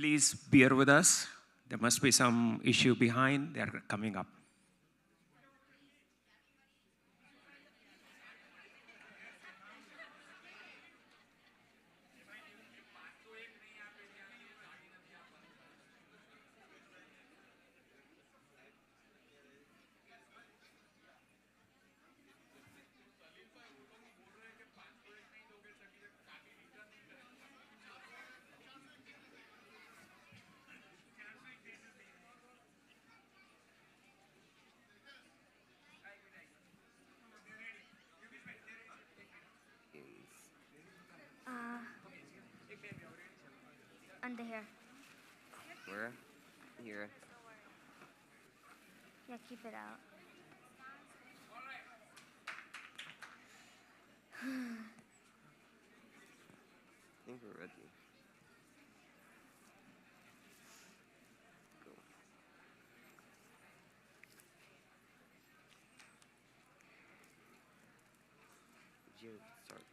Please bear with us. There must be some issue behind. They are coming up. under here. Where? Here. Yeah, keep it out. I think we're ready. Go. Jill, start.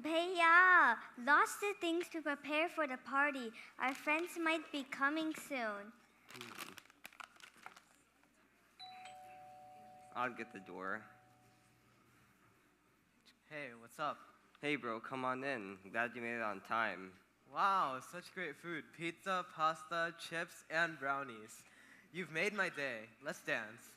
Bhaiya, lots of things to prepare for the party. Our friends might be coming soon. I'll get the door. Hey, what's up? Hey bro, come on in. Glad you made it on time. Wow, such great food. Pizza, pasta, chips, and brownies. You've made my day. Let's dance.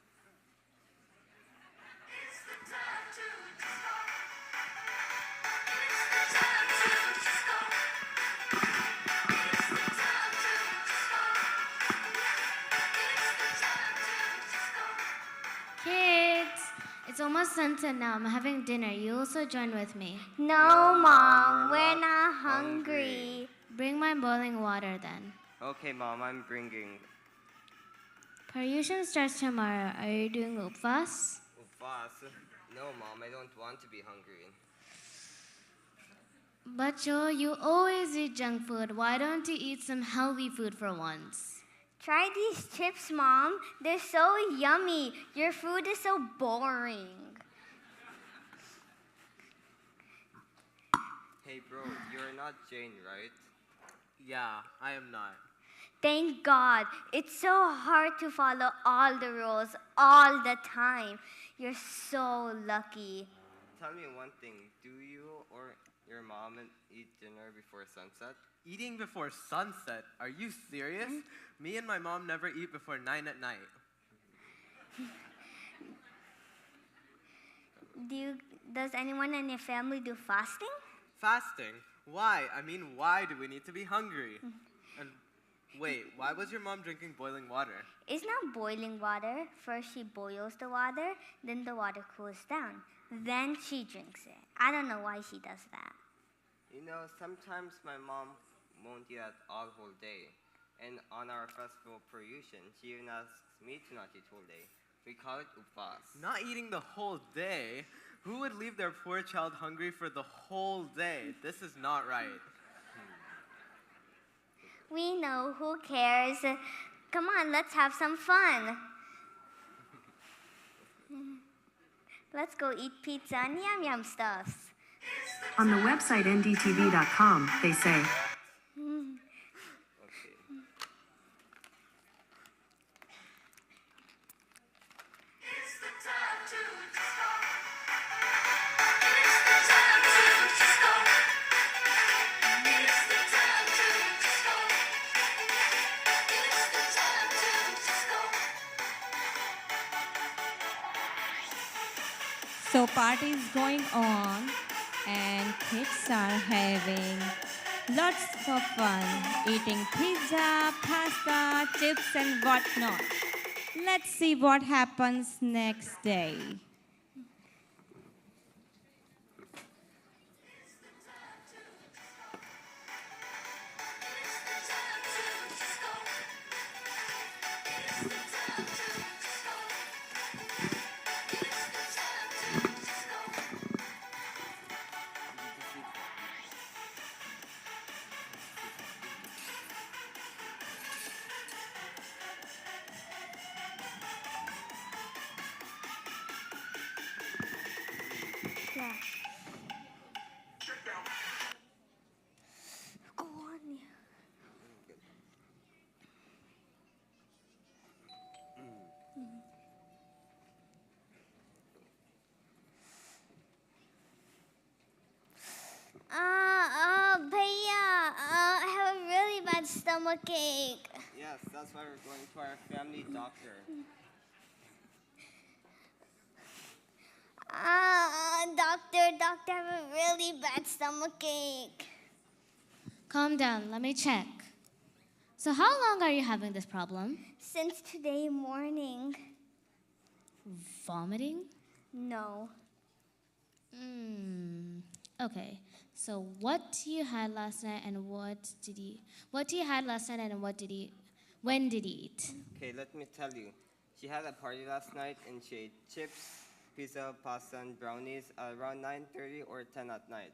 Kids, it's almost sunset now. I'm having dinner. You also join with me. No, Mom, we're not hungry. Bring my boiling water then. Okay, Mom, I'm bringing Paryushan starts tomorrow. Are you doing upvas? Upvas. No, Mom, I don't want to be hungry. But Joe, you always eat junk food. Why don't you eat some healthy food for once? Try these chips, Mom. They're so yummy. Your food is so boring. Hey bro, you're not Jane, right? Yeah, I am not. Thank God. It's so hard to follow all the rules all the time. You're so lucky. Tell me one thing. Do you or your mom eat dinner before sunset? Eating before sunset? Are you serious? Me and my mom never eat before 9 at night. Does anyone in your family do fasting? Fasting? Why? I mean, why do we need to be hungry? And wait, why was your mom drinking boiling water? It's not boiling water. First she boils the water, then the water cools down. Then she drinks it. I don't know why she does that. You know, sometimes my mom won't eat at all whole day. And on our festival Paryushan, she even asks me to not eat whole day. We call it upvas. Not eating the whole day? Who would leave their poor child hungry for the whole day? This is not right. We know, who cares? Come on, let's have some fun. Let's go eat pizza and yum stuffs. On the website ndtv.com, they say, So party is going on and kids are having lots of fun eating pizza, pasta, chips and whatnot. Let's see what happens next day. Yeah. Go on. Bhaiya, I have a really bad stomachache. Yes, that's why we're going to our family doctor. Doctor, I have a really bad stomachache. Calm down, let me check. So how long are you having this problem? Since today morning. Vomiting? No. Okay, so what you had last night and what you had last night and when did you eat? Okay, let me tell you. She had a party last night and she ate chips, pizza, pasta, and brownies at around 9:30 or 10 at night.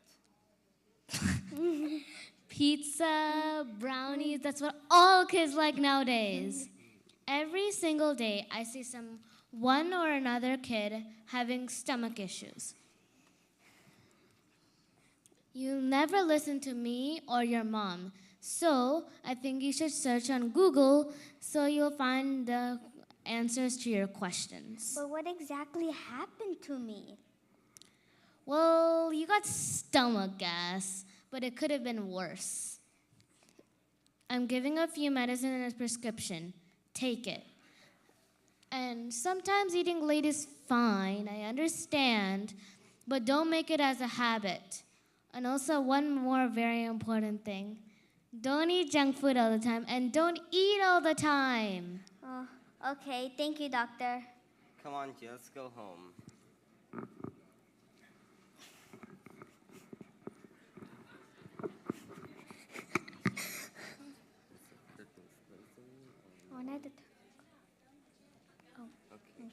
Pizza, brownies, that's what all kids like nowadays. Every single day, I see one or another kid having stomach issues. You'll never listen to me or your mom. So I think you should search on Google so you'll find the answers to your questions. But what exactly happened to me? Well, you got stomach gas, but it could have been worse. I'm giving a few medicine and a prescription. Take it. And sometimes eating late is fine, I understand, but don't make it as a habit. And also one more very important thing. Don't eat junk food all the time and don't eat all the time. Oh, okay. Thank you, doctor. Come on, Jill, let's go home. Oh, not the okay.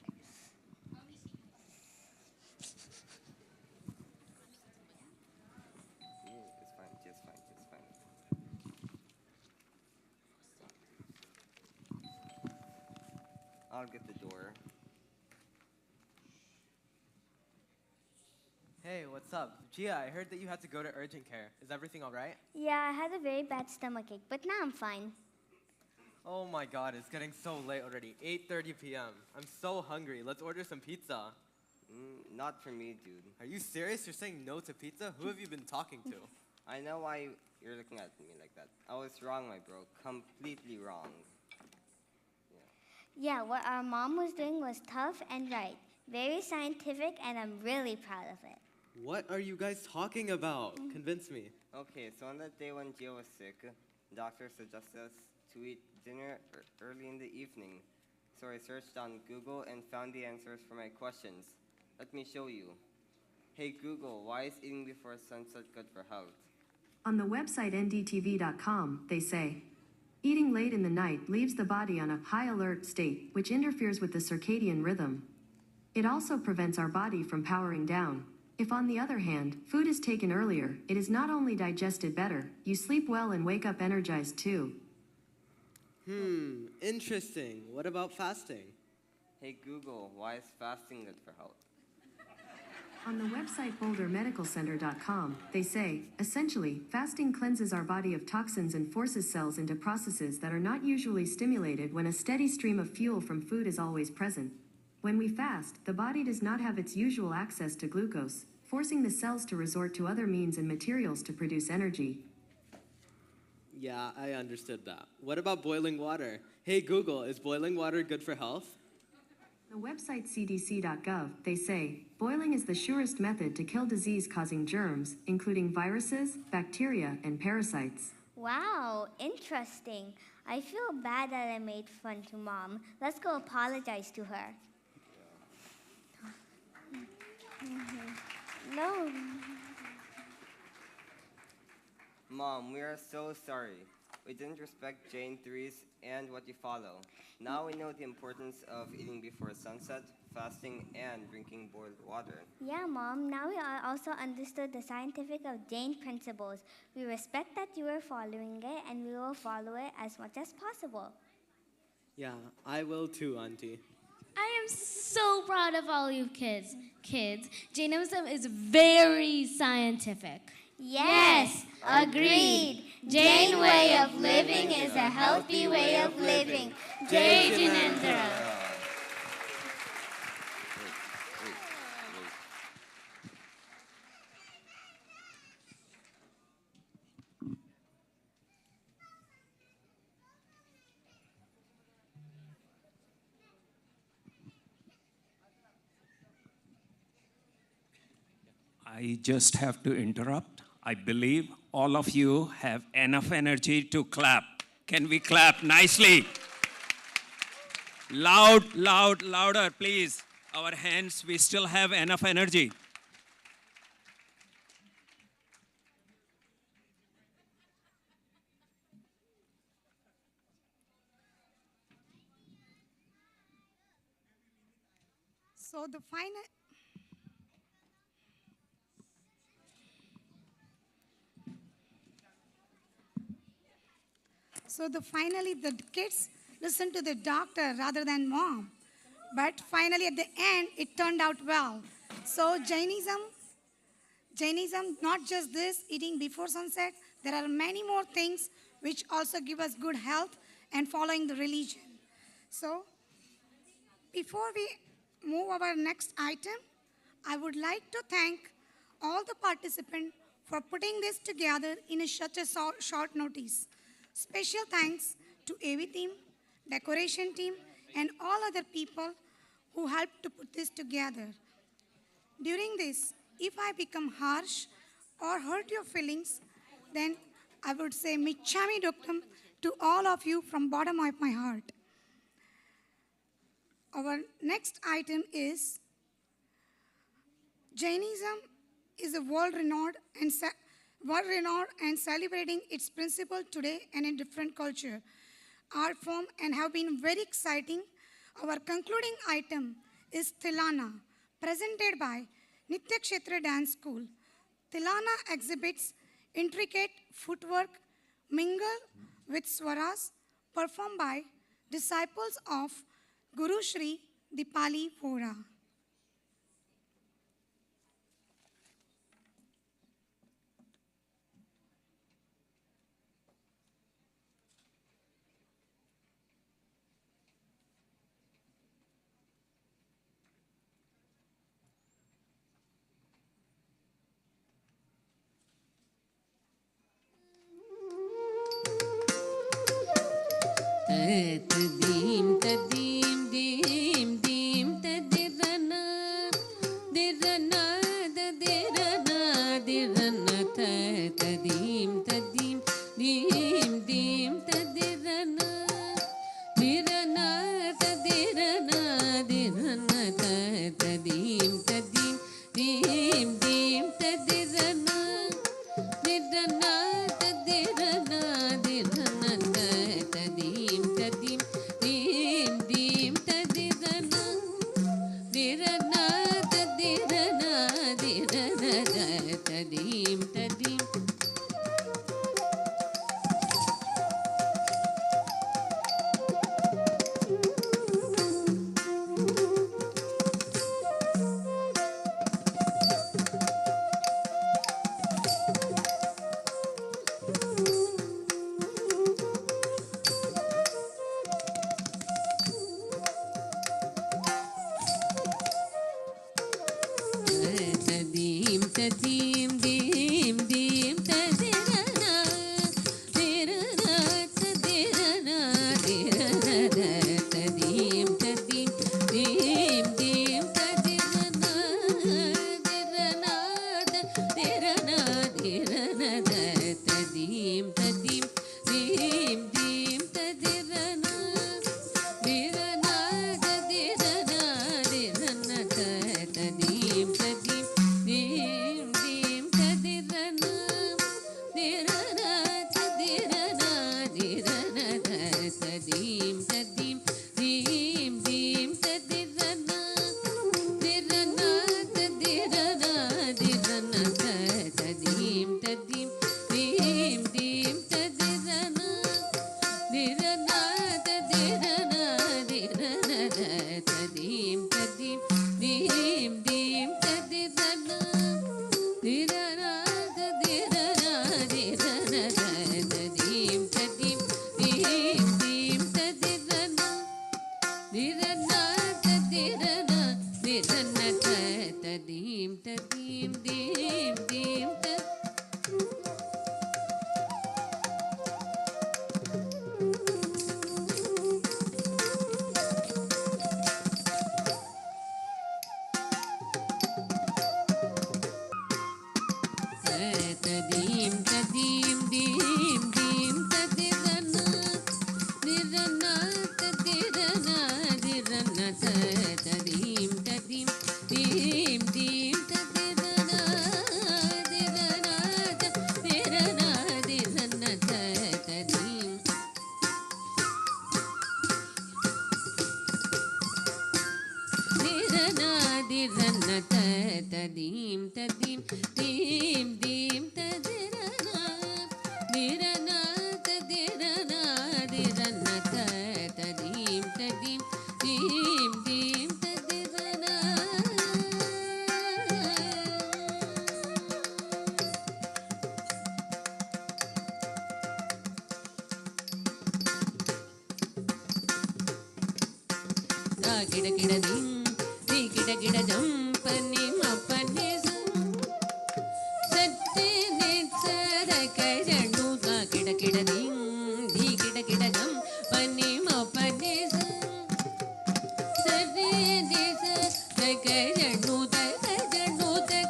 It's fine, just fine, just fine. I'll get the door. Hey, what's up? Gia, I heard that you had to go to urgent care. Is everything all right? Yeah, I had a very bad stomachache, but now I'm fine. Oh my god, it's getting so late already. 8:30 p.m. I'm so hungry. Let's order some pizza. Not for me, dude. Are you serious? You're saying no to pizza? Who have you been talking to? I know why you're looking at me like that. I was wrong, my bro. Completely wrong. Yeah, what our mom was doing was tough and right. Very scientific, and I'm really proud of it. What are you guys talking about? Convince me. Okay, so on that day when Gio was sick, doctor suggested us to eat dinner early in the evening. So I searched on Google and found the answers for my questions. Let me show you. Hey Google, why is eating before sunset good for health? On the website ndtv.com, they say, eating late in the night leaves the body on a high alert state, which interferes with the circadian rhythm. It also prevents our body from powering down. If, on the other hand, food is taken earlier, it is not only digested better, you sleep well and wake up energized too. Interesting. What about fasting? Hey Google, why is fasting good for health? On the website bouldermedicalcenter.com, they say, essentially, fasting cleanses our body of toxins and forces cells into processes that are not usually stimulated when a steady stream of fuel from food is always present. When we fast, the body does not have its usual access to glucose, forcing the cells to resort to other means and materials to produce energy. Yeah, I understood that. What about boiling water? Hey Google, is boiling water good for health? The website cdc.gov, they say, boiling is the surest method to kill disease-causing germs, including viruses, bacteria, and parasites. Wow, interesting. I feel bad that I made fun to Mom. Let's go apologize to her. No. Mom, we are so sorry. We didn't respect Jain 3s and what you follow. Now we know the importance of eating before sunset, fasting, and drinking boiled water. Yeah, Mom. Now we also understood the scientific of Jain principles. We respect that you are following it, and we will follow it as much as possible. Yeah, I will too, Auntie. I am so proud of all you kids. Jainism is very scientific. Yes, agreed. Jain way of living is a healthy way of living. Jai Jinendra. I just have to interrupt. I believe all of you have enough energy to clap. Can we clap nicely? Louder, please. Our hands, we still have enough energy. So the final. Finally, the kids listened to the doctor rather than mom. But finally, at the end, it turned out well. So Jainism, not just this, eating before sunset, there are many more things which also give us good health and following the religion. So before we move our next item, I would like to thank all the participants for putting this together in such a short notice. Special thanks to AV team, decoration team, and all other people who helped to put this together. During this, if I become harsh or hurt your feelings, then I would say Michami Duktam to all of you from bottom of my heart. Our next item is Jainism is a world-renowned and celebrating its principle today and in different culture, art form, and have been very exciting. Our concluding item is Tilana, presented by Nitya Kshetra Dance School. Tilana exhibits intricate footwork mingled with swaras performed by disciples of Guru Shri Dipali Vora. Tadim, tadim, dim, dim, tadirana, dirana, dirana, dirana, tadim, tadim, dim, dim, tadirana, dirana, tadirana, dirana, tadim, tadim, dim, dim, tadirana, dirana, tadirana, dirana, tadim, tadim, dim, dim, tadirana, dirana, tadirana, dirana, tadim, tadim. Tadim, tadim, dim, dim, tadirana, dirana, tadirana, dirana, tadim, tadim, dim, dim, tadirana, dirana, dirana, dirana, tadim, tadim, dim, dim, tadirana, dirana, tadirana, dirana, tadim, tadim, dim, dim, tadirana, dirana, tadirana, dirana, tadim, tadim, dim, dim, tadirana, dirana, tadirana, dirana, tadim, tadim, dim, dim, tadirana, dirana, tadirana, dirana, tadim, tadim, dim, dim, tadirana, dirana, tadirana, dirana, tadim, tadim, dim, dim, tadirana, dirana, tadirana, dirana, tadim, tadim, dim, dim, tadim, tadim, dim, dim, tadirana, dirana, tadirana, dirana, tadim, tadim, dim, dim, tadirana, dirana, tadirana, dirana, tadim. Dirana, diranna tadim tadim dim dim tadirana dirana tadirana diranna tadim tadim dim dim tadirana. Da gida gida dim, di gida gida jam, pani ma pani sam. Satte netsa da kai jandu da gida gida dim, di gida gida jam, pani ma pani sam. Satte netsa da kai jandu da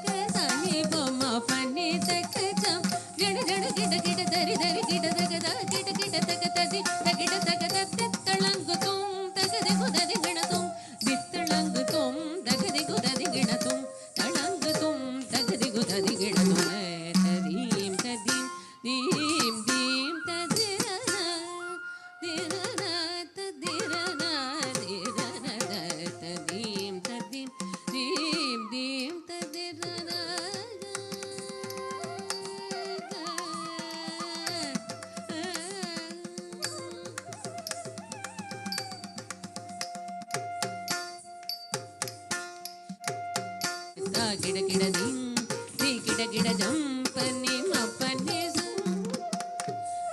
ka sahi ba ma pani da ka jam. Jada jada gida gida dari dari gida da gida gida gida da ka tadi da gida da ka da talangu tum da ka de ko da de gina tum ditlangu tum da ka de ko da de gina tum talangu tum da ka de ko da de gina tum tadim tadim dim dim tadirana dirana tadirana dirana tadim tadim dim dim tadirana. Da gida gida dim, di gida gida jam, pani ma pani sam.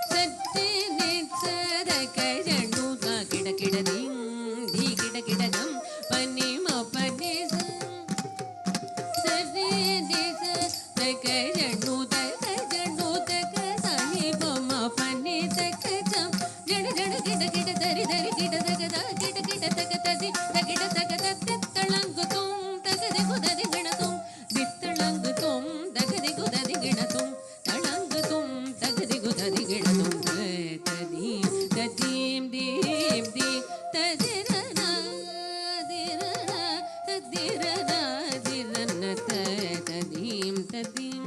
Satte netsa da kai jandu da gida gida dim, di gida gida jam, pani ma pani sam. Satte netsa da kai jandu da ka sahi ba ma pani da ka jam. Jada jada gida gida dari dari gida da ga da gida gida da ka tadi da gida da ka da talangu tum da ka de ko da de gina tum ditlangu tum da ka de ko da de gina tum talangu tum da ka de ko da de gina tum tadim tadim dim dim tadirana dirana tadirana dirana tadim tadim.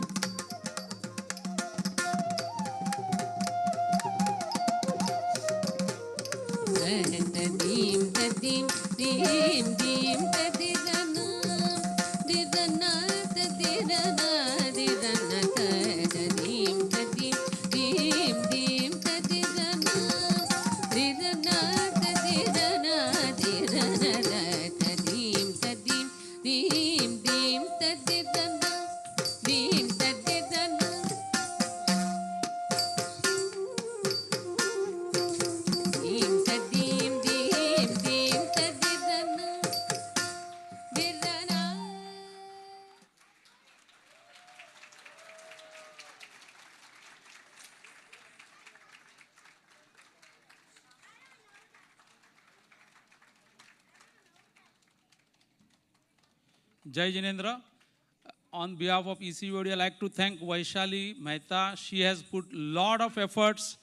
Tadim tadim dim dim tadirana dirana tadirana dirana tadim tadim dim dim tadirana dirana tadirana dirana tadim tadim dim dim tadirana dim tadirana. Dim tadim dim dim tadirana dirana. Jai Jinendra. On behalf of ECOD, I'd like to thank Vaishali Mehta. She has put a lot of efforts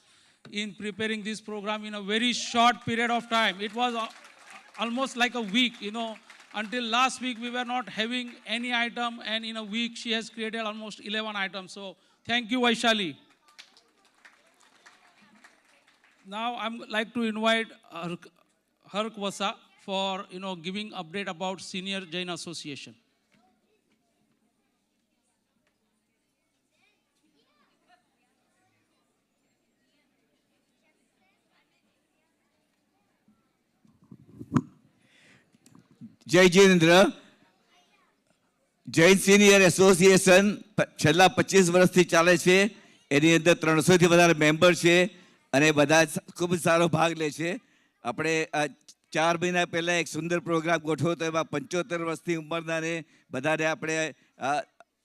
in preparing this program in a very short period of time. It was almost like a week, Until last week, we were not having any item, and in a week, she has created almost 11 items. So thank you, Vaishali. Now, I'm like to invite Hark Vasa for, giving update about Senior Jain Association. જય Jinendra Jain senior association છેલ્લા 25 વર્ષથી ચાલે છે. એની અંદર 300થી વધારે member છે અને બધા ખૂબ સારો ભાગ લે છે. આપણે 4 મહિના પહેલાં એક સુંદર પ્રોગ્રામ ગોઠવ્યો હતો. એમાં 75 વર્ષની ઉંમરનાને બધાને આપણે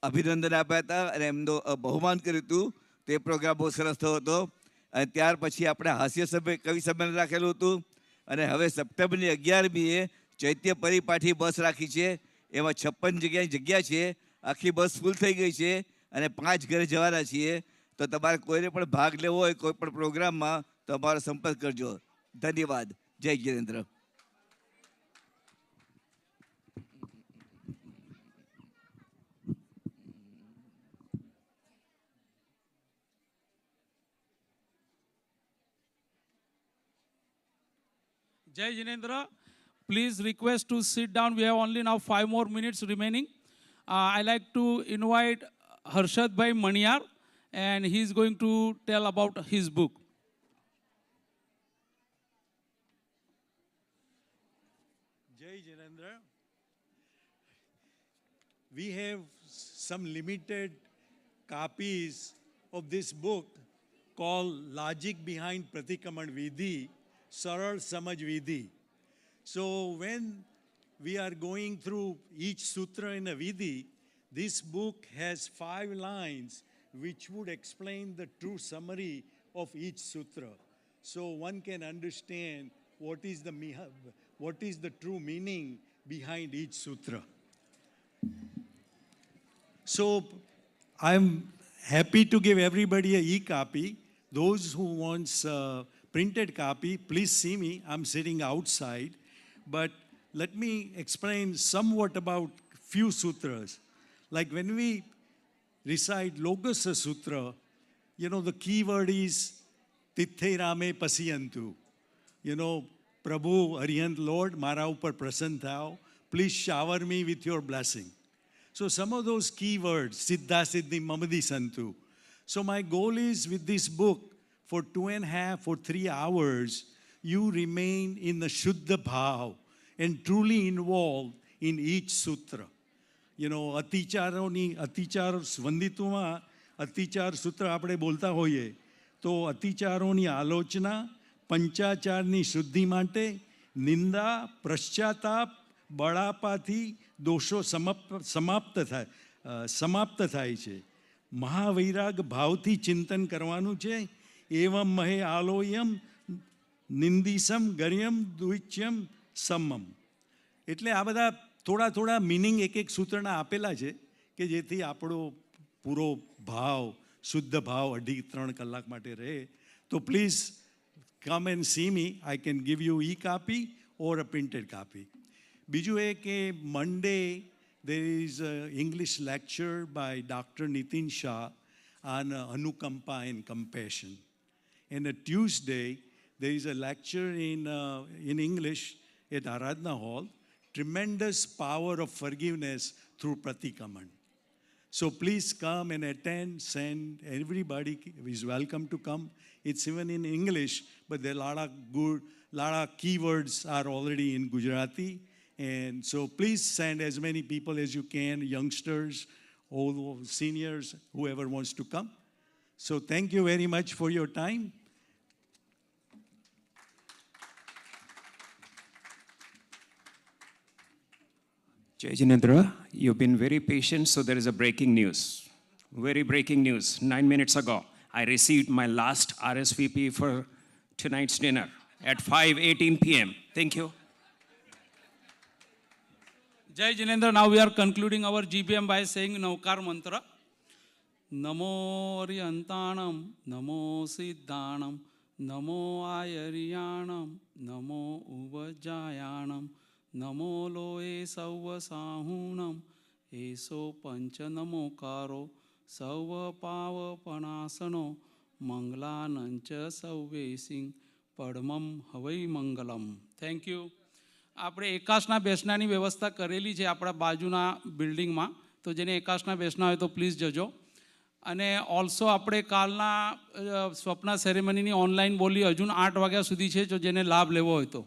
અભિનંદન આપ્યા હતા અને એમનું બહુમાન કર્યું હતું. તે પ્રોગ્રામ બહુ સરસ થયો હતો. અને ત્યાર પછી આપણે હાસ્ય કવિ સંમેલન રાખેલું હતું. અને હવે સપ્ટેમ્બરની 11મીએ ચૈત્ય પરિપાઠી બસ રાખી છે. એમાં 56 જગ્યા છે. આખી બસ ફૂલ થઈ ગઈ છે અને 5 ઘરે જવાના છીએ. તો તમારે કોઈને પણ ભાગ લેવો હોય કોઈ પણ પ્રોગ્રામમાં તો અમારો સંપર્ક કરજો. ધન્યવાદ. જય Jinendra. Jai Jinendra. please request to sit down. We have only now 5 more minutes remaining. I like to invite Harshad Bhai Maniyar, and he's going to tell about his book. Jai Janendra. We have some limited copies of this book called Logic Behind Pratikaman Vidhi, Saral Samaj Vidhi. So when we are going through each sutra in a Vidhi, this book has 5 lines which would explain the true summary of each sutra. So one can understand what is the true meaning behind each sutra. So I'm happy to give everybody a e-copy. Those who wants a printed copy, please see me. I'm sitting outside. But let me explain somewhat about few sutras. Like when we recite Logasa Sutra, the key word is Tithe Rame Pasiyantu. Prabhu, Arihant Lord, Mara upar prasann thao. Please shower me with your blessing. So some of those key words, Siddha Siddhi Mamadi Santu. So my goal is with this book, for 2.5 or 3 hours, you remain in the Shuddha Bhav and truly involved in each sutra. Atichar Svandituma, Atichar Sutra આપણે બોલતા હોઈએ તો અતિચારોની આલોચના પંચાચારની શુદ્ધિ માટે નિંદા પશ્ચાતાપ બળાપાથી દોષો સમાપ્ત થાય છે. મહાવૈરાગ ભાવથી ચિંતન કરવાનું છે. એવમ મહે આલોયમ નિંદિસમ ગર્યમ દ્વિચ્યમ સમમ. એટલે આ બધા થોડા મિનિંગ એક સૂત્રના આપેલા છે કે જેથી આપણો પૂરો ભાવ શુદ્ધ ભાવ 2.5-3 કલાક માટે રહે. તો please come and see me. I can give you e-copy or a printed copy. બીજું એ કે Monday there is an English lecture by Dr. Nitin Shah on Anukampa and compassion. And a Tuesday there is a lecture in English at Aradhana Hall, Tremendous Power of Forgiveness Through Pratikaman. So please come and attend, send, everybody is welcome to come. It's even in English, but there are lot of keywords are already in Gujarati. And so please send as many people as you can, youngsters, old seniors, whoever wants to come. So thank you very much for your time. Jai Janendra, you've been very patient, so there is a breaking news. Very breaking news. 9 minutes ago, I received my last RSVP for tonight's dinner at 5:18 p.m. Thank you. Jai Janendra, now we are concluding our GBM by saying Navkar mantra. Namo Aryantanam, Namo Siddhanam, Namo Ayaryanam, Namo Uvajayanam, Namo Loe Sauva Sahunam, Eso Pancha Namo Karo, Sauva Pava Panasano, Manglanancha Sauvesing, Padmam Havai Mangalam. Thank you. આપણે એકાશના બેસનાની વ્યવસ્થા કરેલી છે આપણા બાજુના બિલ્ડિંગમાં, તો જેને એકાશના બેસના હોય તો પ્લીઝ જજો. અને ઓલ્સો આપણે કાલના સ્વપ્ના સેરેમનીની ઓનલાઈન બોલી હજુ 8 વાગ્યા સુધી છે, જો જેને લાભ લેવો હોય તો